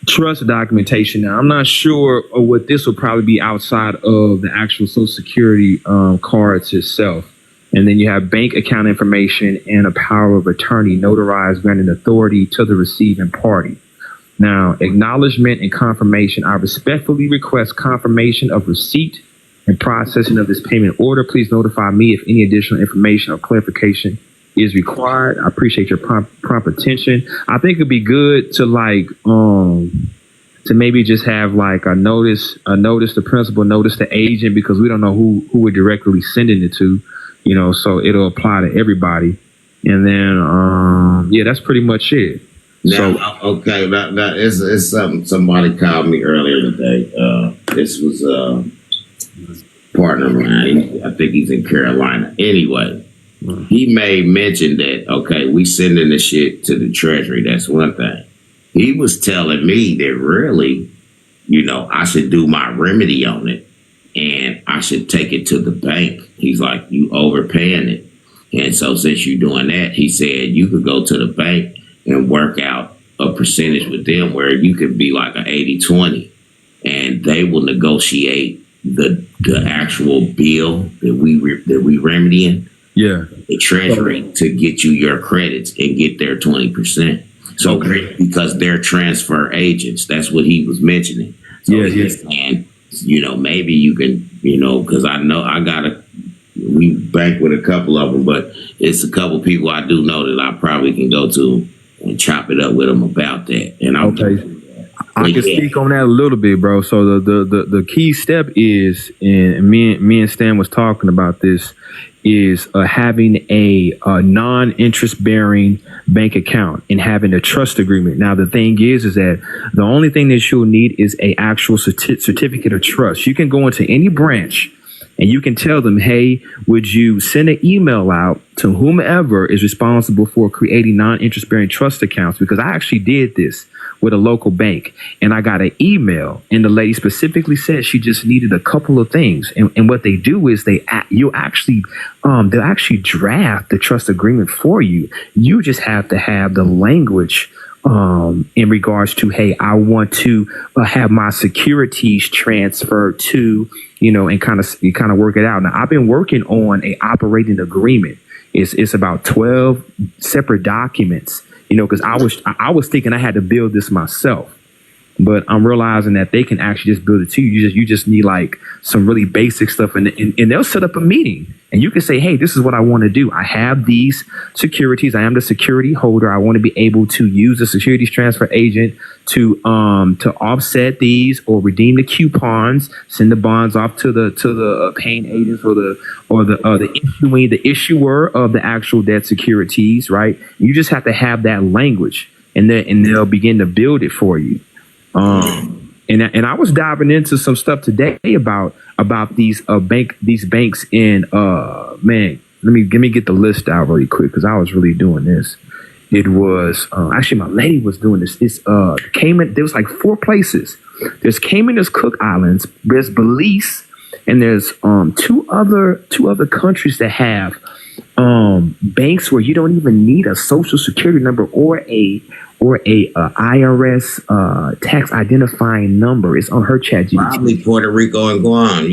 Trust documentation. Now, I'm not sure of what this will probably be outside of the actual Social Security cards itself. And then you have bank account information and a power of attorney notarized, granting authority to the receiving party. Now, acknowledgement and confirmation. I respectfully request confirmation of receipt and processing of this payment order. Please notify me if any additional information or clarification is required. I appreciate your prompt attention. I think it'd be good to to maybe just have like a notice the principal, notice the agent, because we don't know who we're directly sending it to, so it'll apply to everybody. And then that's pretty much it. Now, okay, that is something. Somebody called me earlier today. This was partner of mine. I think he's in Carolina. Anyway, he made mention that, okay, we sending the shit to the Treasury. That's one thing. He was telling me that really, I should do my remedy on it and I should take it to the bank. He's like, you overpaying it. And so since you're doing that, he said you could go to the bank and work out a percentage with them where you could be like an 80-20 and they will negotiate the actual bill that we remedying. Yeah. The Treasury to get you your credits and get their 20%. So because they're transfer agents, that's what he was mentioning. So he's saying, maybe you can, because I know we bank with a couple of them, but it's a couple people I do know that I probably can go to and chop it up with them about that. And I can speak on that a little bit, bro. So the key step is, and me and Stan was talking about this, is having a non-interest bearing bank account and having a trust agreement. Now, the thing is that the only thing that you'll need is a actual certificate of trust. You can go into any branch and you can tell them, hey, would you send an email out to whomever is responsible for creating non-interest bearing trust accounts? Because I actually did this with a local bank and I got an email and the lady specifically said she just needed a couple of things. And what they do is they'll actually draft the trust agreement for you. You just have to have the language in regards to, hey, I want to have my securities transferred to, and kind of work it out. Now, I've been working on a operating agreement. It's about 12 separate documents, because I was thinking I had to build this myself. But I'm realizing that they can actually just build it to you. You just need like some really basic stuff, and they'll set up a meeting, and you can say, "Hey, this is what I want to do. I have these securities. I am the security holder. I want to be able to use the securities transfer agent to offset these or redeem the coupons, send the bonds off to the paying agents or the issuer of the actual debt securities, right? You just have to have that language, and they'll begin to build it for you." And I was diving into some stuff today about these banks in let me get the list out really quick, because I was really doing this. It was actually my lady was doing this. It's Cayman. There was like 4 places. There's Cayman, there's Cook Islands, there's Belize, and there's two other countries that have banks where you don't even need a social security number or a IRS tax identifying number. It's on her chat GPT. Probably Puerto Rico and Guam.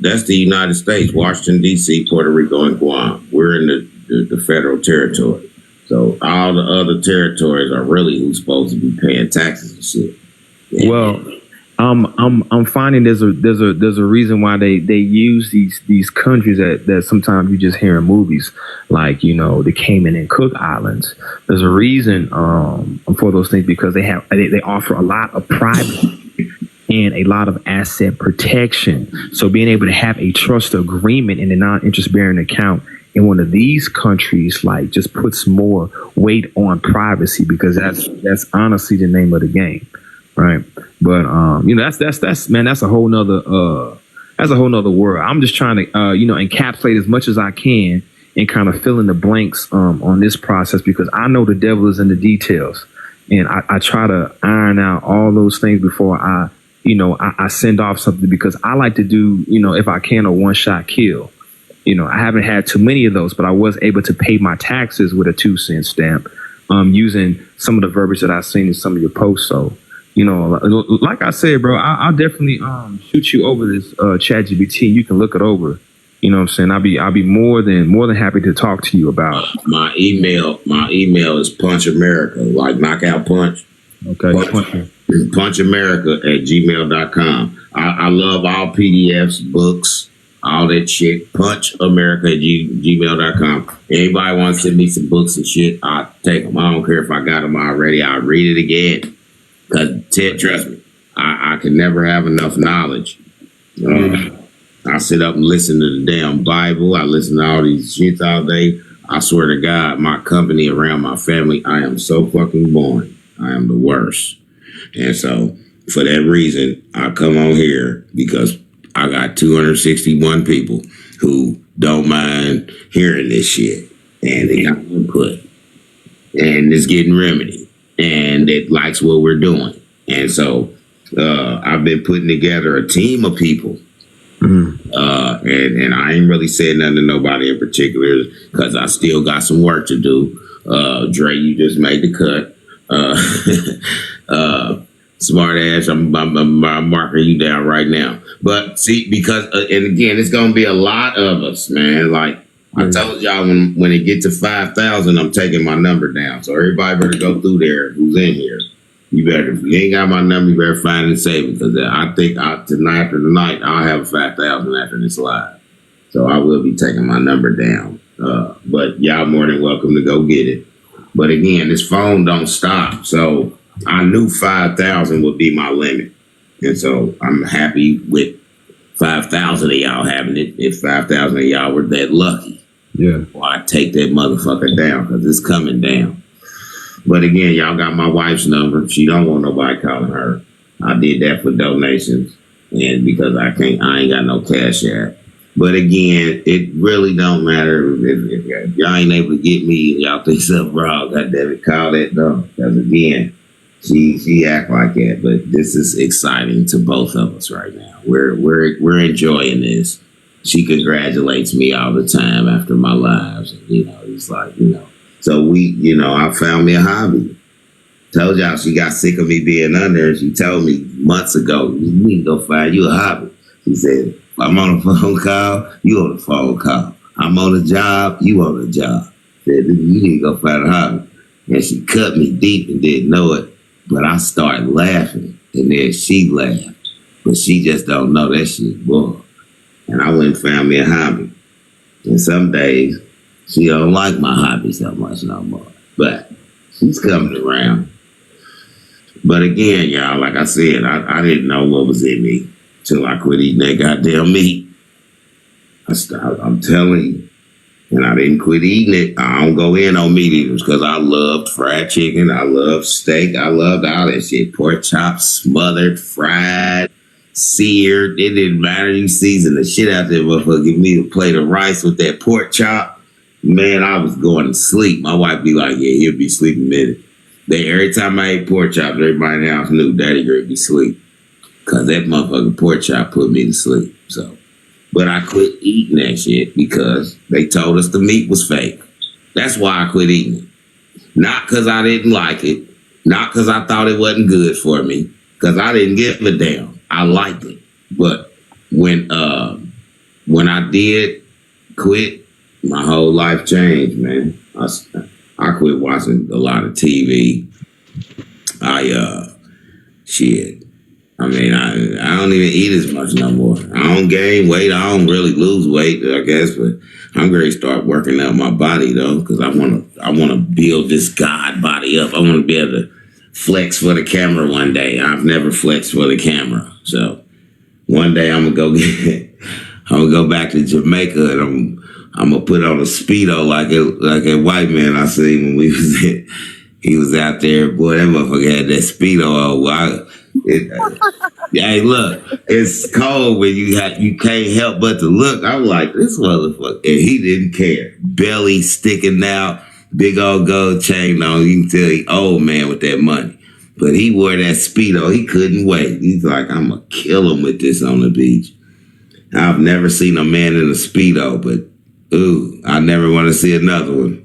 That's the United States. Washington, D.C., Puerto Rico, and Guam. We're in the federal territory. So all the other territories are really who's supposed to be paying taxes and shit. Well, I'm finding there's a reason why they use these countries that sometimes you just hear in movies, like, you know, the Cayman and Cook Islands. There's a reason for those things, because they offer a lot of privacy and a lot of asset protection. So being able to have a trust agreement in a non-interest bearing account in one of these countries, like, just puts more weight on privacy, because that's honestly the name of the game, right? But you know, that's man, that's a whole nother world. I'm just trying to you know, encapsulate as much as I can and kind of fill in the blanks on this process, because I know the devil is in the details, and I try to iron out all those things before I send off something, because I like to do, you know, if I can, a one-shot kill. You know, I haven't had too many of those, but I was able to pay my taxes with a 2-cent stamp, using some of the verbiage that I've seen in some of your posts. So, you know, like I said, bro, I'll definitely shoot you over this ChatGPT. You can look it over. You know what I'm saying? I'll be more than happy to talk to you about it. My email is Punch America, like Knockout Punch. Okay. PunchAmerica@gmail.com. I love all PDFs, books, all that shit. PunchAmerica@gmail.com. Anybody want to send me some books and shit, I'll take them. I don't care if I got them already. I'll read it again. Because, Ted, trust me, I can never have enough knowledge. I sit up and listen to the damn Bible. I listen to all these shits all day. I swear to God, my company around my family, I am so fucking boring. I am the worst. And so, for that reason, I come on here because I got 261 people who don't mind hearing this shit. And they got input. And it's getting remedy. And it likes what we're doing. And so, I've been putting together a team of people. And I ain't really said nothing to nobody in particular, because I still got some work to do. Dre, you just made the cut. Smart ass, I'm marking you down right now. But see, because and again, it's gonna be a lot of us, man. Like I told y'all, when it gets to 5,000, I'm taking my number down. So everybody better go through there who's in here. You better, if you ain't got my number, you better find and save it, because I think tonight I'll have 5,000 after this live. So I will be taking my number down. But y'all more than welcome to go get it. But again, this phone don't stop. So I knew 5,000 would be my limit. And so I'm happy with 5,000 of y'all having it. If 5,000 of y'all were that lucky, yeah, well, I take that motherfucker down, because it's coming down. But again, y'all got my wife's number. She don't want nobody calling her. I did that for donations, and because I ain't got no cash app. But again, it really don't matter if y'all ain't able to get me. Y'all think something wrong. God damn it, call that number. Because again, she act like that. But this is exciting to both of us right now. We're enjoying this. She congratulates me all the time after my lives, and it's like So I found me a hobby. Told y'all she got sick of me being under, and she told me months ago, you need to go find you a hobby. She said, I'm on a phone call, you on a phone call. I'm on a job, you on a job. Said, you need to go find a hobby. And she cut me deep and didn't know it. But I started laughing, and then she laughed. But she just don't know that shit, boy. And I went and found me a hobby. And some days, she don't like my hobby so much no more. But she's coming around. But again, y'all, like I said, I didn't know what was in me till I quit eating that goddamn meat. I'm telling you. And I didn't quit eating it. I don't go in on meat eaters, because I loved fried chicken. I loved steak. I loved all that shit. Pork chops, smothered, fried, seared. It didn't matter. You season the shit out there, motherfucker. Give me a plate of rice with that pork chop. Man, I was going to sleep. My wife be like, yeah, he'll be sleeping a minute. Every time I ate pork chops, everybody in the house knew Daddy Gray be asleep. Because that motherfucking pork chop put me to sleep. So, but I quit eating that shit because they told us the meat was fake. That's why I quit eating it. Not because I didn't like it. Not because I thought it wasn't good for me. Because I didn't give a damn. I liked it. But when I did quit, my whole life changed, man. I quit watching a lot of TV. I mean, I don't even eat as much no more. I don't gain weight. I don't really lose weight, I guess, but I'm ready to start working out my body though, because I wanna build this God body up. I want to be able to flex for the camera one day. I've never flexed for the camera, so one day I'm gonna go back to Jamaica and I'm gonna put on a Speedo like a white man I seen when we was he was out there. Boy, that motherfucker had that Speedo on. Hey, look, it's cold when you can't help but to look. I'm like, this motherfucker, and he didn't care. Belly sticking out, big old gold chain on. You can tell he old man with that money. But he wore that Speedo. He couldn't wait. He's like, I'm gonna kill him with this on the beach. I've never seen a man in a Speedo, but ooh, I never want to see another one.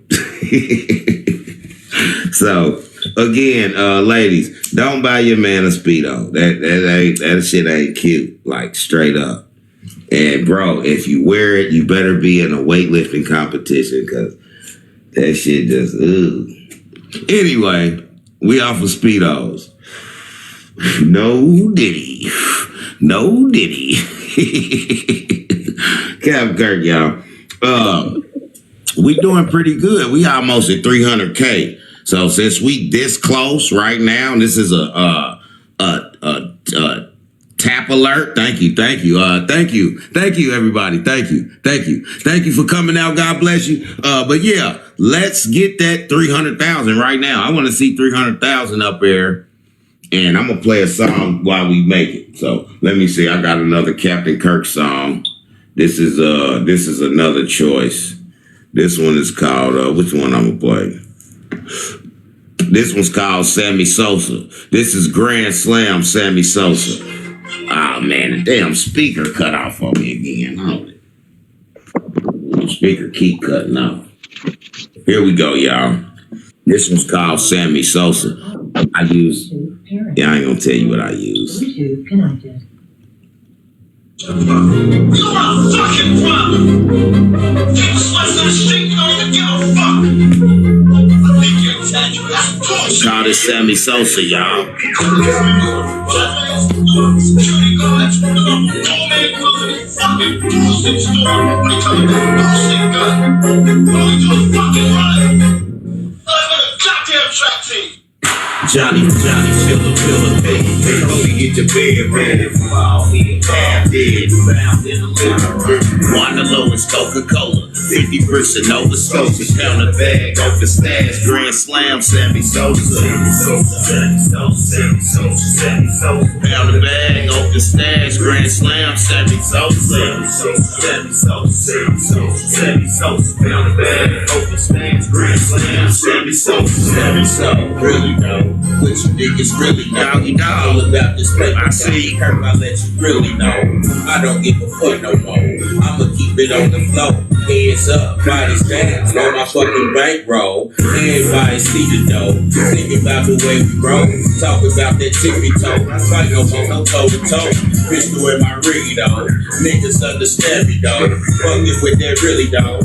So again, ladies, don't buy your man a Speedo. That shit ain't cute, like straight up. And bro, if you wear it, you better be in a weightlifting competition, because that shit just ooh. Anyway, we offer Speedos. No diddy. No diddy. Captain Kirk, y'all. We doing pretty good. We almost at 300K. So since we this close right now, and this is a tap alert. Thank you, everybody. Thank you for coming out. God bless you. But yeah, let's get that 300,000 right now. I want to see 300,000 up there, and I'm gonna play a song while we make it. So let me see. I got another Captain Kirk song. This is another choice. This one is called which one I'm gonna play? This one's called Sammy Sosa. This is Grand Slam Sammy Sosa. Oh man, the damn speaker cut off on me again. Oh, the speaker keep cutting off. Here we go, y'all. This one's called Sammy Sosa. I ain't gonna tell you what I use. Bluetooth connected. You're a fucking problem. People slice on the street, you don't even give a fuck. I think you're exaggerating. That's bullshit. Call this Sammy Sosa, y'all. Security guards, homemade fucking bullshit store. What are you talking about? Bullshit gun. All you do is fucking run. Like a goddamn track team. Johnny, filler, baby. Hope you get your bed ready. Fall in, half dead, found in the living room. One the lowest Coca-Cola, 50 bricks of Nova Scotia. Pound a bag off the stash, Grand Slam, Sammy Sosa. Pound a bag off the stash, Grand Slam, Sammy Sosa. Pound a bag off the stash, Grand Slam, Sammy Sosa. Really know. What you niggas really know. You know all about this paper. I see. Kirk, I let you really know. I don't give a fuck no more. I'ma keep it on the floor. Heads up, bodies down. On my fucking bankroll. Everybody see the dough. Think about the way we roll. Talk about that tippy toe. I fight no more, no toe to toe. Pistol in my ring though. Niggas understand me though. Fucking with that really though.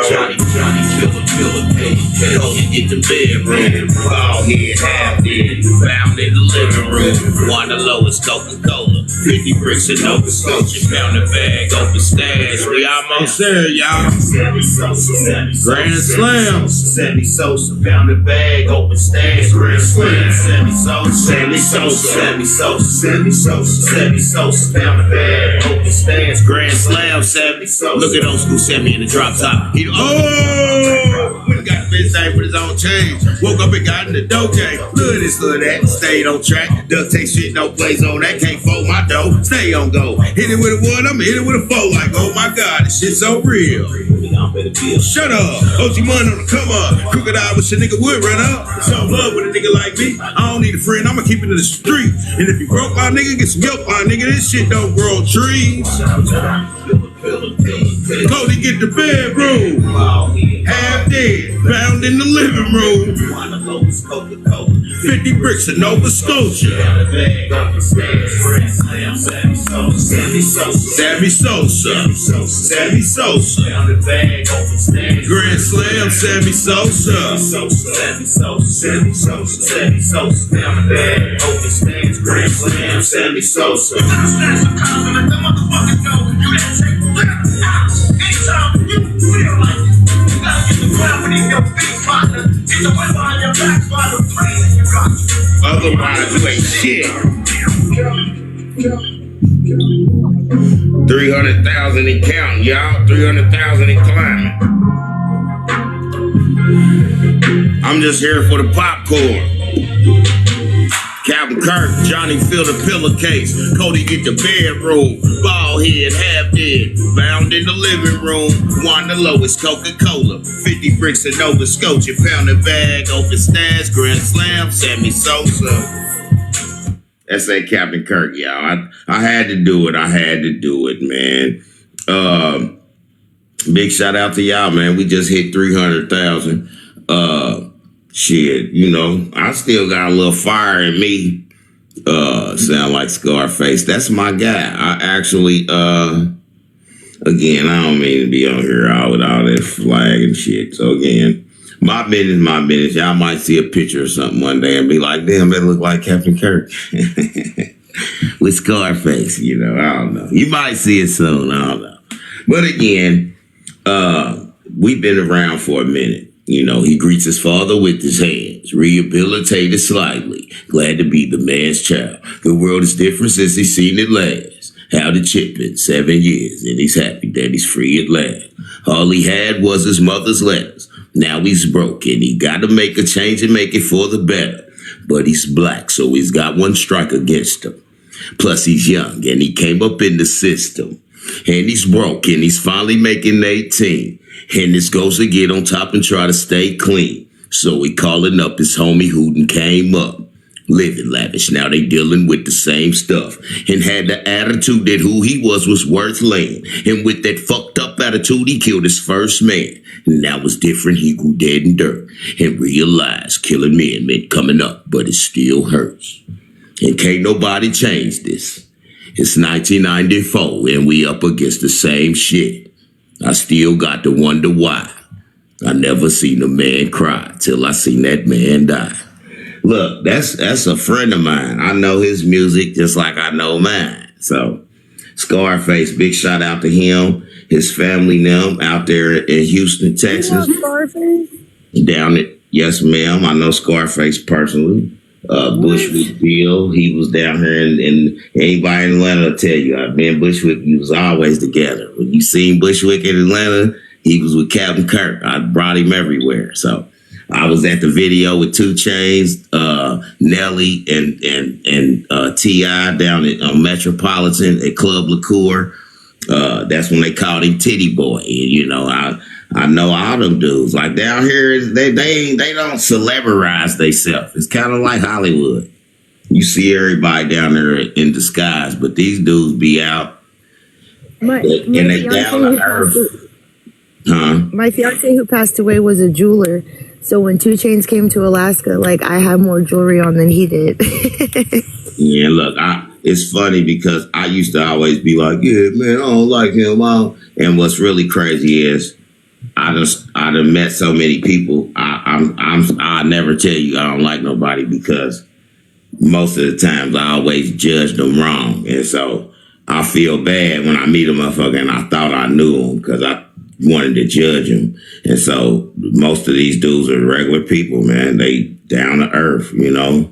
Johnny, killer, hey. Hope you get the bedroom. All here, half dead, found in the living room. One the lowest Coca-Cola, 50 bricks of Nova Scotia. Found a bag, open stash. We almost there, y'all. Grand Slam. Sammy Sosa, found a bag, open stash. Grand Slam. Sammy Sosa, found a bag, open stash. Grand Slam, Sammy Sosa. Look at old school Sammy in the drop top. He when he got the bitch thing with his own change. Woke up and got in the dough game. Look this, look that. Stayed on track. Duck take shit, no plays on that. Can't fold my dough. Stay on go. Hit it with a one, I'ma hit it with a four. Like, oh my God, this shit's so real. Shut up. OG money on the come up. Crooked eye, wish a nigga would run up. Some love with a nigga like me. I don't need a friend, I'ma keep it in the street. And if you broke my nigga, get some help, my nigga. This shit don't grow on trees. Go to get the bedroom. Half dead. Found in the living room. 50 bricks in Nova Scotia. Sammy Sosa. Grand Slam, Sammy Sosa. Grand Slam, Sammy Sosa. Otherwise, you ain't shit. 300,000 and counting, y'all. 300,000 and climbing. I'm just here for the popcorn. Captain Kirk, Johnny fill the pillowcase. Cody get the bedroom. Ball head, half dead. Found in the living room. Won the lowest Coca-Cola. 50 bricks in Nova Scotia. Pound a bag, open stash, Grand Slam, Sammy Sosa. That's that Captain Kirk, y'all. I had to do it. I had to do it, man. Big shout out to y'all, man. We just hit 300,000. Shit, you know, I still got a little fire in me. Sound like Scarface. That's my guy. I actually, again, I don't mean to be on here all with all that flag and shit. So again, my business, my business. Y'all might see a picture or something one day and be like, damn, that look like Captain Kirk. With Scarface, you know, I don't know. You might see it soon, I don't know. But again, we've been around for a minute. You know, he greets his father with his hands, rehabilitated slightly, glad to be the man's child. The world is different since he's seen it last. How the chip been 7 years, and he's happy that he's free at last. All he had was his mother's letters. Now he's broke, and he got to make a change and make it for the better. But he's black, so he's got one strike against him. Plus he's young, and he came up in the system. And he's broke, and he's finally making 18. And this goes to get on top and try to stay clean. So he calling up his homie who done came up. Living lavish, now they dealing with the same stuff. And had the attitude that who he was worth laying. And with that fucked up attitude, he killed his first man. And now it's different, he grew dead in dirt. And realized killing men meant coming up, but it still hurts. And can't nobody change this. It's 1994 and we up against the same shit. I still got to wonder why. I never seen a man cry till I seen that man die. Look, that's a friend of mine. I know his music just like I know mine. So, Scarface, big shout out to him, his family, them out there in Houston, Texas. You know Scarface? Down it, yes, ma'am. I know Scarface personally. Bushwick Bill, he was down here, and anybody in Atlanta will tell you, me and Bushwick, he was always together. When you seen Bushwick in Atlanta, he was with Captain Kirk. I brought him everywhere. So I was at the video with 2 Chainz, Nelly, and T.I. down at Metropolitan at Club Liqueur. That's when they called him Titty Boy. And, you know, I know all them dudes. Like down here, they don't celebrise themselves. It's kind of like Hollywood. You see everybody down there in disguise, but these dudes be out and they down to earth. My fiance who passed away was a jeweler. So when 2 Chainz came to Alaska, like I had more jewelry on than he did. Yeah, look, it's funny because I used to always be like, yeah, man, I don't like him. And what's really crazy is I done met so many people. I never tell you I don't like nobody because most of the times I always judge them wrong. And so I feel bad when I meet a motherfucker and I thought I knew him because I wanted to judge him. And so most of these dudes are regular people, man. They down to earth, you know.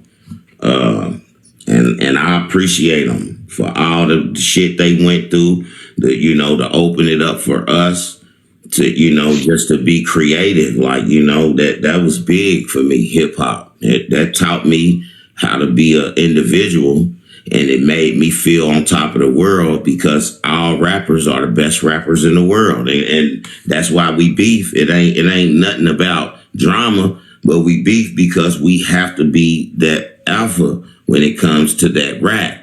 And I appreciate them for all the shit they went through, to open it up for us. To, just to be creative, like, that was big for me, hip hop. That taught me how to be an individual, and it made me feel on top of the world because all rappers are the best rappers in the world. And that's why we beef. It ain't nothing about drama, but we beef because we have to be that alpha when it comes to that rap.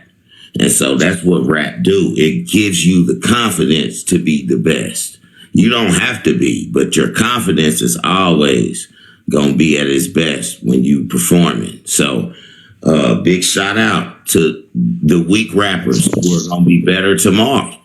And so that's what rap do. It gives you the confidence to be the best. You don't have to be, but your confidence is always gonna be at its best when you performing. So big shout out to the weak rappers who are gonna be better tomorrow,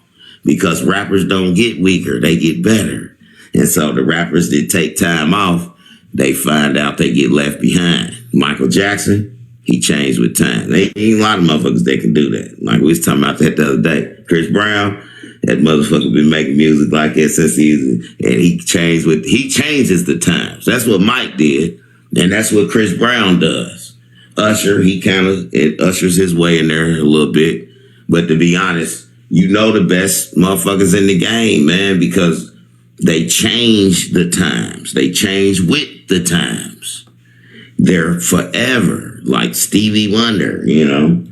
because rappers don't get weaker, they get better. And so the rappers that take time off, they find out they get left behind. Michael Jackson, he changed with time. There ain't a lot of motherfuckers that can do that. Like we was talking about that the other day. Chris Brown, that motherfucker been making music like that since and he changes the times. That's what Mike did, and that's what Chris Brown does. Usher, it ushers his way in there a little bit. But to be honest, you know the best motherfuckers in the game, man, because they change the times. They change with the times. They're forever, like Stevie Wonder, you know.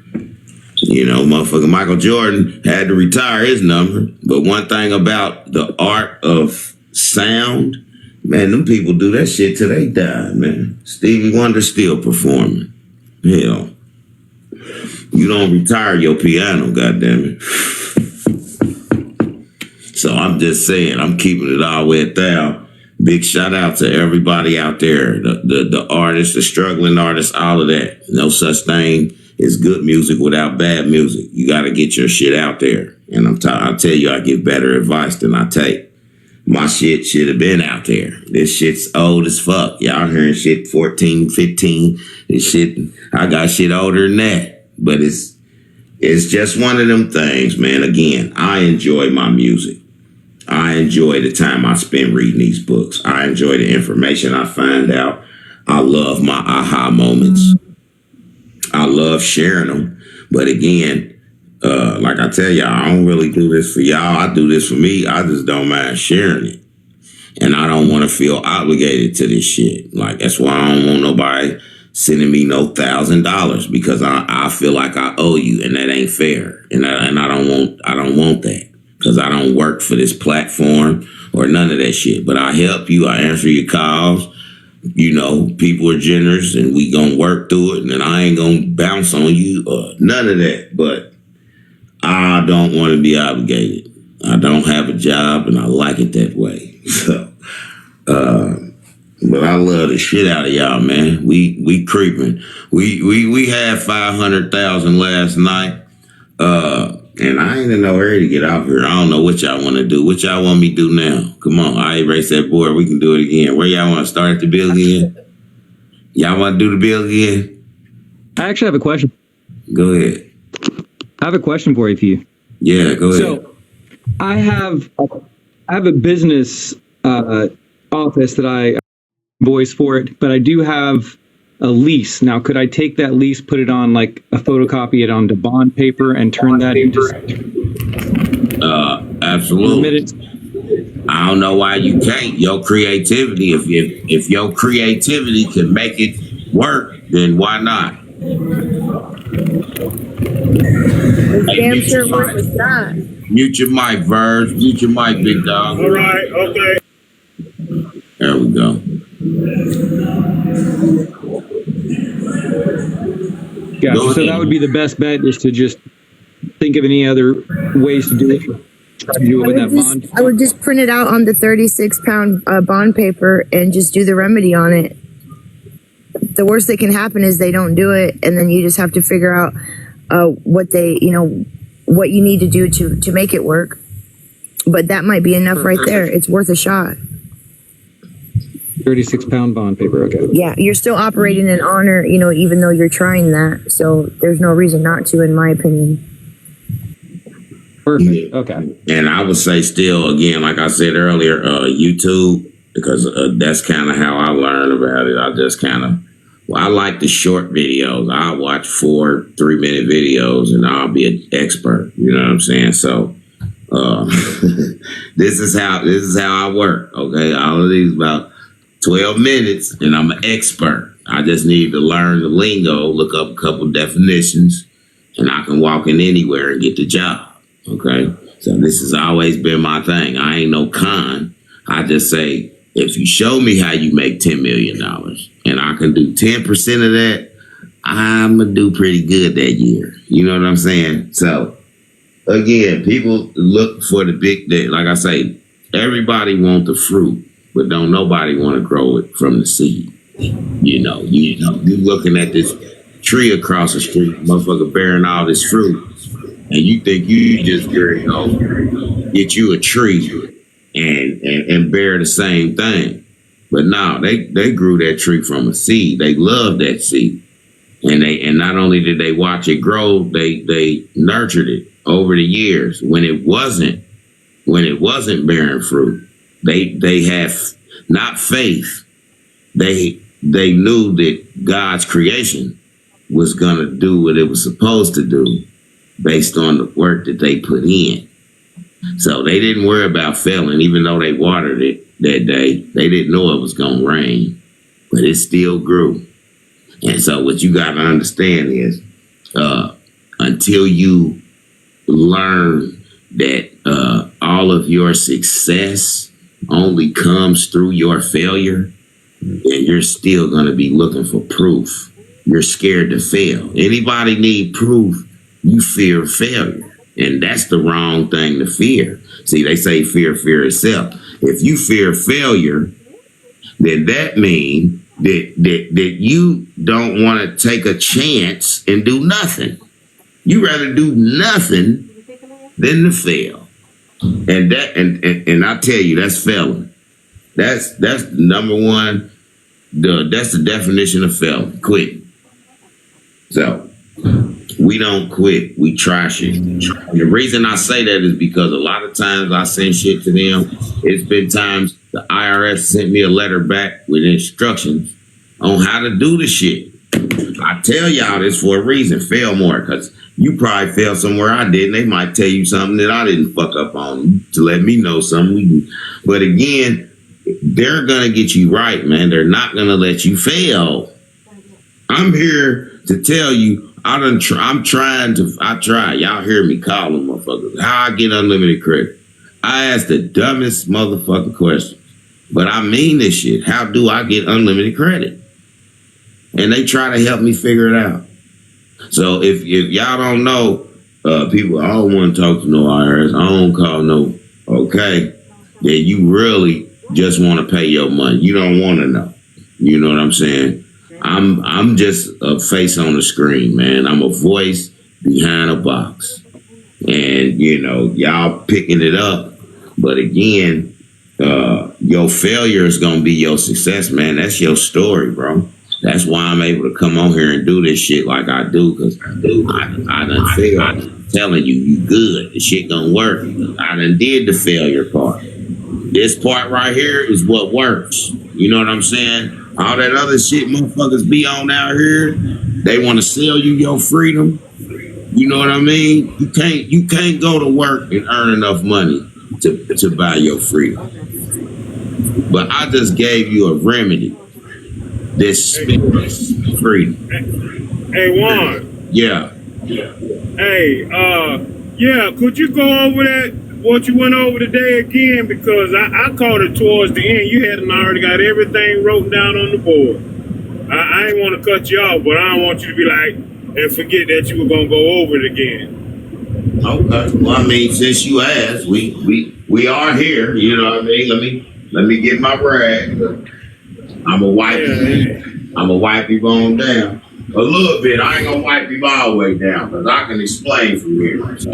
Motherfucker Michael Jordan had to retire his number. But one thing about the art of sound, man, them people do that shit till they die, man. Stevie Wonder still performing. Hell, you don't retire your piano, goddammit. So I'm just saying, I'm keeping it all the way down. Big shout out to everybody out there, the artists, the struggling artists, all of that. No such thing as good music without bad music. You got to get your shit out there. And I'll tell you, I give better advice than I take. My shit should have been out there. This shit's old as fuck. Y'all hearing shit 14, 15. This shit, I got shit older than that. But it's just one of them things, man. Again, I enjoy my music. I enjoy the time I spend reading these books. I enjoy the information I find out. I love my aha moments. I love sharing them. But again, like I tell y'all, I don't really do this for y'all. I do this for me. I just don't mind sharing it. And I don't want to feel obligated to this shit. Like, that's why I don't want nobody sending me no $1,000, because I feel like I owe you, and that ain't fair. And I don't want that, because I don't work for this platform or none of that shit. But I help you. I answer your calls. You know, people are generous, and we gonna work through it, and I ain't gonna bounce on you or none of that. But I don't want to be obligated. I don't have a job, and I like it that way. So, but I love the shit out of y'all, man. We creeping. We had 500,000 last night, and I ain't in no hurry to get out here. I don't know what y'all want to do. What y'all want me to do now? Come on, I erase that board. We can do it again. Where y'all want to start the bill again? Y'all want to do the bill again? I actually have a question. Go ahead. I have a question for you, P. Yeah, go ahead. So, I have a business office that I voice for it, but I do have a lease. Now, could I take that lease, put it on like a photocopy it onto bond paper, and turn that into absolutely. I don't know why you can't. Your creativity, if your creativity can make it work, then why not? Damn sure worth a shot. Mute your mic, Verge. Mute your mic, big dog. All right, okay. There we go. Yeah, so that would be the best bet, is to just think of any other ways to do it. Try to do it with that bond. I would just print it out on the 36-pound bond paper and just do the remedy on it. The worst that can happen is they don't do it, and then you just have to figure out what you need to do to make it work. But that might be enough right there. It's worth a shot. 36-pound bond paper, okay. Yeah, you're still operating in honor, even though you're trying that. So there's no reason not to, in my opinion. Perfect, okay. And I would say still, again, like I said earlier, YouTube, because that's kind of how I learned about it. I just I like the short videos. I'll watch 4 3-minute videos and I'll be an expert. You know what I'm saying? So this is how I work. Okay, all of these about 12 minutes, and I'm an expert. I just need to learn the lingo, look up a couple definitions, and I can walk in anywhere and get the job. Okay, so this has always been my thing. I ain't no con. I just say, if you show me how you make $10 million and I can do 10% of that, I'm going to do pretty good that year. You know what I'm saying? So, again, people look for the big day. Like I say, everybody want the fruit, but don't nobody want to grow it from the seed. You looking at this tree across the street, motherfucker bearing all this fruit, and you think you just get you a tree and bear the same thing. But no, they grew that tree from a seed. They loved that seed. And not only did they watch it grow, they nurtured it over the years. When it wasn't bearing fruit, they have not faith. They knew that God's creation was gonna do what it was supposed to do based on the work that they put in. So they didn't worry about failing, even though they watered it that day. They didn't know it was gonna rain, but it still grew. And so what you got to understand is until you learn that all of your success only comes through your failure, then you're still going to be looking for proof. You're scared to fail. Anybody need proof, you fear failure. And that's the wrong thing to fear. See, they say fear itself. If you fear failure, then that means that you don't want to take a chance and do nothing. You rather do nothing than to fail. And I tell you, that's failing. That's number one. That's the definition of failing. Quitting. So we don't quit. We try shit. And the reason I say that is because a lot of times I send shit to them. It's been times the IRS sent me a letter back with instructions on how to do the shit. I tell y'all this for a reason. Fail more, because you probably failed somewhere I didn't. They might tell you something that I didn't fuck up on to let me know something. But again, they're going to get you right, man. They're not going to let you fail. I'm here to tell you, I try. Y'all hear me call them motherfuckers. How I get unlimited credit? I ask the dumbest motherfucking question. But I mean this shit. How do I get unlimited credit? And they try to help me figure it out. So if y'all don't know, people, I don't want to talk to no IRS. I don't call no, okay? Then you really just want to pay your money. You don't want to know. You know what I'm saying? I'm just a face on the screen, man. I'm a voice behind a box. And, y'all picking it up. But again, your failure is going to be your success, man. That's your story, bro. That's why I'm able to come on here and do this shit like I do, because I done failed. I'm telling you good. The shit gonna work. I done did the failure part. This part right here is what works. You know what I'm saying? All that other shit motherfuckers be on out here, they want to sell you your freedom. You know what I mean? You can't go to work and earn enough money to buy your freedom. But I just gave you a remedy. This freedom. Hey, Juan. Yeah. Hey, could you go over what you went over today again? Because I caught it towards the end. You hadn't already got everything wrote down on the board. I ain't want to cut you off, but I don't want you to be like, and forget that you were going to go over it again. Okay. Well, I mean, since you asked, we are here. You know what I mean? Let me get my rag. I'm a wipe him on down. A little bit. I ain't gonna wipe him all the way down, because I can explain from here. So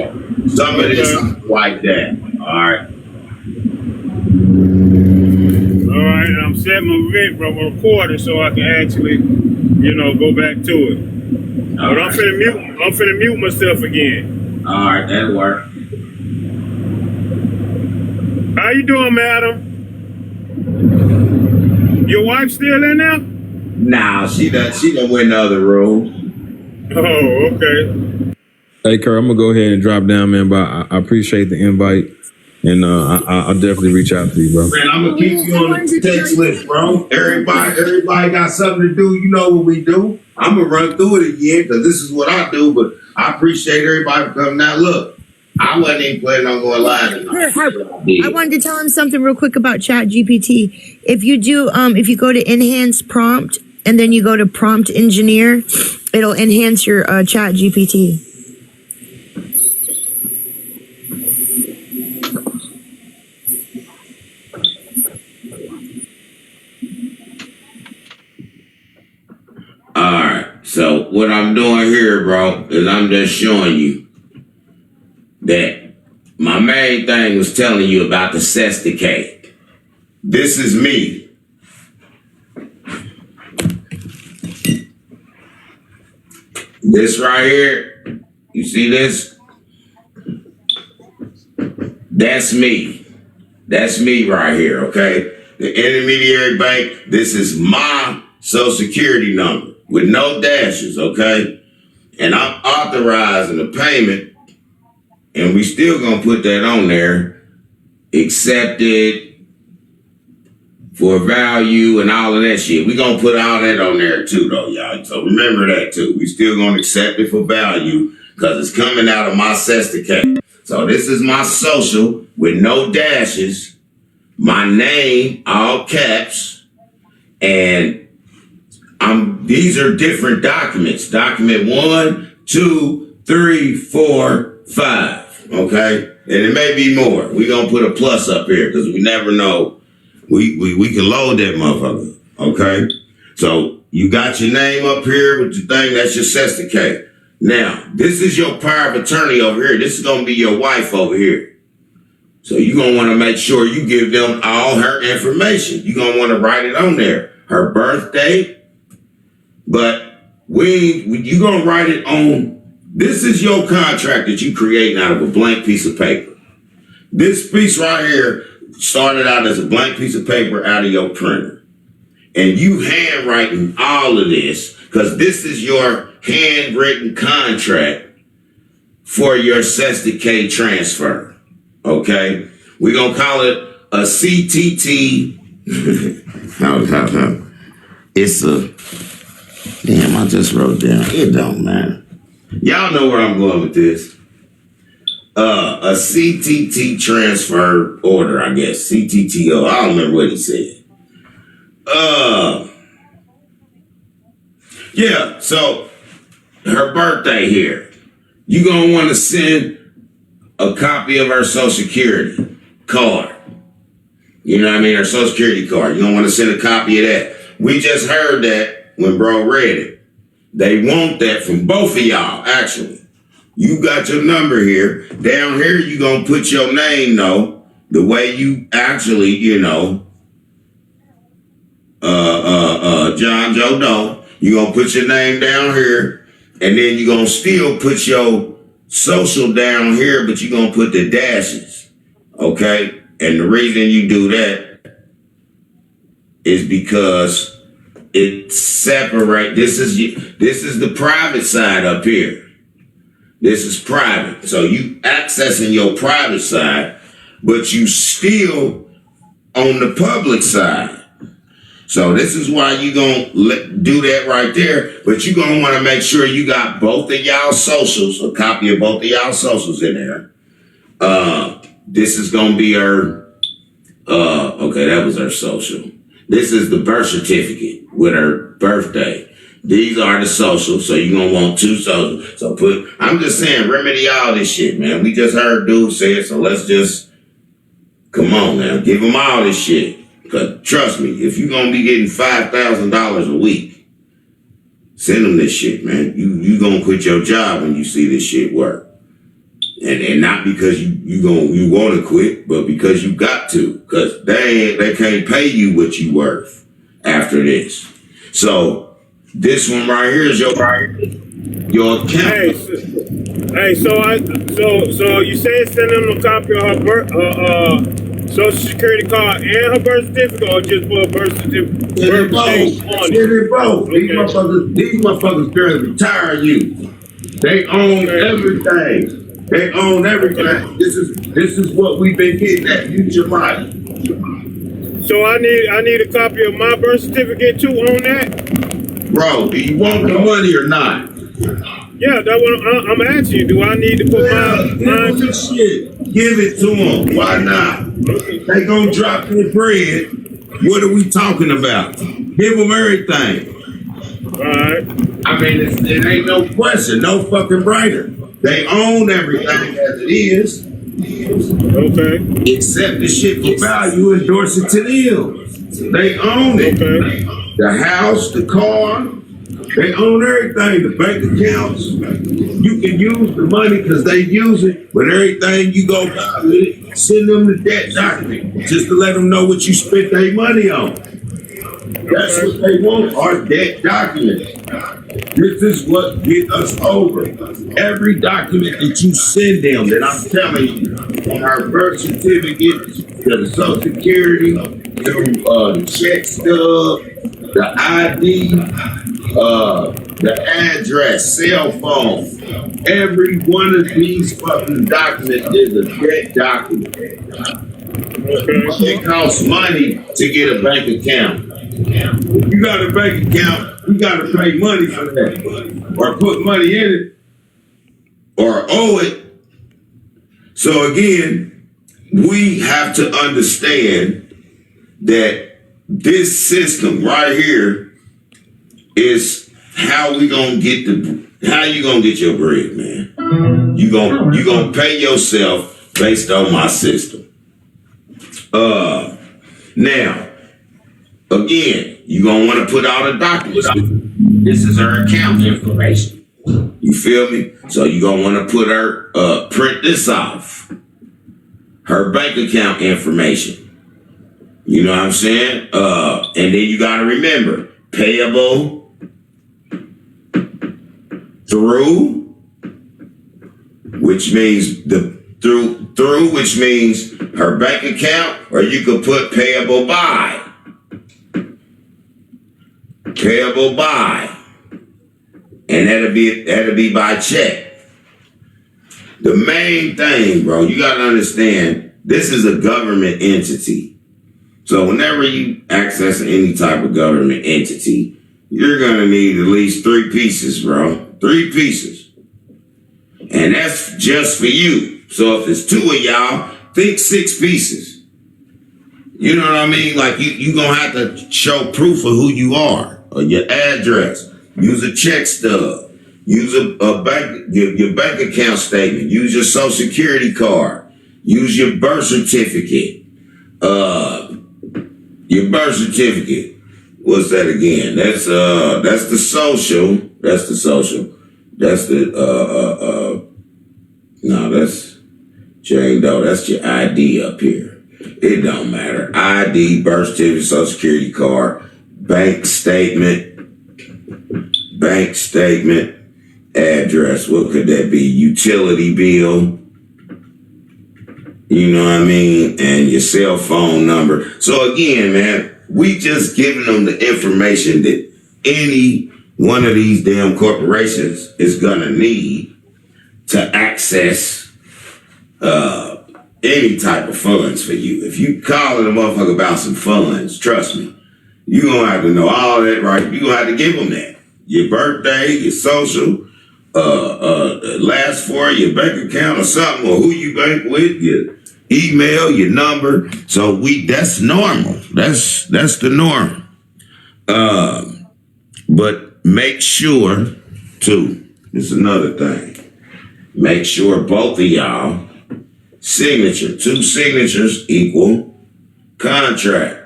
some of this I'm wipe down. Alright, and I'm setting my vent from a recorder so I can actually, go back to it. But I'm finna mute myself again. Alright, that'll work. How you doing, madam? Your wife still in there? Nah, she done went in the other room. Oh, okay. Hey, Kirk, I'm gonna go ahead and drop down, man. But I appreciate the invite, and I'll definitely reach out to you, bro. Man, I'm gonna keep you on the text list, bro. Everybody got something to do. You know what we do. I'm gonna run through it again, because this is what I do. But I appreciate everybody for coming out. Look, I wasn't even planning on going live tonight. I wanted to tell him something real quick about Chat GPT. If you go to enhance prompt and then you go to prompt engineer, it'll enhance your Chat GPT. So what I'm doing here, bro, is I'm just showing you that my main thing was telling you about the cess decay. This is me. This right here, you see this? That's me. That's me right here, okay? The intermediary bank, this is my social security number with no dashes, okay? And I'm authorizing the payment, and we still gonna put that on there, accepted for value and all of that shit. We gonna put all that on there too, though, y'all. So remember that too. We still gonna accept it for value because it's coming out of my cess decay. So this is my social with no dashes, my name, all caps, and these are different documents. Document 1, 2, 3, 4, 5. Okay? And it may be more. We're gonna put a plus up here because we never know. We can load that motherfucker. Okay? So you got your name up here with your thing, that's your cess decay. Now, this is your power of attorney over here. This is gonna be your wife over here. So you're gonna wanna make sure you give them all her information. You're gonna wanna write it on there. Her birthday, but you're gonna write it on, this is your contract that you create out of a blank piece of paper. This piece right here started out as a blank piece of paper out of your printer. And you handwriting all of this, because this is your handwritten contract for your cess decay transfer. Okay? We're going to call it a CTT. It's a, damn, I just wrote it down. It don't matter. Y'all know where I'm going with this. A CTT transfer order, I guess. CTTO. I don't remember what he said. Yeah, so her birthday here. You're going to want to send a copy of her social security card. You know what I mean? Her social security card. You're going to want to send a copy of that. We just heard that when bro read it. They want that from both of y'all, actually. You got your number here. Down here, you're going to put your name, though, the way you actually, you know, John Joe Doe. You're going to put your name down here, and then you're going to still put your social down here, but you're going to put the dashes, okay? And the reason you do that is because it separates. This is the private side up here. This is private. So you accessing your private side, but you still on the public side. So this is why you going to do that right there. But you going to want to make sure you got both of y'all socials, a copy of both of y'all socials in there. This is going to be her, okay, that was her social. This is the birth certificate with her birthday. These are the socials, so you're going to want 2 socials. So I'm just saying, remedy all this shit, man. We just heard dude say it, so let's just, come on now, give them all this shit. Because trust me, if you're going to be getting $5,000 a week, send them this shit, man. You going to quit your job when you see this shit work. And not because you want to quit, but because you got to. Because they can't pay you what you worth after this. So this one right here is your account. Hey, so you say send them a copy of her social security card and her birth certificate, or just for a birth certificate? Both. These motherfuckers girls retire you. They own everything. They own everything. This is what we've been getting at. Future money. So I need a copy of my birth certificate too on that? Bro, do you want the money or not? Yeah, that's what I'm asking you. Do I need to put mine too? Shit. Give it to them. Why not? They gonna drop their bread. What are we talking about? Give them everything. All right. I mean, it ain't no question. No fucking brainer. They own everything as it is. Okay. Except the shit for value, endorse it to them. They own it. Okay. The house, the car, They own everything, the bank accounts. You can use the money because they use it, but everything you go buy with it, send them the debt document just to let them know what you spent their money on. That's what they want, are debt documents. This is what gets us over. Every document that you send them, that I'm telling you, on our birth certificate, to the Social Security, to the check stub, the ID, the address, cell phone. Every one of these fucking documents is a debt document. It costs money to get a bank account. If you got a bank account, you got to pay money for that, or put money in it, or owe it. So again, we have to understand that this system right here is how we gonna get how you gonna get your bread, man. You gonna pay yourself based on my system. Now, again, you're going to want to put all the documents. This is her account information. You feel me? So you're going to want to put her, print this off. Her bank account information. You know what I'm saying? And then you got to remember, payable through, which means through, which means her bank account, or you could put payable by. Payable by. And that'll be by check. The main thing, bro, you gotta understand, this is a government entity. So whenever you access any type of government entity, you're gonna need at least 3 pieces, bro. 3 pieces. And that's just for you. So if it's 2 of y'all, think 6 pieces. You know what I mean? Like you gonna have to show proof of who you are, or your address. Use a check stub. Use a bank your bank account statement. Use your Social Security card. Use your birth certificate. Your birth certificate. What's that again? That's the social. That's the social. That's the no, that's Jane Doe. That's your ID up here. It don't matter. ID, birth certificate, Social Security card, bank statement, address. What could that be? Utility bill. You know what I mean? And your cell phone number. So again, man, we just giving them the information that any one of these damn corporations is gonna need to access any type of funds for you. If you calling a motherfucker about some funds, trust me, you're going to have to know all that, right? You're going to have to give them that. Your birthday, your social, last 4, your bank account or something, or who you bank with, your email, your number. So that's normal. That's the norm. But make sure, too, this is another thing. Make sure both of y'all signature, 2 signatures equal contract.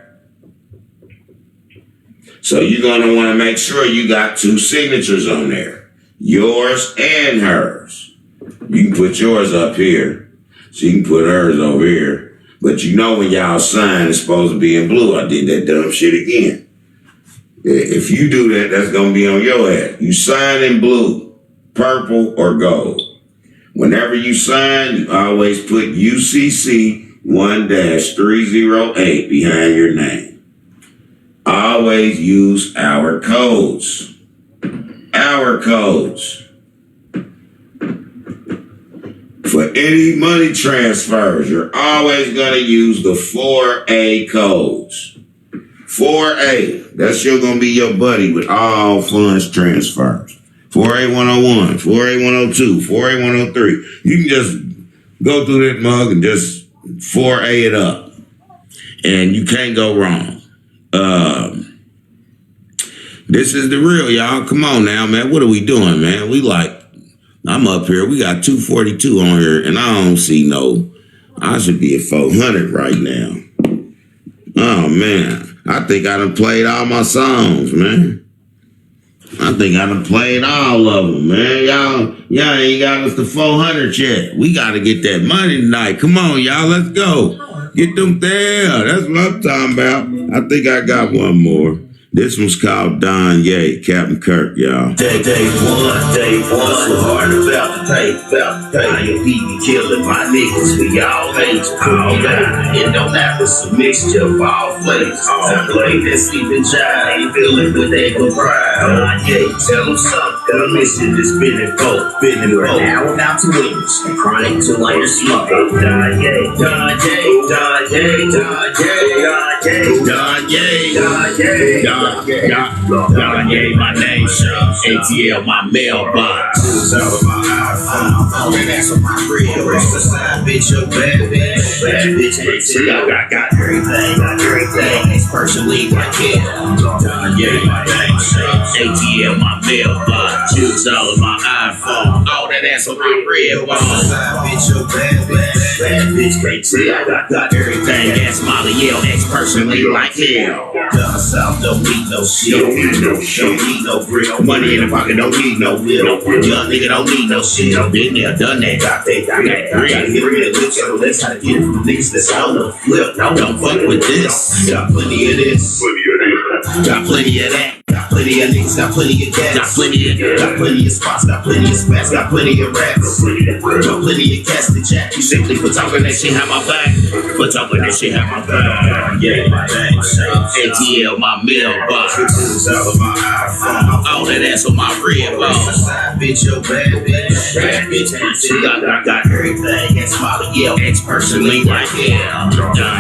So you're going to want to make sure you got 2 signatures on there, yours and hers. You can put yours up here, so you can put hers over here. But you know when y'all sign, it's supposed to be in blue. I did that dumb shit again. If you do that, that's going to be on your head. You sign in blue, purple, or gold. Whenever you sign, you always put UCC 1-308 behind your name. Always use our codes. Our codes. For any money transfers, you're always going to use the 4A codes. 4A, that's going to be your buddy with all funds transfers. 4A101, 4A102, 4A103. You can just go through that mug and just 4A it up. And you can't go wrong. This is the real, y'all. Come on now, man. What are we doing, man? I'm up here. We got 242 on here, and I don't see I should be at 400 right now. Oh, man. I think I done played all my songs, man. I think I done played all of them, man. Y'all ain't got us to 400 yet. We got to get that money tonight. Come on, y'all. Let's go. Get them there. That's what I'm talking about. I think I got one more. This one's called Don Ye, Captain Kirk, y'all. Day one, so hard about the pay. I am people killing my niggas, we all age, all die. It don't matter, it's a mixture of all flavors. All blame that sleeping child, ain't feeling what they can cry. Yeah, tell them something, the mission is spinning both. We're now about to witness, chronic to lighter smoke. Don Ye, my name, ATL, my mailbox. All that ass on my grill. Rest aside, bitch, your bad bitch. Bad bitch, I got everything. It's personally my kid. My name, ATL, my mailbox. Choose all of my iPhone. All that ass on my red bone. Rest aside, bitch, your bad bitch. Bad bitch, I got everything. That's Molly Yell, ex personally like hell. Down south, don't need no shit. Don't need no grill. Money in the pocket, don't need no bill. Young nigga don't need no shit. Been there, done that. Got gotta get rid of this. So let's try to get it from niggas that's on the flip. Don't fuck with this. Got plenty of this. Got plenty of that. Got plenty of niggas, got plenty of cats. Got plenty of spots, got plenty of spats, got plenty of raps. Got plenty of cats to jack. You simply for talking that shit have my back. For talking that shit have my back. Yeah, my name, ATL, my mailbox. All of my iPhone. All that ass on my red bone. Bitch, your bad bitch. Bad bitch, I got everything. That's Molly Yell, ex personally like hell.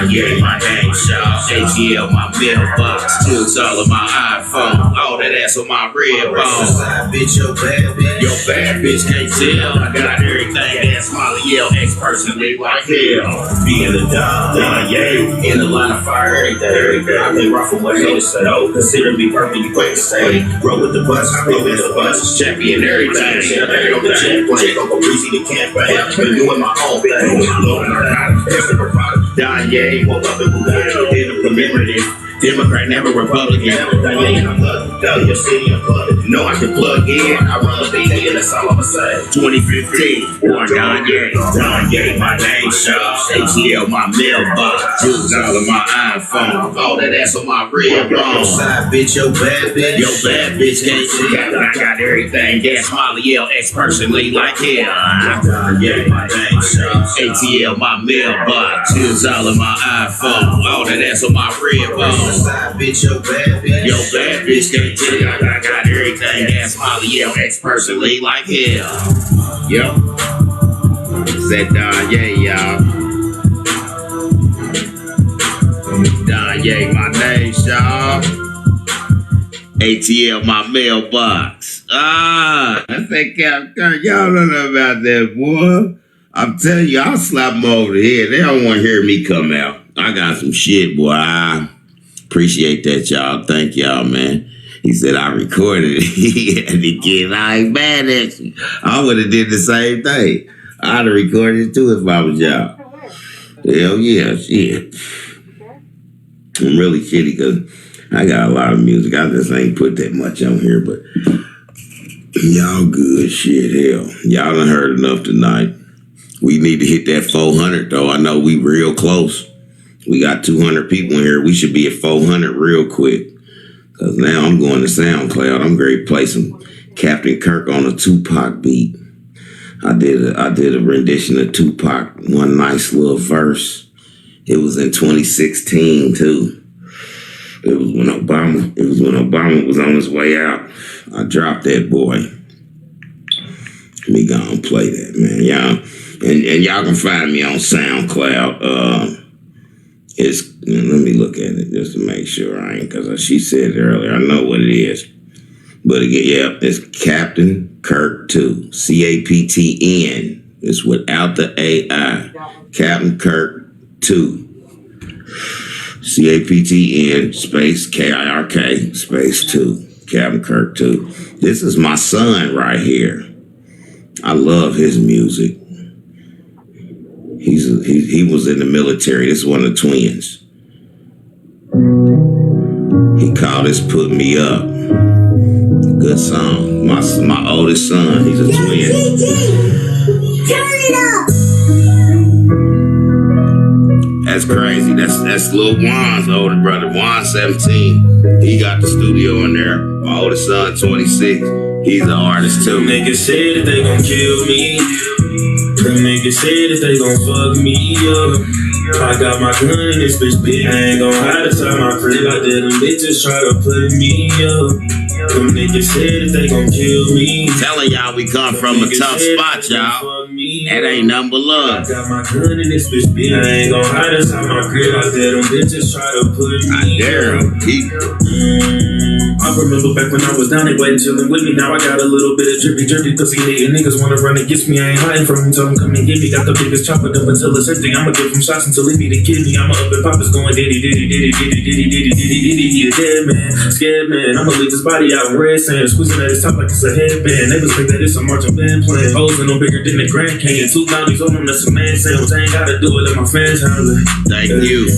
Yeah, my name, ATL, my mailbox. Choose all of my iPhone. All that ass on my red bone. Bitch, your bad bitch. Your bad bitch can't tell. I got everything. That's Molly Yell, ex personally like hell. Being a Don Ye, in the line of fire every day. I been rough from what haters say. Oh, consider me perfect, you quite to say. Roll with the bus, roll with the bus. Champion everything. I bang on the jet plane. Go breezy the campaign. Been doing my own thing. Lord, Don Ye, woke up in Bugatti. Did a commemorative. Democrat, never Republican. Your city unplugged. Know I can plug in. I run a BD and that's all I'ma say. 2015, born Don Ye. Don Ye, my name, ATL, my mailbox. Choose all of my iPhone. All that ass on my red bone. Side bitch, your bad bitch. Your bad bitch can't see. I got everything. That's Molly Yell, ex personally like hell. Don Ye, my name, ATL, my mailbox. Choose all of my iPhone. All that ass on my red bone. Side bitch, your bad bitch. Your bad bitch can't tell. I got everything. That's Molly Yell, ex personally like hell. Yep. Said Don Ye, y'all. Don Ye, my name, y'all. ATL, my mailbox. I think y'all don't know about that, boy. I'm telling you, I'll slap them over the head. They don't want to hear me come out. I got some shit, boy. I appreciate that, y'all. Thank y'all, man. He said I recorded it. He had to get I ain't mad at you. I would have did the same thing. I'd have recorded it too if I was y'all. Hell yeah, shit. I'm really shitty because I got a lot of music. I just ain't put that much on here, but y'all good shit. Hell, y'all done heard enough tonight. We need to hit that 400 though. I know we real close. We got 200 people in here. We should be at 400 real quick. Because now I'm going to SoundCloud. I'm going to play some Captain Kirk on a Tupac beat. I did a rendition of Tupac, one nice little verse. It was in 2016 too. It was when Obama was on his way out. I dropped that boy. Let me go and play that, man. Y'all, and y'all can find me on SoundCloud. Let me look at it just to make sure I ain't, because she said it earlier. I know what it is. But again, yeah, it's Captain Kirk 2. CAPTN. It's without the AI. Captain Kirk 2. CAPTN space KIRK space 2. Captain Kirk 2. This is my son right here. I love his music. He was in the military. This is one of the twins. He called this Put Me Up. Good song. My oldest son, he's a twin. Turn it up. That's crazy. That's Lil Juan's older brother. Juan 17. He got the studio in there. My oldest son 26. He's an artist too. Niggas say that they gon' kill me. Them niggas say that they gon' fuck me up. I got my gun in this bitch big. I ain't gon' hide inside my crib. I did them bitches try to put me up. Them niggas say that they gon' kill me. Telling y'all we come from a tough spot, y'all. That ain't nothing but love. I got my gun in this bitch big. I ain't gon' hide inside my crib. I did them bitches try to put me up. I dare him. Keep I remember back when I was down there waiting, chilling with me. Now I got a little bit of drippy pussy niggas wanna run against me. I ain't hiding from him, tell him come and get me. Got the biggest chopper up until it's empty. I'ma give him shots until he be the kidney. I'ma up and pop is going diddy. He a dead man, scared man. I'ma leave his body out in red sand, squeezing at his top like it's a headband. Neighbors think that it's a marching band playing. Hoes no bigger than the Grand Canyon. 2 bounties on them, that's a man sandwich. I ain't gotta do it, let my fans handle it. Thank you.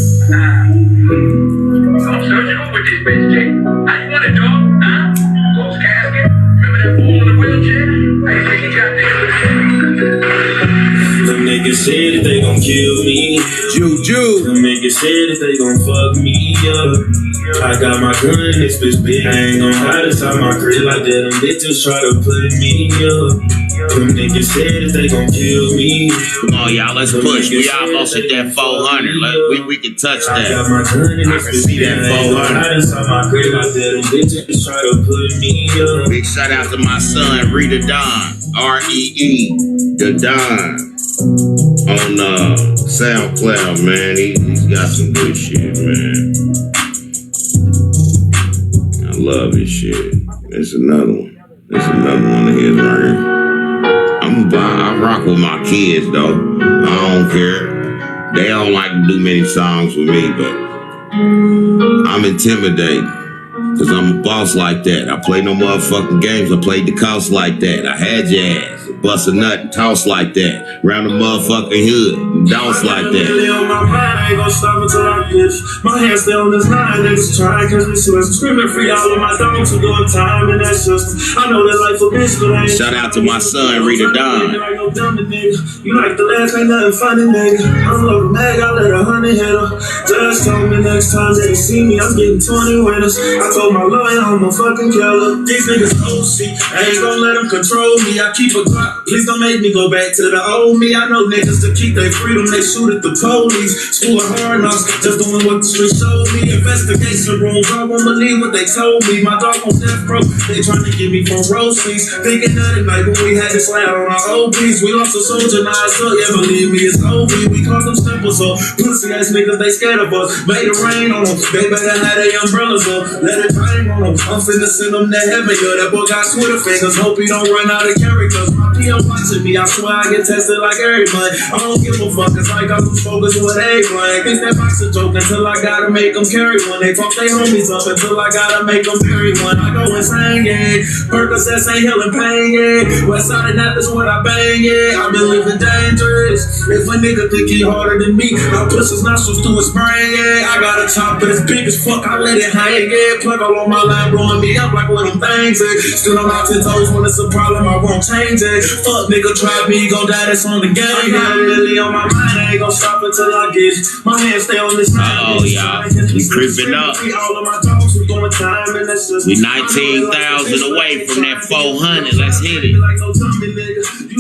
I'm surgical with this bitch, Jay. How you wanna do it? Huh? Close casket? Remember that fool in the wheelchair? How you think he got there? Them niggas say that they gon' kill me. Juju. Them niggas say that they gon' fuck me up. I got my gun in this bitch big. I ain't gon' hide inside my crib. I did them bitches try to put me up. Them niggas say that they gon' kill me. Come on, y'all, let's push. We almost at that 400. We can touch I got that. my gun in I this can bitch see big. that I ain't gon' 400. hide inside my crib. I did them bitches try to put me up. Big shout out to my son, Rita Don. R-E-E. The Don. On SoundCloud, man. He's got some good shit, man. I love his shit. There's another one. There's another one of his right here. I rock with my kids, though. I don't care. They don't like to do many songs with me, but I'm intimidated. Cause I'm a boss like that. I play no motherfucking games. I played the cost like that. I had your ass. Bust a nut and toss like that. Round the motherfucking hood. Douse like that. On my mind, I ain't gon' stop until I get my hands stay on this line. Niggas trying cause this was screaming free all of my dogs who doing time in that system. I know that life a bitch, but I ain't. Shout out to my son, Rita Don. You like the laugh, ain't nothing funny, nigga. I'm loaded mag, I let 100 hit her. Just told me next time that they see me, I'm getting 20 winners. I told my lawyer I'm a fucking killer. These niggas OC, I ain't gon' let them control me. I keep a clock. Please don't make me go back to the old me. I know niggas to keep their freedom, they shoot at the police. School of hard knocks, just doing what the street showed me. Investigation rooms, I won't believe what they told me. My dog on death row, they trying to get me from road seats. Thinking of the night when we had this land on our old piece. We lost a soldier, now it's up, yeah, believe me, it's OB. We call them simples up, pussy ass niggas, they scared of us. Made it rain on them, they better have their umbrellas up. Let it rain on them, I'm finna send them to heaven. Yo, that boy got Twitter fingers, hope he don't run out of characters. My PO watching me, I swear I get tested like every month. I don't give a fuck, it's like I'm focused with a blank. Think that box a joke until I gotta make them carry one. They talk they homies up until I gotta make them carry one. I go insane, yeah. Percocets ain't healing pain, yeah. Westside and that is what I bang, yeah. I've been living dangerous. If a nigga think he harder than me, I push his nostrils through his brain, yeah. I got a chop that's big as fuck, I let it hang, yeah. Plug all on my line, blowing me up like one of them things, yeah. Still on my 10 toes when it's a problem, I won't change it. Fuck nigga, try me, gon' die, that's on the game. I got a million on my mind, I ain't gon' stop until I get it. My hands stay on this line. Oh, y'all. We creeping up. We 19,000 away from that 400. Let's hit it. You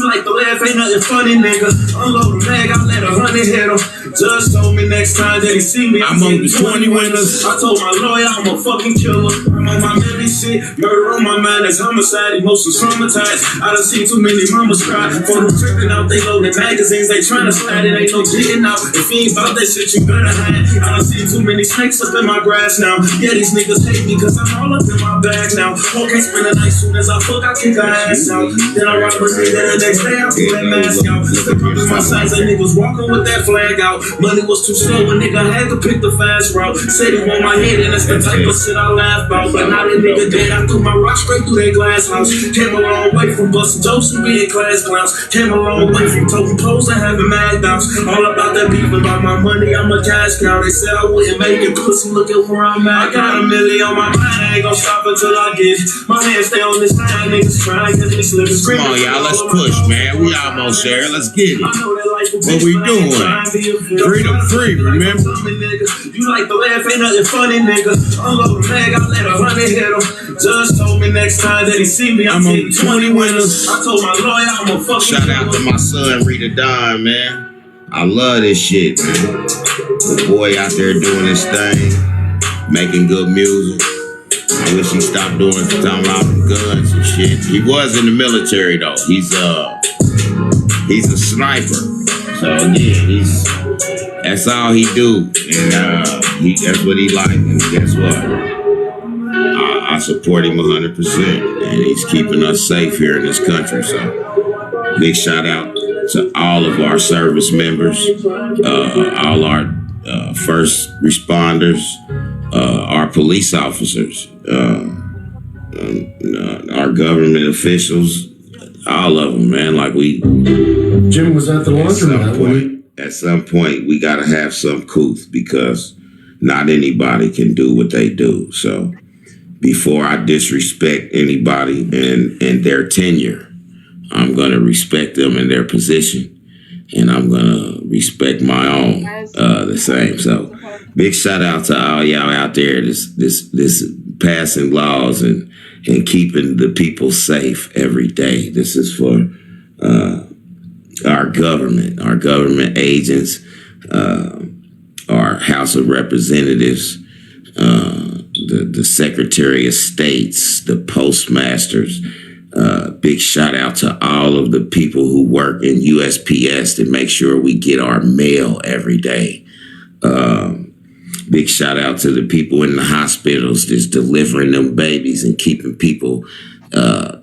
like the laugh, ain't nothing funny, nigga. Unload the bag, I let 100 hit him. Judge told me next time that he see me, I'm on the 20 winners. I told my lawyer I'm a fucking killer. I'm on my Millie shit, murder on my mind, that's homicide, emotions traumatized. I done seen too many mamas cry. For them tripping out, they loaded magazines, they tryna slide it, ain't no getting out. If you ain't about that shit, you better hide. I done seen too many snakes up in my grass now. Yeah, these niggas hate me cause I'm all up in my bag now. Okay, spend the night soon as I fuck, I kick her ass out. Then I rock with nigga the next day, I pull that mask out. The purpose my signs, that niggas walking with that flag out. Money was too slow, a nigga had to pick the fast route. Said he want my head, and that's the type of shit I laugh about. But now that nigga dead, I threw my rock straight through that glass house. Came a long way from busting jokes and being class clowns. Came a long way from toting poles and having mad doubts. All about that beef, about my money, I'm a cash cow. They said I wouldn't make it, pussy, look at where I'm at. I got a million on my mind, I ain't gon' stop until I get it. My hands stay on this side, niggas trying to be slipping. Come on, y'all, let's push, man. We almost there. Let's get it. What we doing? Freedom free, remember? You like the laugh, ain't nothing funny, nigga. Unload the mag, I let 100 hit him. Judge told me next time that he see me, I'm taking 20 winners. I told my lawyer I'm a fucking. Shout out to my son, Rita Don, man. I love this shit, man. The boy out there doing his thing, making good music. I wish he stopped talking about guns and shit. He was in the military though. He's a sniper. So again, that's all he do, and that's what he like. And guess what? I support him 100%, and he's keeping us safe here in this country. So big shout out to all of our service members, all our first responders, our police officers, our government officials, all of them, man. Like Jim was at the laundromat. At some point, we got to have some couth because not anybody can do what they do. So before I disrespect anybody and their tenure, I'm going to respect them in their position, and I'm going to respect my own the same. So big shout out to all y'all out there this passing laws and keeping the people safe every day. This is for our government agents, our House of Representatives, the Secretary of States, the postmasters. Big shout out to all of the people who work in USPS to make sure we get our mail every day. Big shout out to the people in the hospitals that's delivering them babies and keeping people,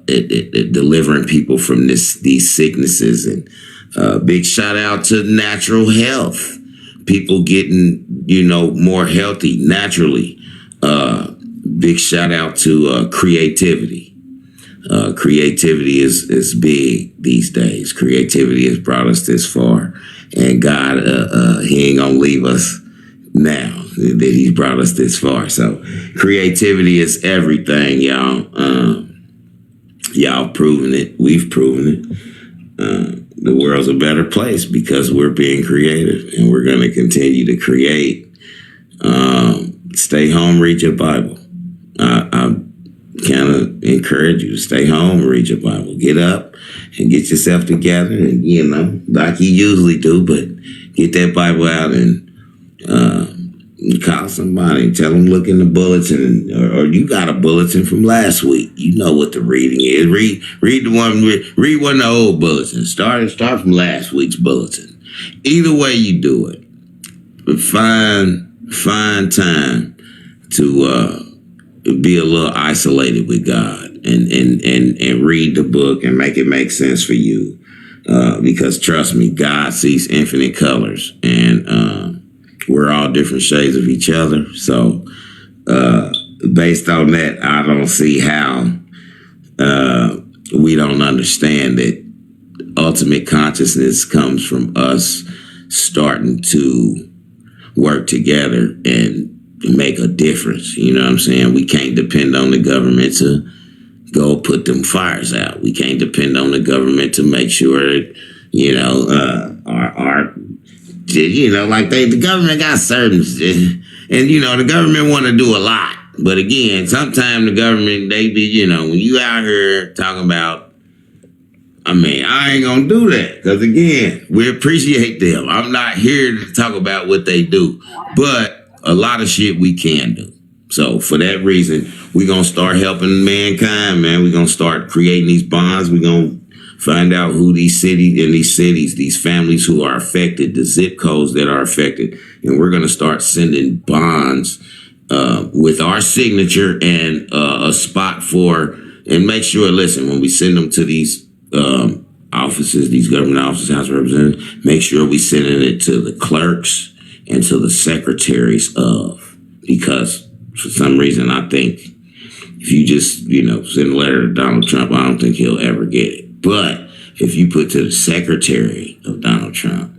delivering people from these sicknesses. And big shout out to natural health, people getting, more healthy naturally. Big shout out to creativity. Creativity is big these days. Creativity has brought us this far, and God, He ain't gonna leave us now that He's brought us this far. So, creativity is everything, y'all. Y'all proven it. We've proven it. The world's a better place because we're being creative, and we're gonna continue to create. Stay home, read your Bible. I kind of encourage you to stay home and read your Bible. Get up and get yourself together, and like you usually do, but get that Bible out and call somebody and tell them look in the bulletin, or you got a bulletin from last week. You know what the reading is. Read one of the old bulletins. Start from last week's bulletin. Either way you do it, but find time to be a little isolated with God and read the book and make it make sense for you. Because trust me, God sees infinite colors, and we're all different shades of each other. So based on that, I don't see how we don't understand that ultimate consciousness comes from us starting to work together and make a difference. You know what I'm saying? We can't depend on the government to go put them fires out. We can't depend on the government to make sure that, the government got certain, and the government want to do a lot. But again, sometimes the government, they be, when you out here talking about, I ain't gonna do that, because again, we appreciate them. I'm not here to talk about what they do, but a lot of shit we can do. So for that reason, we're going to start helping mankind, man. We're going to start creating these bonds. We're going to find out who these cities, these families who are affected, the zip codes that are affected. And we're going to start sending bonds with our signature and a spot for, and make sure, listen, when we send them to these offices, these government offices, House of Representatives, make sure we sending it to the clerks and to the secretaries of, because for some reason I think if you just, send a letter to Donald Trump, I don't think he'll ever get it. But if you put to the secretary of Donald Trump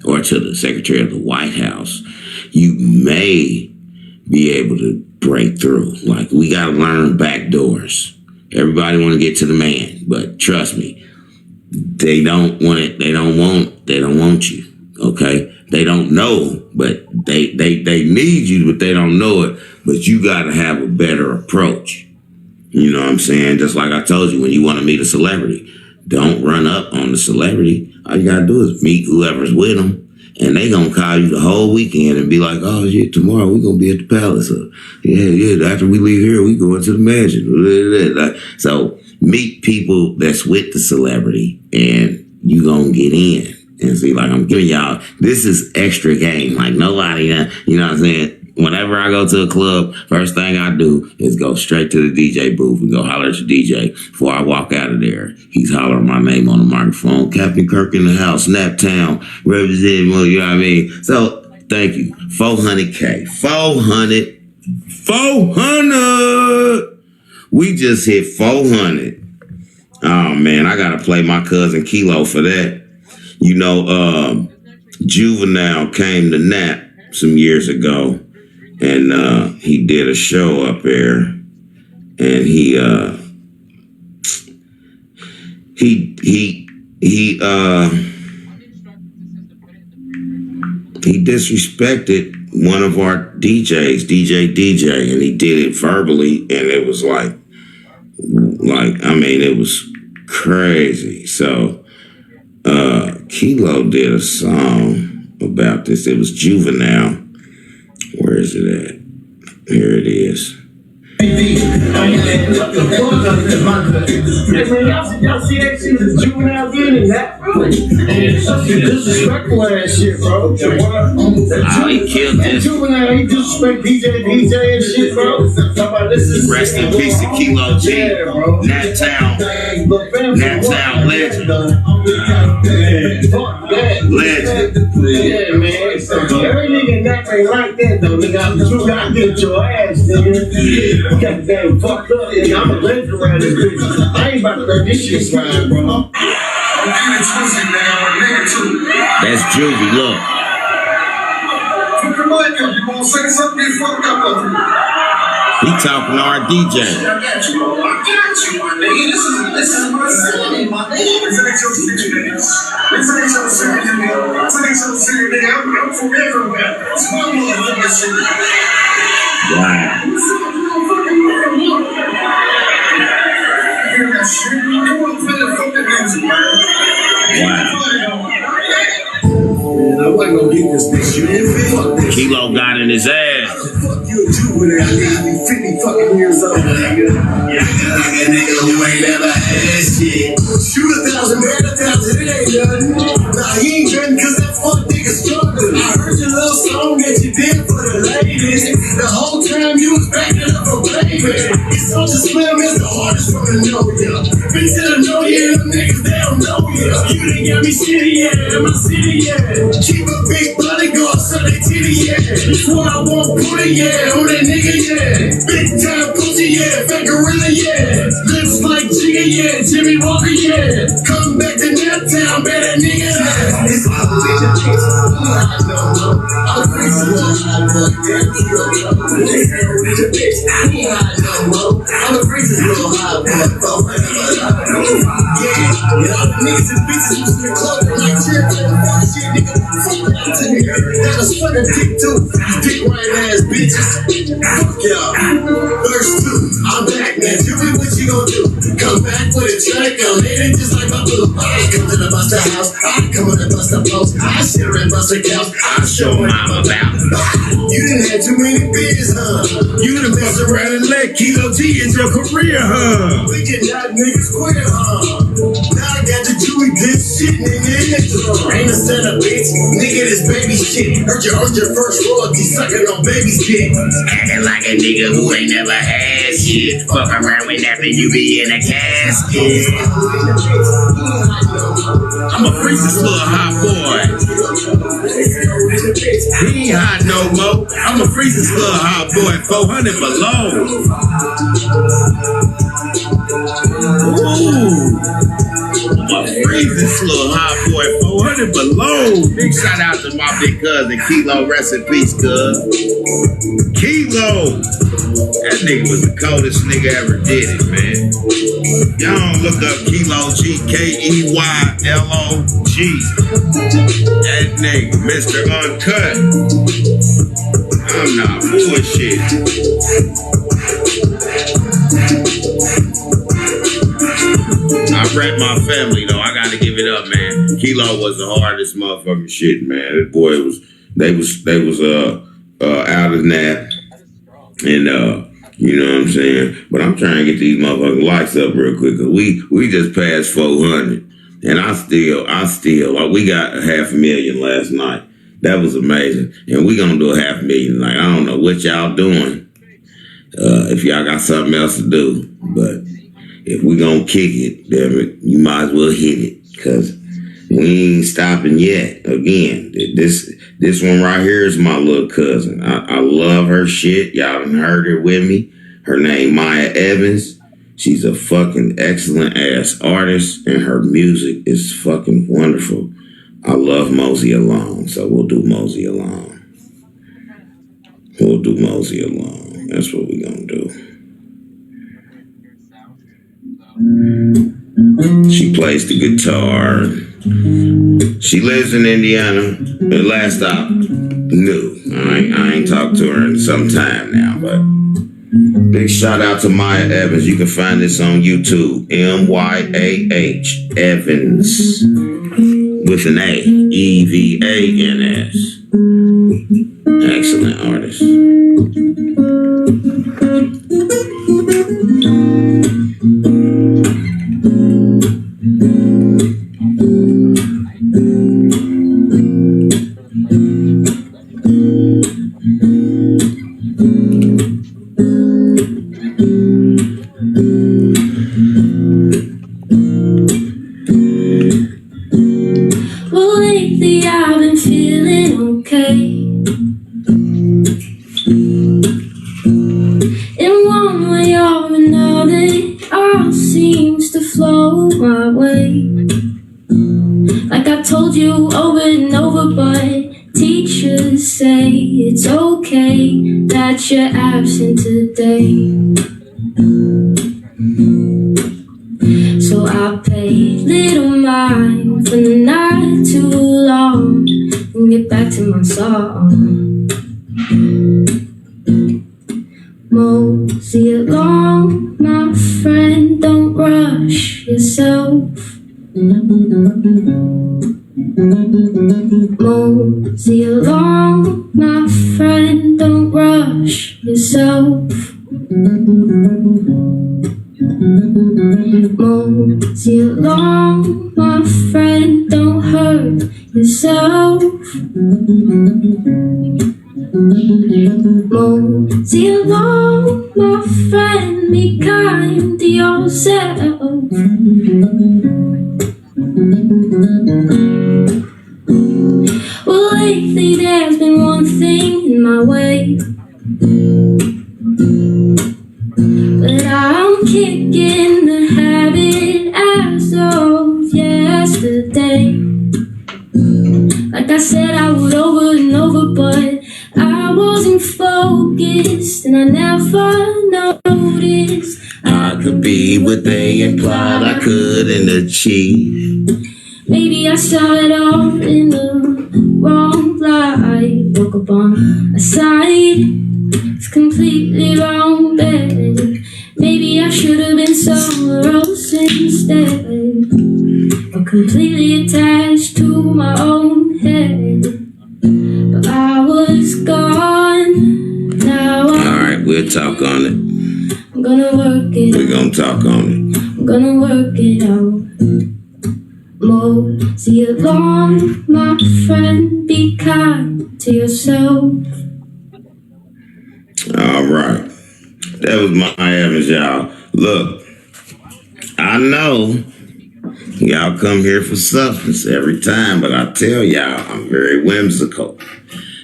or to the secretary of the White House, you may be able to break through. Like, we got to learn back doors. Everybody want to get to the man, but trust me, they don't want it. They don't want you. Okay, they don't know, but they need you, but they don't know it. But you got to have a better approach. You know what I'm saying? Just like I told you, when you want to meet a celebrity, don't run up on the celebrity. All you got to do is meet whoever's with them. And they gonna call you the whole weekend and be like, oh shit, tomorrow we gonna be at the palace. Yeah, after we leave here, we go into the mansion. So meet people that's with the celebrity and you gonna get in and see, like, I'm giving y'all, this is extra game. Like, nobody, you know what I'm saying? Whenever I go to a club, first thing I do is go straight to the DJ booth and go holler at the DJ. Before I walk out of there, he's hollering my name on the microphone. Captain Kirk in the house, Snaptown, representing, you know what I mean? So, thank you. 400K. 400. We just hit 400. Oh, man, I got to play my cousin Kilo for that. You know, Juvenile came to Nap some years ago. And he did a show up there, and he disrespected one of our DJs, DJ, and he did it verbally, and it was like I mean, it was crazy. So Kilo did a song about this. It was Juvenile. Where is it at? Here it is. Hey man, y'all see that shit? The Juvenile getting that, bro? Disrespectful ass shit, bro. He killed this. Juvenile, he disrespect DJ and shit, bro. Rest in peace to Kilo G. Naptown legend. Legend. Yeah, man. Every nigga that ain't like that, though, nigga. You gotta get your ass, nigga. Got damn fucked up, nigga. I'm a legend around this bitch. I ain't about to let this shit slide, bro. That's Juvie, look. He talking to our DJ. I got you, my nigga. This is my city, my nigga. I'm from everywhere. It's my motherfucking city. Wow. I wasn't gonna get this bitch. Kilo got in his ass. Fuck you, Juvenile. You 50 fucking years old, nigga. Yeah, like a nigga who ain't never had shit. Shoot 1,000, man, 1,000, it ain't nothing. Nah, he ain't nothing cause that fuck nigga struggling. I heard your little song that you did for the ladies. The whole time you was backing up a baby. It's so just slim, it's the hardest one to know ya. Been to the know ya, them niggas, they don't know ya. You done got me shitty, yeah, in my city, yeah. Keep a big bodyguard, so they titty, yeah. That's what I want, put it, yeah. On that nigga, yeah. Big time pussy, yeah. Fat gorilla, yeah. Lips like Jigga, yeah. Jimmy Walker, yeah. Come back to Naptown, better nigga, yeah. It's all in the bitch. I know. I'm crazy, I'm a bitch. I know. I'm a crazy little hot boy. Yeah, all the niggas and bitches used to club like shit, nigga. Got a sweater dick too. Dick right ass bitches. Fuck y'all. Verse 2. I'm back, man. Tell me what you gon' do. Come back with a track on it, just like my boo. I come to the bust the house. I come to the bust the post. I sit and bust the couch. I show what I'm about. You done had too many beers, huh? You done messed around and let Kilo G in your career, huh? We can not niggas queer, huh? Now I got the Jewy good shit, nigga. Ain't a setup, bitch. Nigga, this baby shit. Heard you earned your first royalty sucking on baby's dick. Acting like a nigga who ain't never had shit. Fuck around with that and you be in a casket. I'm a freaking little hot boy. He ain't hot no more. I'm a freaking little hot boy. 400 below. Ooh. I'm a freaking little hot boy. 400 it belongs. Big shout out to my big cousin Kilo, rest in peace, cuz. Kilo, that nigga was the coldest nigga ever did it, man. Y'all don't look up Kilo, G-K-E-Y-L-O-G. That nigga, Mr. Uncut. I'm not bullshit. I rep my family though. I gotta give it up, man. Kilo was the hardest motherfucking shit, man. That boy was. They was out of nap, and you know what I'm saying. But I'm trying to get these motherfucking likes up real quick, cause we just passed 400, and I still we got 500,000 last night. That was amazing, and we gonna do 500,000. Like I don't know what y'all doing. If y'all got something else to do, but if we gonna kick it, damn it, you might as well hit it, cause we ain't stopping yet. Again, this one right here is my little cousin. I love her shit. Y'all done heard her with me. Her name Maya Evans. She's a fucking excellent ass artist, and her music is fucking wonderful. I love Mosey Alone, so we'll do Mosey Alone. We'll do Mosey Alone. That's what we gonna do. She plays the guitar. She lives in Indiana. The last I knew. I ain't talked to her in some time now, but big shout out to Maya Evans. You can find this on YouTube. M-Y-A-H Evans with an A. E-V-A-N-S. Excellent artist. Well, lately I've been feeling okay. In one way or another, it all seems to flow my way. Like I told you over and over, but teachers say it's okay that you're absent today. So I paid little mind for not too long and get back to my song. Mosey along, my friend, don't rush yourself. Mosey along, my friend, don't rush yourself. Mosey along, my friend, don't hurt yourself. Mosey along, my friend, be kind to yourself. Well, lately there's been one thing in my way, but I'm kicking the habit as of yesterday. Like I said I would over and over, but I wasn't focused and I never noticed I could be what they implied I couldn't achieve. maybe I saw it all in the wrong light. Woke up on a side, it's completely wrong bed. Maybe I should have been somewhere else instead, but completely attached to my own head. But I was gone. Now Alright, we'll talk on it. I'm gonna work it We're gonna talk on it. I'm gonna work it out. Mosey along, my friend, be kind to yourself. Alright. That was my Evans, y'all. Look, I know y'all come here for substance every time, but I tell y'all, I'm very whimsical.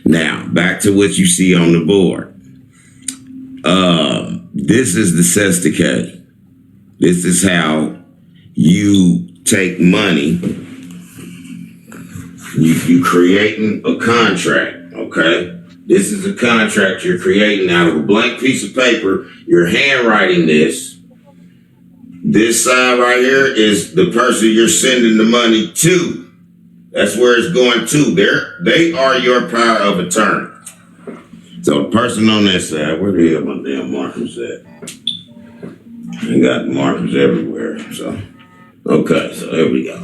Now, back to what you see on the board. This is the sesticate. This is how you take money You creating a contract, okay? This is a contract you're creating out of a blank piece of paper. You're handwriting this. This side right here is the person you're sending the money to. That's where it's going to. They are your power of attorney. So the person on that side, where the hell my damn markers at? I got markers everywhere. So, okay, so there we go.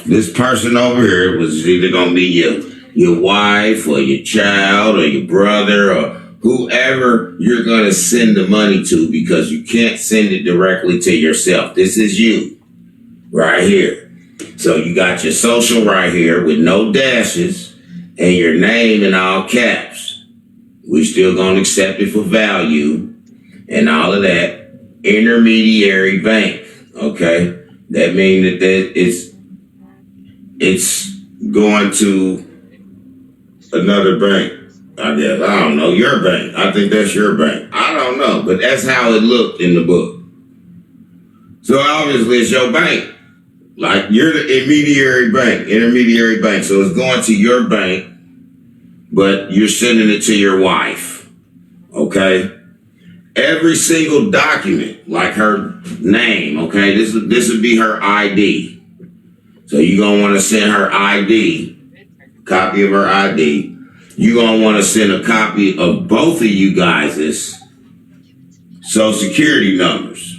This person over here was either going to be your wife or your child or your brother or whoever you're going to send the money to, because you can't send it directly to yourself. This is you right here. So you got your social right here with no dashes and your name in all caps. We still going to accept it for value and all of that. Intermediary bank. Okay. That means that it's going to another bank. I guess. I don't know. Your bank. I think that's your bank. I don't know. But that's how it looked in the book. So obviously it's your bank. Like you're the intermediary bank. So it's going to your bank, but you're sending it to your wife. Okay? Every single document, like her name, okay? This would be her ID. So you're going to want to send her ID, copy of her ID. You're going to want to send a copy of both of you guys' social security numbers.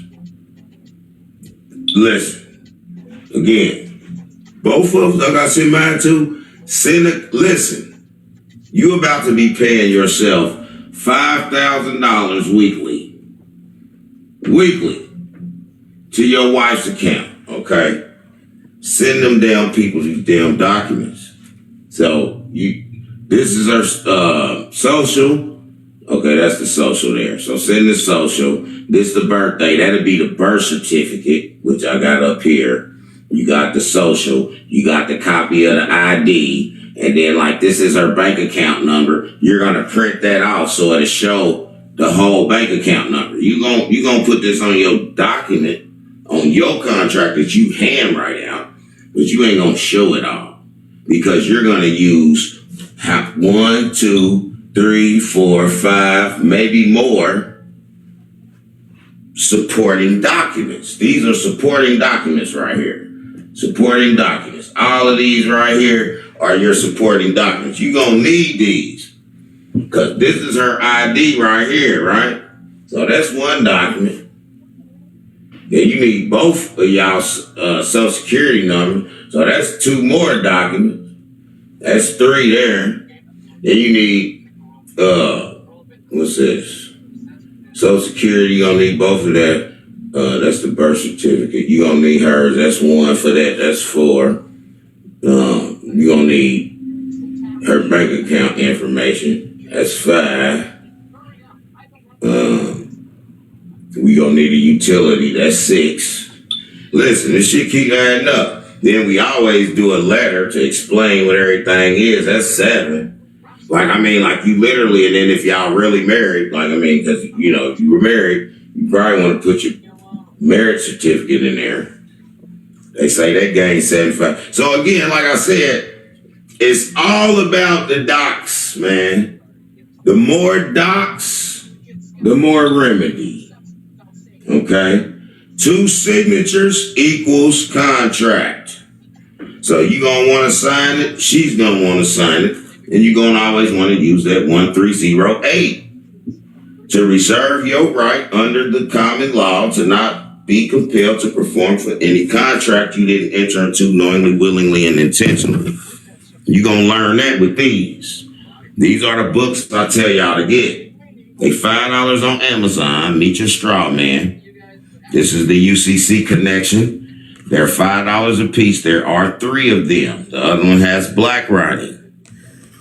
Listen, again, both of them, I got to send mine too. Listen, you about to be paying yourself $5,000 weekly to your wife's account, okay? Send them damn people these damn documents. So this is our social. Okay, that's the social there. So send the social. This the birthday. That'll be the birth certificate, which I got up here. You got the social. You got the copy of the ID. And then like this is her bank account number. You're gonna print that off so it'll show the whole bank account number. You gonna put this on your document, on your contract that you handwrite out, but you ain't gonna show it all because you're gonna use 1, 2, 3, 4, 5, maybe more supporting documents. These are supporting documents right here. Supporting documents. All of these right here are your supporting documents. You're going to need these because this is her ID right here, right? So that's one document. Then you need both of y'all's social security numbers. So that's 2 more documents. That's 3 there. Then you need, what's this? Social security, you're going to need both of that. That's the birth certificate. You're going to need hers. That's 1 for that. That's 4. You're going to need her bank account information. That's 5. We're going to need a utility. That's 6. Listen, this shit keep adding up. Then we always do a letter to explain what everything is. That's 7. Like you literally, and then if y'all really married, because, if you were married, you probably want to put your marriage certificate in there. They say that gains 75. So again, like I said, it's all about the docs, man. The more docs, the more remedy. Okay? 2 signatures equals contract. So you're going to want to sign it. She's going to want to sign it. And you're going to always want to use that 1308 to reserve your right under the common law to not be compelled to perform for any contract you didn't enter into knowingly, willingly, and intentionally. You're going to learn that with these. These are the books I tell y'all to get. They $5 on Amazon. Meet your straw man. This is the UCC connection. They're $5 a piece. There are 3 of them. The other one has black writing.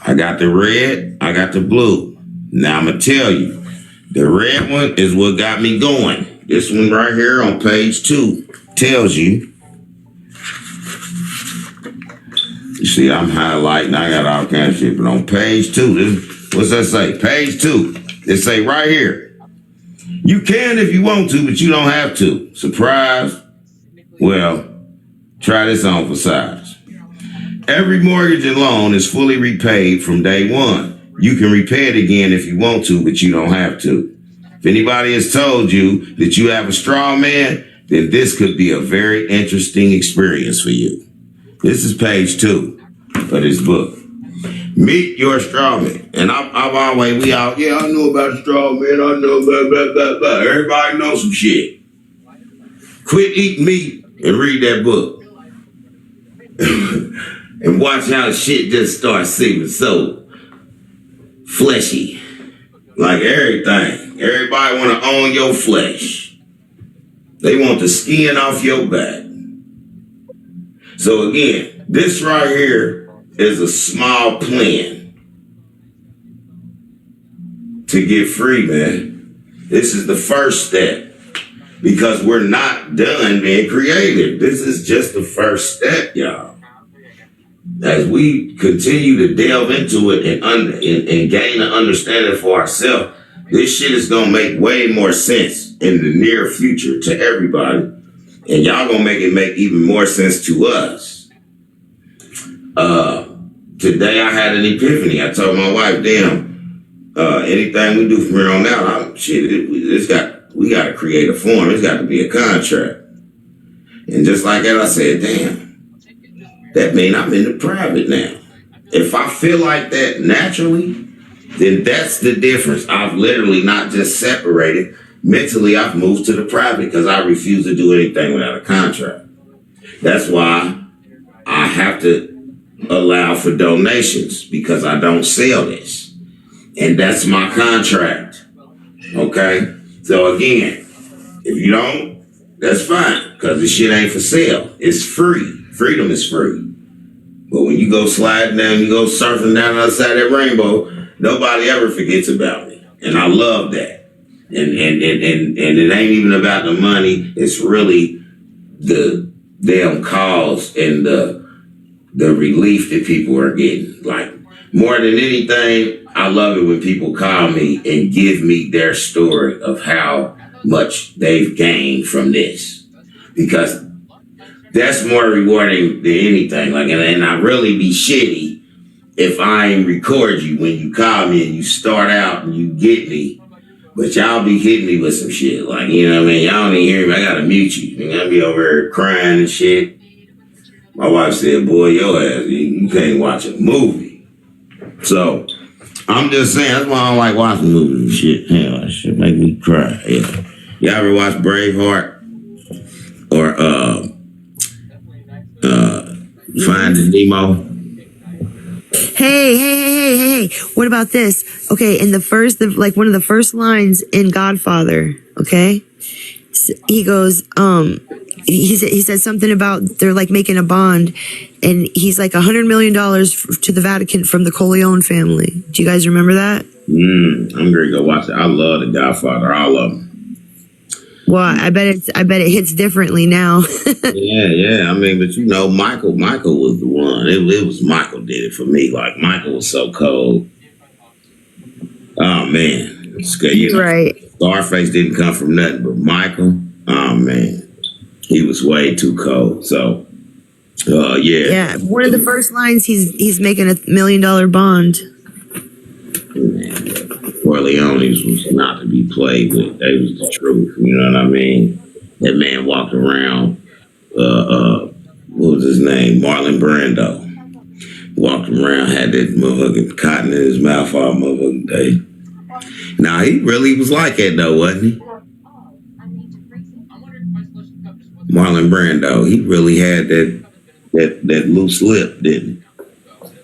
I got the red. I got the blue. Now I'm going to tell you. The red one is what got me going. This one right here on page 2 tells you. You see, I'm highlighting. I got all kinds of shit. But on page 2, what's that say? Page 2. It say right here. You can if you want to, but you don't have to. Surprise. Well, try this on for size. Every mortgage and loan is fully repaid from day one. You can repay it again if you want to, but you don't have to. If anybody has told you that you have a straw man, then this could be a very interesting experience for you. This is page 2 of this book. Meet your straw man. And I've always, I know about straw man. I know blah, blah, blah, blah. Everybody knows some shit. Quit eating meat and read that book. And watch how shit just starts seeming so fleshy. Like everything. Everybody want to own your flesh. They want the skin off your back. So again, this right here is a small plan to get free, man. This is the first step. Because we're not done being creative. This is just the first step, y'all. As we continue to delve into it and gain an understanding for ourselves, this shit is going to make way more sense in the near future to everybody. And y'all going to make it make even more sense to us. Today I had an epiphany. I told my wife, damn, anything we do from here on out, we got to create a form. It's got to be a contract. And just like that, I said, damn, that means I'm in the private now. If I feel like that naturally, then that's the difference. I've literally not just separated. Mentally, I've moved to the private because I refuse to do anything without a contract. That's why I have to allow for donations because I don't sell this. And that's my contract. Okay? So again, if you don't, that's fine, because the shit ain't for sale. It's free. Freedom is free. But when you go sliding down, you go surfing down the other side of that rainbow, nobody ever forgets about me. And I love that. And it ain't even about the money. It's really the damn cause and the relief that people are getting. Like, more than anything, I love it when people call me and give me their story of how much they've gained from this. Because that's more rewarding than anything. Like, and I really be shitty if I ain't record you when you call me and you start out and you get me. But y'all be hitting me with some shit. Like, you know what I mean? Y'all don't even hear me. I gotta mute you. You gotta be over here crying and shit. My wife said, boy, your ass, you can't watch a movie. So, I'm just saying, that's why I don't like watching movies and shit. Hell, that shit make me cry. Yeah. Y'all ever watch Braveheart? Or, Finding Nemo? Hey. What about this? Okay, in one of the first lines in Godfather, okay? He goes, he said something about they're like making a bond, and he's like $100 million to the Vatican from the Corleone family. Do you guys remember that? I'm gonna go watch it. I love the Godfather, all of them. Well, I bet it hits differently now. Yeah. I mean, but you know, Michael was the one. It was Michael did it for me. Like, Michael was so cold. Oh man, it's good. You know, right. Scarface didn't come from nothing, but Michael, oh man, he was way too cold. So, yeah. Yeah, one of the first lines, he's making $1 million bond. Man, Corleones was not to be played with. They was the truth. You know what I mean? That man walked around. What was his name? Marlon Brando. Walked around, had that motherfucking cotton in his mouth all motherfucking day. Now, he really was like that, though, wasn't he? Marlon Brando, he really had that loose lip, didn't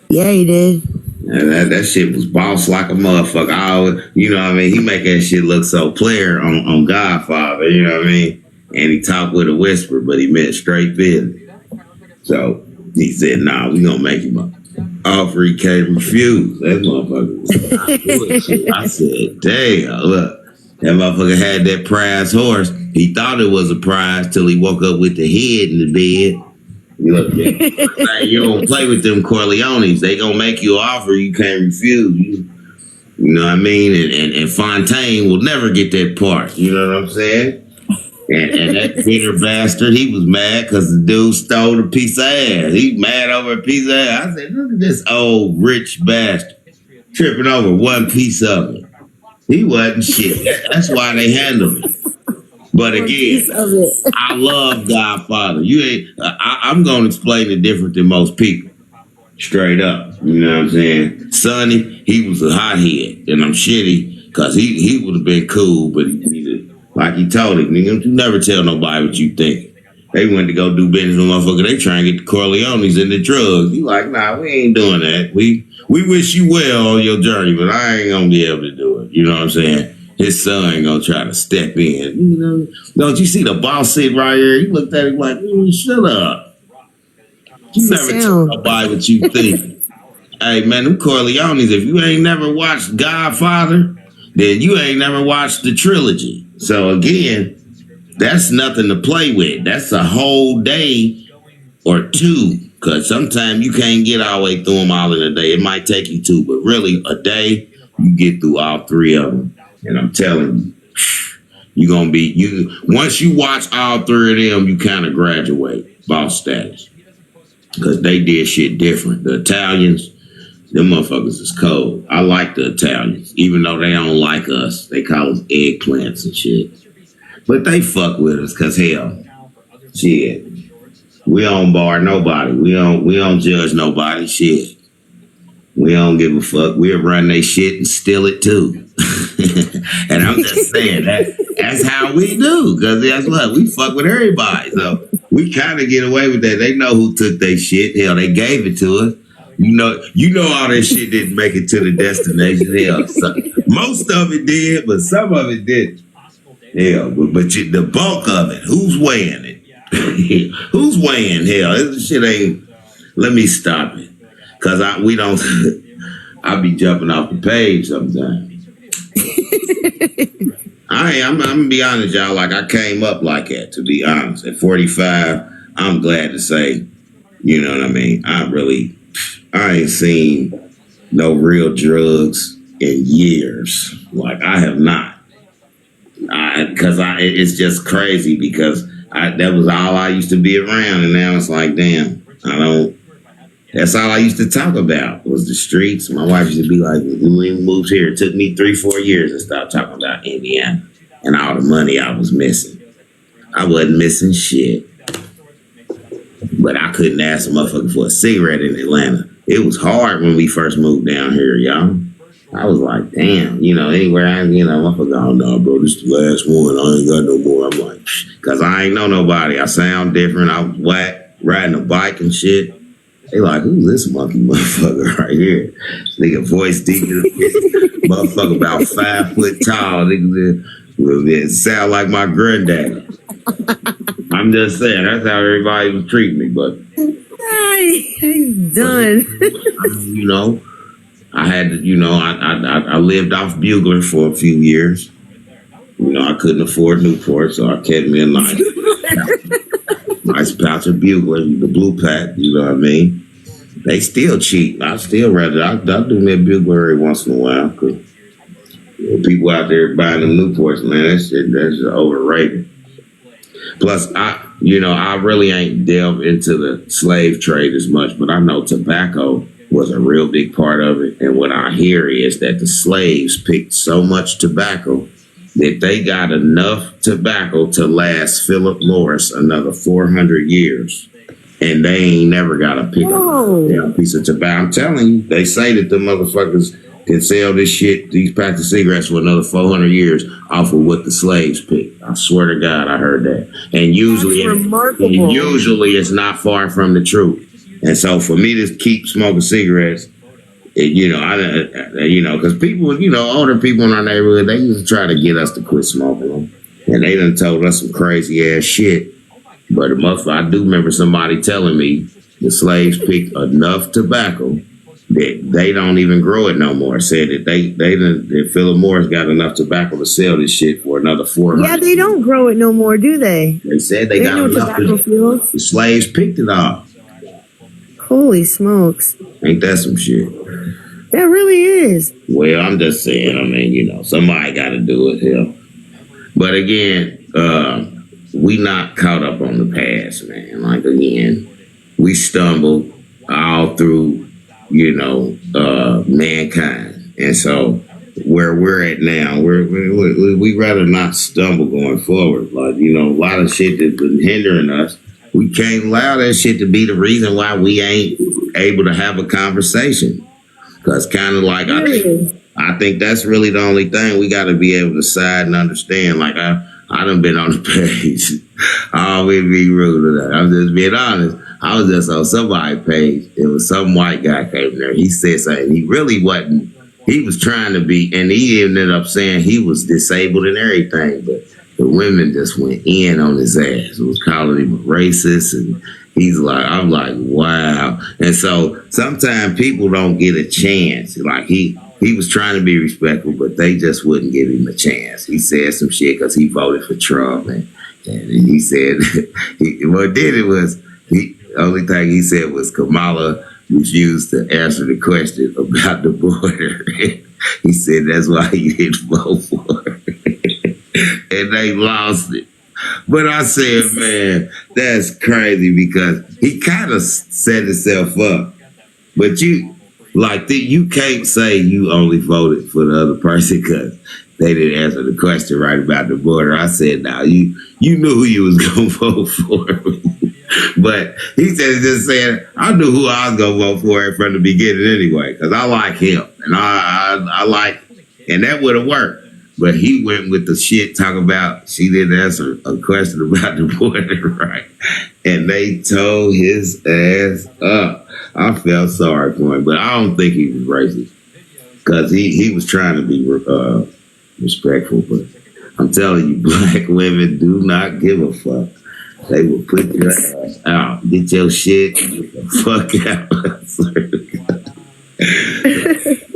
he? Yeah, he did. And that shit was boss like a motherfucker. You know what I mean? He make that shit look so player on Godfather, you know what I mean? And he talked with a whisper, but he meant straight business. So he said, nah, we gonna make him an offer he can't refuse. That motherfucker was not doing shit. I said, damn, look, that motherfucker had that prize horse. He thought it was a prize till he woke up with the head in the bed. Look, man, you don't play with them Corleones. They gonna make you an offer you can't refuse. You know what I mean? And Fontaine will never get that part. You know what I'm saying? And that bitter bastard, he was mad because the dude stole a piece of ass. He mad over a piece of ass. I said, look at this old rich bastard tripping over one piece of it. He wasn't shit. That's why they handled it. But again, I love Godfather. You ain't. I'm going to explain it different than most people. Straight up, you know what I'm saying? Sonny, he was a hothead, and I'm shitty because he would have been cool, but like he told him, you never tell nobody what you think. They went to go do business with motherfucker. They try and get the Corleones and the drugs. You like, nah, we ain't doing that. We wish you well on your journey, but I ain't gonna be able to do it. You know what I'm saying? His son ain't gonna try to step in. You know, don't you see the boss sitting right here? He looked at him like, shut up. You never tell nobody what you think. Hey, man, them Corleones, if you ain't never watched Godfather, then you ain't never watched the trilogy. So, again, that's nothing to play with. That's a whole day or two, because sometimes you can't get all the way through them all in a day. It might take you two, but really, a day, you get through all three of them. And I'm telling you, once you watch all three of them, you kind of graduate boss status. Because they did shit different. The Italians, them motherfuckers is cold. I like the Italians. Even though they don't like us. They call us eggplants and shit. But they fuck with us because hell, shit. We don't bar nobody. We don't judge nobody. Shit. We don't give a fuck. We'll run they shit and steal it too. And I'm just saying that's how we do. Because guess what? We fuck with everybody. So we kind of get away with that. They know who took their shit. Hell, they gave it to us. You know all that shit didn't make it to the destination. Hell, most of it did, but some of it didn't. Hell, but the bulk of it, who's weighing it? Who's weighing? Hell, this shit ain't. Let me stop it, cause we don't. I be jumping off the page sometimes. I'm gonna be honest, y'all. Like I came up like that. To be honest, at 45, I'm glad to say, you know what I mean. I ain't seen no real drugs in years. Like I have not. It's just crazy because that was all I used to be around, and now it's like, damn, that's all I used to talk about was the streets. My wife used to be like, we moved here. It took me 3-4 years to stop talking about Indiana and all the money I was missing. I wasn't missing shit. But I couldn't ask a motherfucker for a cigarette in Atlanta. It was hard when we first moved down here, y'all. I was like, damn, anywhere motherfucker, oh no, bro, this is the last one. I ain't got no more. I'm like, because I ain't know nobody. I sound different. I was whack, riding a bike and shit. They like, who's this monkey motherfucker right here? Nigga voice deep in the motherfucker about 5 foot tall. Nigga sound like my granddaddy. I'm just saying, that's how everybody was treating me, but He's done. I had to, I lived off Bugler for a few years. I couldn't afford Newport, so I kept me a nice pouch of Bugler, the blue pack, you know what I mean? They still cheap. I'll do me a Bugler every once in a while, because people out there buying them Newports, man, that's overrated. Plus, I really ain't delved into the slave trade as much, but I know tobacco was a real big part of it. And what I hear is that the slaves picked so much tobacco that they got enough tobacco to last Philip Morris another 400 years. And they ain't never got to pick up a damn piece of tobacco. I'm telling you, they say that the motherfuckers can sell this shit, these packs of cigarettes for another 400 years off of what the slaves picked. I swear to God, I heard that. And usually it's not far from the truth. And so for me to keep smoking cigarettes, because people, older people in our neighborhood, they used to try to get us to quit smoking them. And they done told us some crazy ass shit. But I do remember somebody telling me the slaves picked enough tobacco that they don't even grow it no more. Said that that Philip Morris got enough tobacco to sell this shit for another 400. Yeah, they don't grow it no more, do they? They said they got no enough. Tobacco fields. The slaves picked it off. Holy smokes. Ain't that some shit? That really is. Well, I'm just saying, somebody got to do it here. But again, we not caught up on the past, man. Like, again, we stumbled all through, mankind. And so where we're at now, we rather not stumble going forward. Like, a lot of shit that's been hindering us, we can't allow that shit to be the reason why we ain't able to have a conversation. Because kind of like, I think that's really the only thing we got to be able to decide and understand. Like, I done been on the page. I always be rude to that. I'm just being honest. I was just on somebody's page. It was some white guy came there. He said something. He really wasn't. He was trying to be, and he ended up saying he was disabled and everything. But the women just went in on his ass. It was calling him a racist, and he's like, I'm like, wow. And so sometimes people don't get a chance. Like he was trying to be respectful, but they just wouldn't give him a chance. He said some shit because he voted for Trump, and he said, what did it was, the only thing he said was Kamala refused to answer the question about the border. He said that's why he didn't vote for her. And they lost it. But I said, man, that's crazy because he kind of set himself up. But you can't say you only voted for the other person because they didn't answer the question right about the border. I said, now you knew who you was going to vote for. But he said, just saying, I knew who I was going to vote for from the beginning anyway, because I like him. And I like, and that would have worked. But he went with the shit talking about she didn't answer a question about the border, right? And they tore his ass up. I felt sorry for him, but I don't think he was racist because he was trying to be respectful. But I'm telling you, black women do not give a fuck. They will put your ass out. Get your shit, get the fuck out.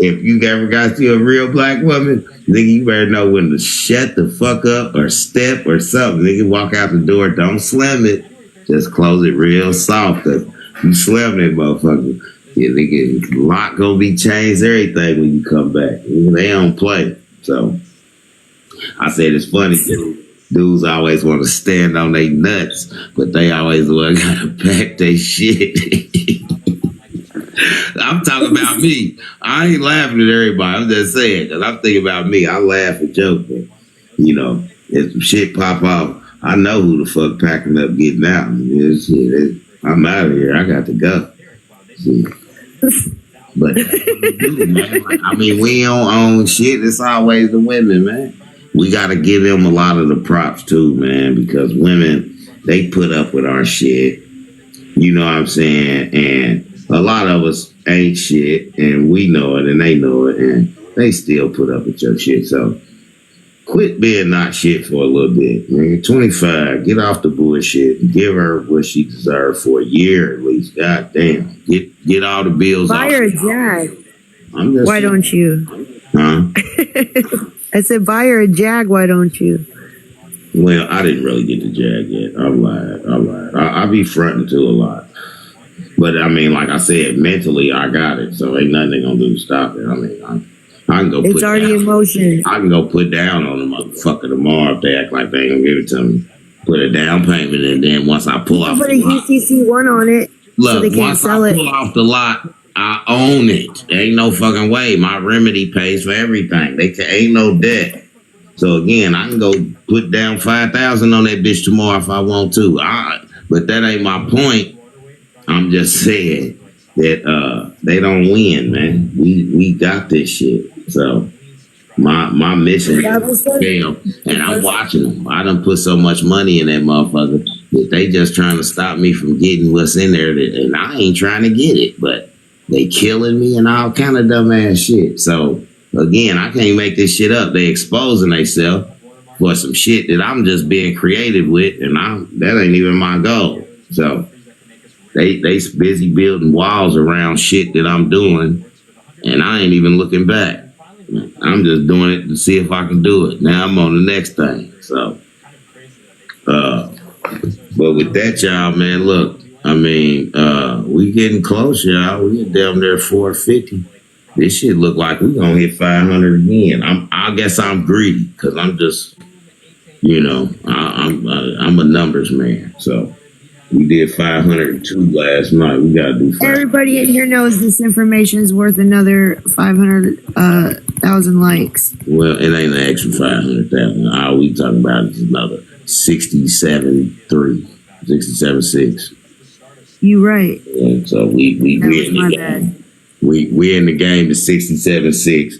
If you ever got you a real black woman, nigga, you better know when to shut the fuck up or step or something. Nigga, walk out the door, don't slam it. Just close it real soft. Cause you slam that motherfucker, yeah, nigga, lock gonna be changed, everything when you come back. They don't play. So I said it's funny, dudes always want to stand on their nuts, but they always want to pack their shit. I'm talking about me. I ain't laughing at everybody. I'm just saying, because I'm thinking about me. I laugh and joke, but, if some shit pop off, I know who the fuck packing up getting out. I'm out of here. I got to go. See? But, man. I mean, we don't own shit. It's always the women, man. We got to give them a lot of the props, too, man, because women, they put up with our shit. You know what I'm saying? And a lot of us ain't shit, and we know it, and they know it, and they still put up with your shit. So quit being not shit for a little bit. Man, 25, get off the bullshit and give her what she deserves for a year at least. God damn. Get all the bills Buy off. her a Jag. Why don't you? Huh? I said, buy her a Jag. Why don't you? Well, I didn't really get the Jag yet. I lied. I be fronting too a lot. But I mean, like I said, mentally I got it, so ain't nothing they gonna do to stop it. I mean, I can go. It's already in motion. I can go put down on the motherfucker tomorrow if they act like they ain't gonna give it to me. Put a down payment, and then once I pull off, put a UCC one on it. Look, so they can't once sell I pull off the lot, I own it. There ain't no fucking way. My remedy pays for everything. Ain't no debt. So again, I can go put down $5,000 on that bitch tomorrow if I want to. But that ain't my point. I'm just saying that they don't win, man. We got this shit. So my mission is to fail, and I'm watching them. I done put so much money in that motherfucker that they just trying to stop me from getting what's in there, and I ain't trying to get it, but they killing me and all kind of dumbass shit. So again, I can't make this shit up. They exposing themselves for some shit that I'm just being creative with, and that ain't even my goal. So they busy building walls around shit that I'm doing, and I ain't even looking back. I'm just doing it to see if I can do it. Now I'm on the next thing. So, but with that, y'all, man, look, I mean, we getting close, y'all. We get down there 450. This shit look like we gonna hit 500 again. I guess I'm greedy because I'm just, I'm I'm a numbers man. So we did 502 last night. We gotta do 500. Everybody in here knows this information is worth another 500,000 likes. Well, it ain't an extra 500,000. All we talking about is another 67.6. You right. And so we That was in the my game. bad. We're in the game to 67.6,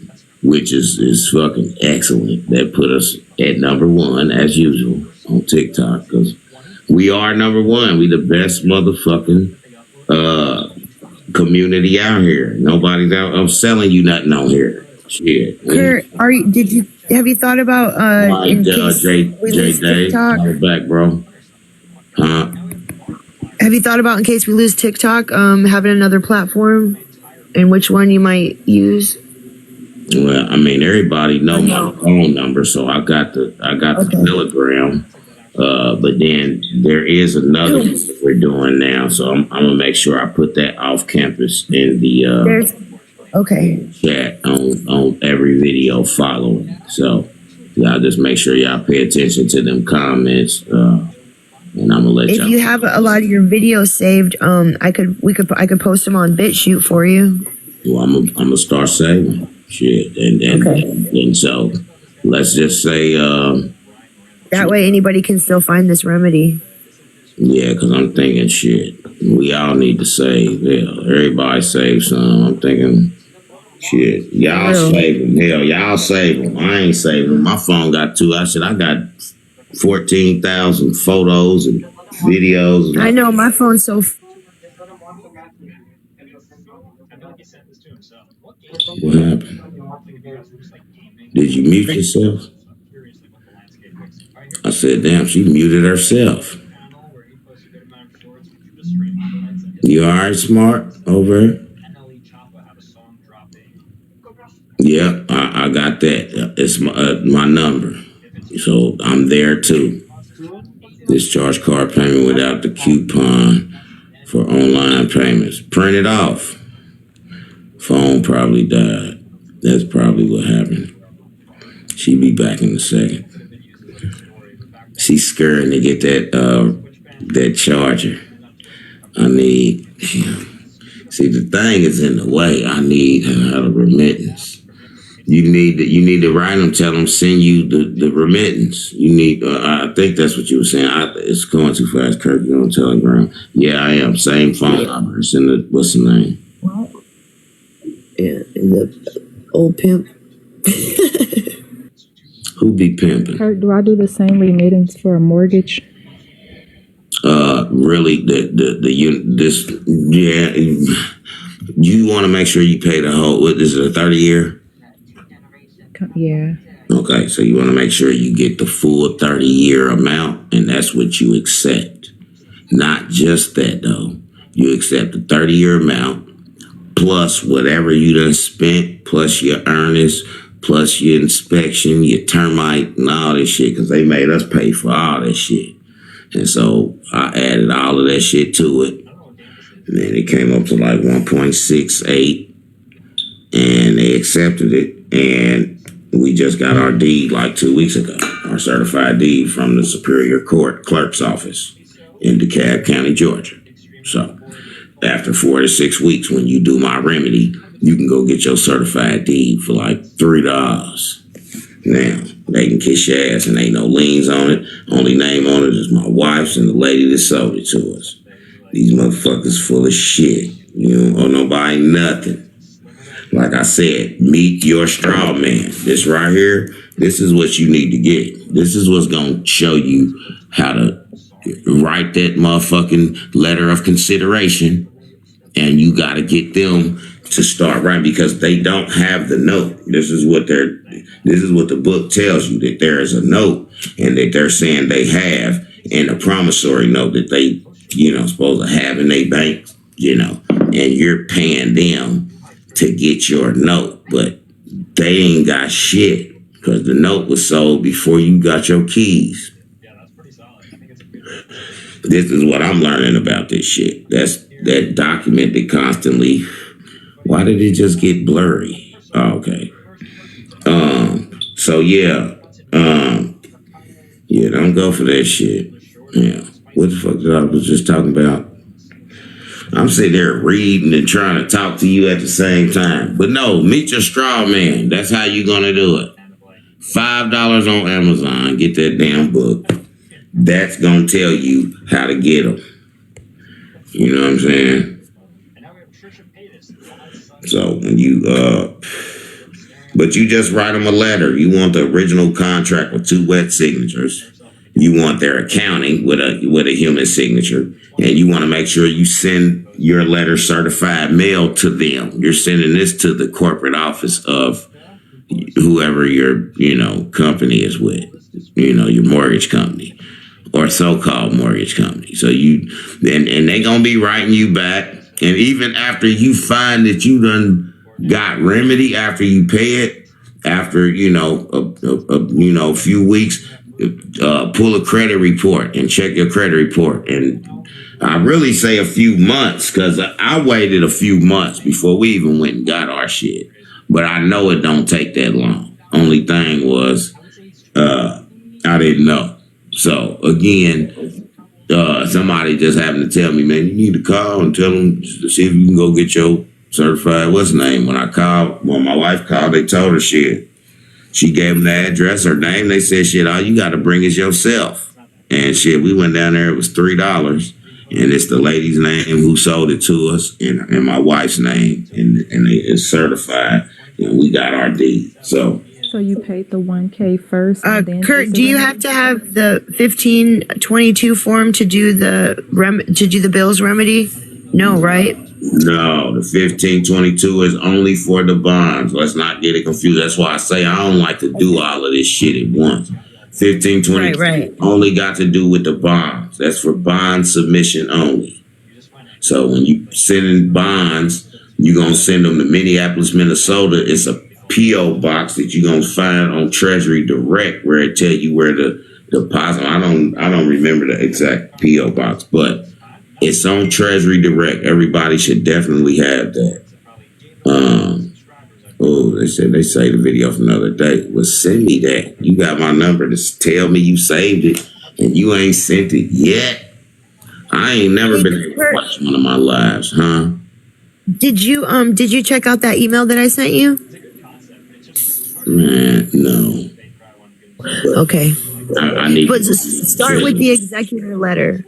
which is fucking excellent. That put us at number one as usual on TikTok because we are number one. We the best motherfucking community out here. Nobody's out. I'm selling you nothing on here. Shit. Kurt, have you thought about in case we lose TikTok? Back, bro. Huh? Have you thought about in case we lose TikTok, having another platform, and which one you might use? Well, I mean, everybody know my phone number, so I got the Telegram. But then there is another one that we're doing now, so I'm gonna make sure I put that off campus in the chat on every video following. So y'all just make sure y'all pay attention to them comments. And I'm gonna let y'all. If you have a lot of your videos saved, I could post them on BitChute for you. Well, I'm gonna start saving shit, and so let's just say that way anybody can still find this remedy. Yeah, because I'm thinking shit. We all need to save. Yeah, everybody save some. I'm thinking shit. Y'all save them. Hell, y'all save them. I ain't saving them. My phone got two. I got 14,000 photos and videos. I know my phone's so. What happened? Did you mute yourself? I said, damn, she muted herself. You all right, Smart, over here? Yeah, I got that. It's my number. So I'm there too. Discharge card payment without the coupon for online payments. Print it off. Phone probably died. That's probably what happened. She'll be back in a second. She's scared to get that charger. I need. See, the thing is in the way. I need a remittance. You need to write them, tell them, send you the remittance. You need, I think that's what you were saying. It's going too fast, Kirk. You're on Telegram. Yeah, I am. Same phone number. It's in the, what's the name? Yeah, the old pimp. Who be pimping? Kurt, do I do the same remittance for a mortgage? Really, you want to make sure you pay the whole, what is it, a 30-year? Yeah. Okay, so you want to make sure you get the full 30-year amount, and that's what you accept. Not just that, though. You accept the 30-year amount, plus whatever you done spent, plus your earnings, plus your inspection, your termite, and all this shit, because they made us pay for all that shit. And so I added all of that shit to it. And then it came up to like 1.68, and they accepted it. And we just got our deed like 2 weeks ago, our certified deed from the Superior Court Clerk's Office in DeKalb County, Georgia. So after 4 to 6 weeks, when you do my remedy, you can go get your certified deed for like $3. Now, they can kiss your ass and ain't no liens on it. Only name on it is my wife's and the lady that sold it to us. These motherfuckers full of shit. You don't owe nobody nothing. Like I said, meet your straw man. This right here, this is what you need to get. This is what's going to show you how to write that motherfucking letter of consideration. And you got to get them to start writing because they don't have the note. This is what the book tells you, that there is a note and that they're saying they have, and a promissory note that they, supposed to have in their bank, and you're paying them to get your note, but they ain't got shit because the note was sold before you got your keys. This is what I'm learning about this shit. That's that document that constantly. Why did it just get blurry? Oh, okay. So yeah, don't go for that shit. Yeah. What the fuck did I was just talking about? I'm sitting there reading and trying to talk to you at the same time. But no, meet your straw man. That's how you gonna do it. $5 on Amazon. Get that damn book. That's gonna tell you how to get them. You know what I'm saying? So when you but you just write them a letter. You want the original contract with 2 wet signatures. You want their accounting with a human signature, and you want to make sure you send your letter certified mail to them. You're sending this to the corporate office of whoever your company is with, your mortgage company or so-called mortgage company. So and they gonna be writing you back, and even after you find that you done got remedy, after you pay it, after a few weeks. Pull a credit report and check your credit report. And I really say a few months because I waited a few months before we even went and got our shit. But I know it don't take that long. Only thing was I didn't know. So again, somebody just happened to tell me, man, you need to call and tell them to see if you can go get your certified what's the name. When my wife called, they told her shit. She gave them the address, her name. They said, shit, all you got to bring is yourself. And shit, we went down there. It was $3. And it's the lady's name who sold it to us and my wife's name. And it's certified. And we got our deed. So you paid the $1K first. And then Kurt, do you have to have the 1522 form to do the bills remedy? No, right? No, the 1522 is only for the bonds. Let's not get it confused. That's why I say I don't like to do all of this shit at once. 1522 only got to do with the bonds. That's for bond submission only. So when you send in bonds, you're going to send them to Minneapolis, Minnesota. It's a P.O. box that you're going to find on Treasury Direct where it tell you where the deposit. I don't remember the exact P.O. box, but it's on Treasury Direct. Everybody should definitely have that. They say the video from the other day. Well, send me that. You got my number to tell me you saved it and you ain't sent it yet. I ain't never been able to watch one of my lives, huh? Did you check out that email that I sent you? Man, no. But okay. I need but start with the executor letter.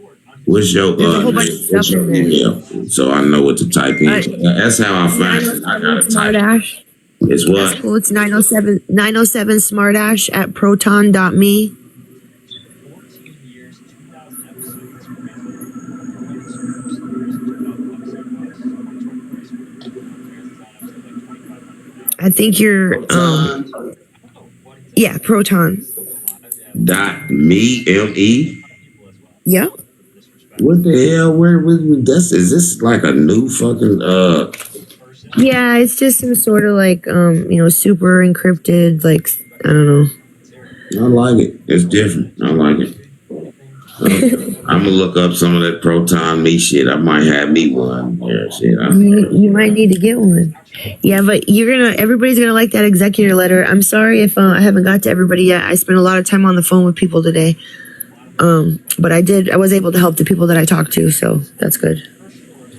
What's your There's a whole bunch of stuff in there. email? So I know what to type in. That's how I find it. I gotta type. Smartash. It's what? That's cool. It's 907 smartash at proton.me. I think you're yeah, proton. .me, M-E? Yep. What the hell? Where is this like a new fucking Yeah, it's just some sort of like super encrypted, like I don't know. I like it. It's different. I like it. I'm gonna look up some of that Proton Me shit. I might have me one. Yeah, shit. You might need to get one. Yeah, but everybody's gonna like that executor letter. I'm sorry if I haven't got to everybody yet. I spent a lot of time on the phone with people today. But I was able to help the people that I talked to, so that's good.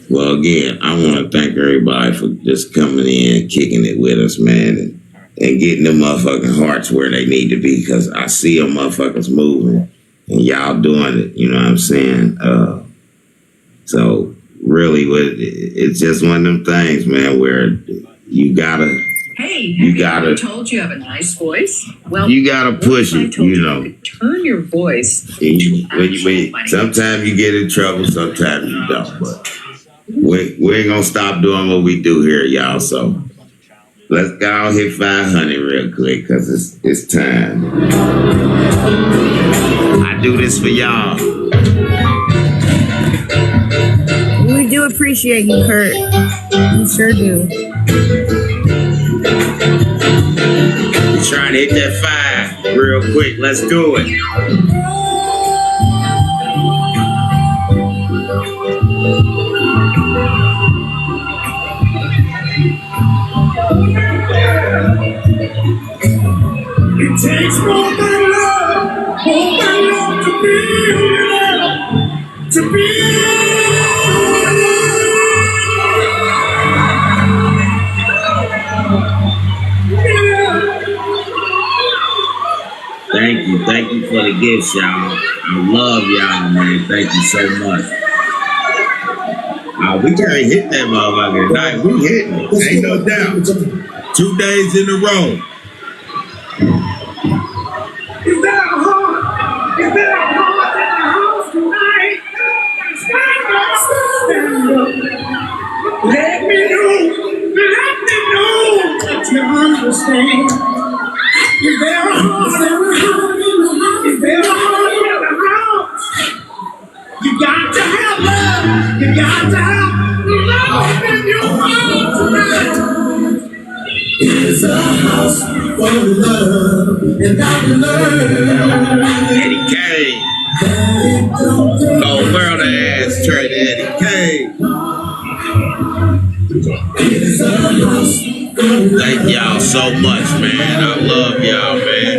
Well, again, I want to thank everybody for just coming in and kicking it with us, man, and getting them motherfucking hearts where they need to be, because I see them motherfuckers moving and y'all doing it, you know what I'm saying? So really, it's just one of them things, man, where you gotta told you have a nice voice. Well, you gotta push it, turn your voice. Sometimes you get in trouble, sometimes you don't, but we ain't gonna stop doing what we do here, y'all. So let's go hit 500 real quick, because it's time. I do this for y'all. We do appreciate you, Kurt. We sure do. We're trying to hit that 5 real quick. Let's do it. It takes more than love to be a Thank you for the gifts, y'all. I love y'all, man. Thank you so much. We can't hit that motherfucker tonight. We hitting it. Ain't no doubt. 2 days in a row. Is there a heart? Is there a heart in the house tonight? Stand up. Let me know that you understand. Is there a heart in the house? Is there a heart in the house? You got to have love. You got to have love in your heart tonight. It's a house for love, and I learned. Eddie Kane. Oh, world of ass trade Eddie Kane. Thank y'all so much, man. I love y'all, man.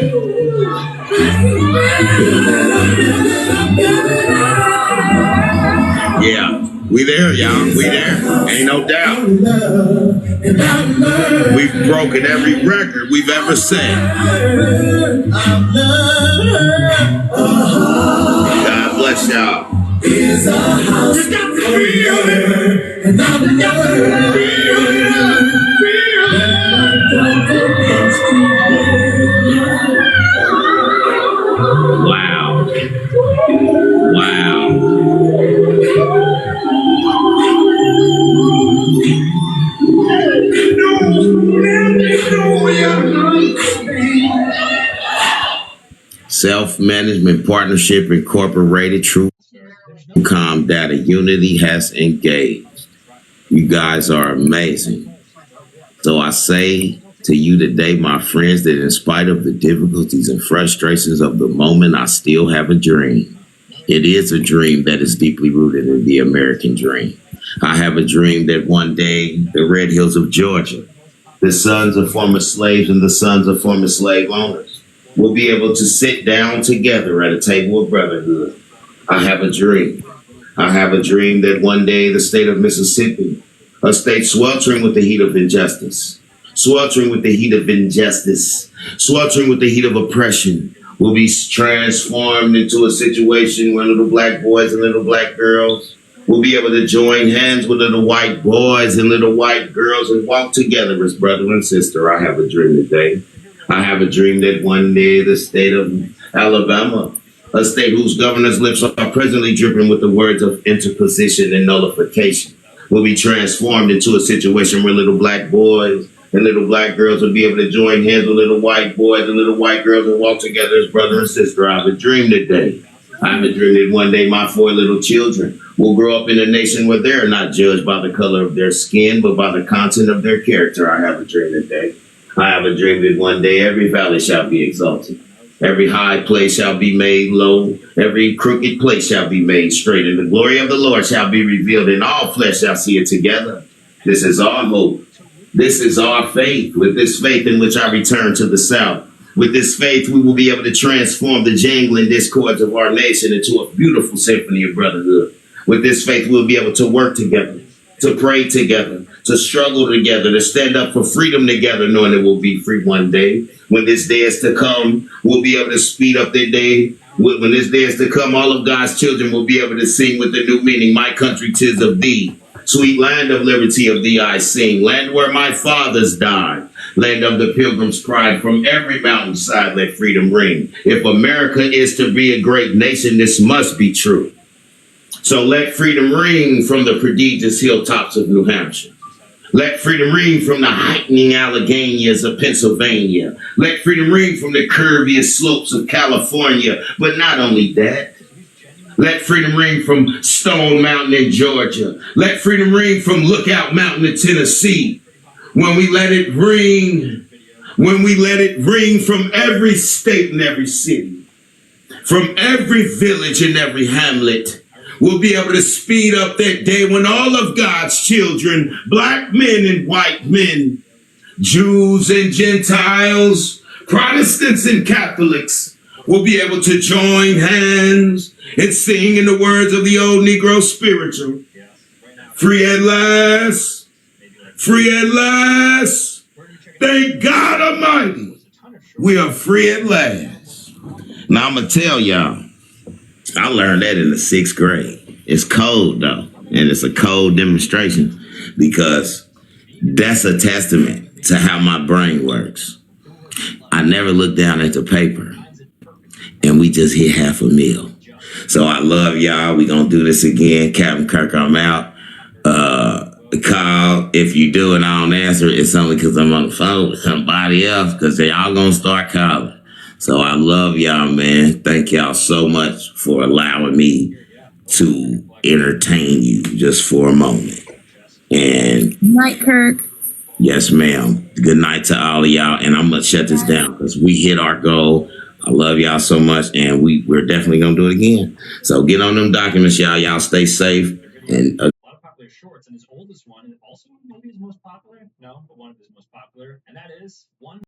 Yeah, we there, y'all. We there. Ain't no doubt. We've broken every record we've ever set. God bless y'all. Wow. Wow. Self-Management Partnership Incorporated, True.com Data Unity has engaged. You guys are amazing. So I say to you today, my friends, that in spite of the difficulties and frustrations of the moment, I still have a dream. It is a dream that is deeply rooted in the American dream. I have a dream that one day the Red Hills of Georgia, the sons of former slaves and the sons of former slave owners, will be able to sit down together at a table of brotherhood. I have a dream. I have a dream that one day the state of Mississippi, a state sweltering with the heat of injustice, sweltering with the heat of injustice, sweltering with the heat of oppression, will be transformed into a situation where little black boys and little black girls will be able to join hands with little white boys and little white girls and walk together as brother and sister. I have a dream today. I have a dream that one day the state of Alabama, a state whose governor's lips are presently dripping with the words of interposition and nullification, will be transformed into a situation where little black boys and little black girls will be able to join hands with little white boys and little white girls and walk together as brother and sister. I have a dream today. I have a dream that one day my 4 little children will grow up in a nation where they're not judged by the color of their skin, but by the content of their character. I have a dream today. I have a dream that one day every valley shall be exalted. Every high place shall be made low. Every crooked place shall be made straight. And the glory of the Lord shall be revealed, and all flesh shall see it together. This is our hope. This is our faith. With this faith in which I return to the South. With this faith, we will be able to transform the jangling discords of our nation into a beautiful symphony of brotherhood. With this faith, we'll be able to work together, to pray together, to struggle together, to stand up for freedom together, knowing that we'll be free one day. When this day is to come, we'll be able to speed up their day. When this day is to come, all of God's children will be able to sing with the new meaning, my country 'tis of thee. Sweet land of liberty of thee I sing, land where my fathers died, land of the pilgrim's pride, from every mountainside let freedom ring. If America is to be a great nation, this must be true. So let freedom ring from the prodigious hilltops of New Hampshire. Let freedom ring from the heightening Alleghenies of Pennsylvania. Let freedom ring from the curviest slopes of California. But not only that, let freedom ring from Stone Mountain in Georgia. Let freedom ring from Lookout Mountain in Tennessee. When we let it ring from every state and every city, from every village and every hamlet, we'll be able to speed up that day when all of God's children, black men and white men, Jews and Gentiles, Protestants and Catholics, will be able to join hands and sing in the words of the old Negro spiritual. Free at last, free at last. Thank God Almighty, we are free at last. Now I'm going to tell y'all, I learned that in the 6th grade. It's cold though, and it's a cold demonstration because that's a testament to how my brain works. I never look down at the paper, and we just hit half a meal. So I love y'all. We gonna do this again. Captain Kirk, I'm out. Call if you do and I don't answer, it's only because I'm on the phone with somebody else, because they all gonna start calling. So I love y'all, man. Thank y'all so much for allowing me to entertain you just for a moment. And Night, Kirk. yes, ma'am. Good night to all of y'all. And I'm gonna shut this down because we hit our goal. I love y'all so much, and we're definitely gonna do it again. So get on them documents, y'all. Y'all stay safe. And A lot of popular shorts, and his oldest one, and also maybe his most popular, no, but one of his most popular, and that is one.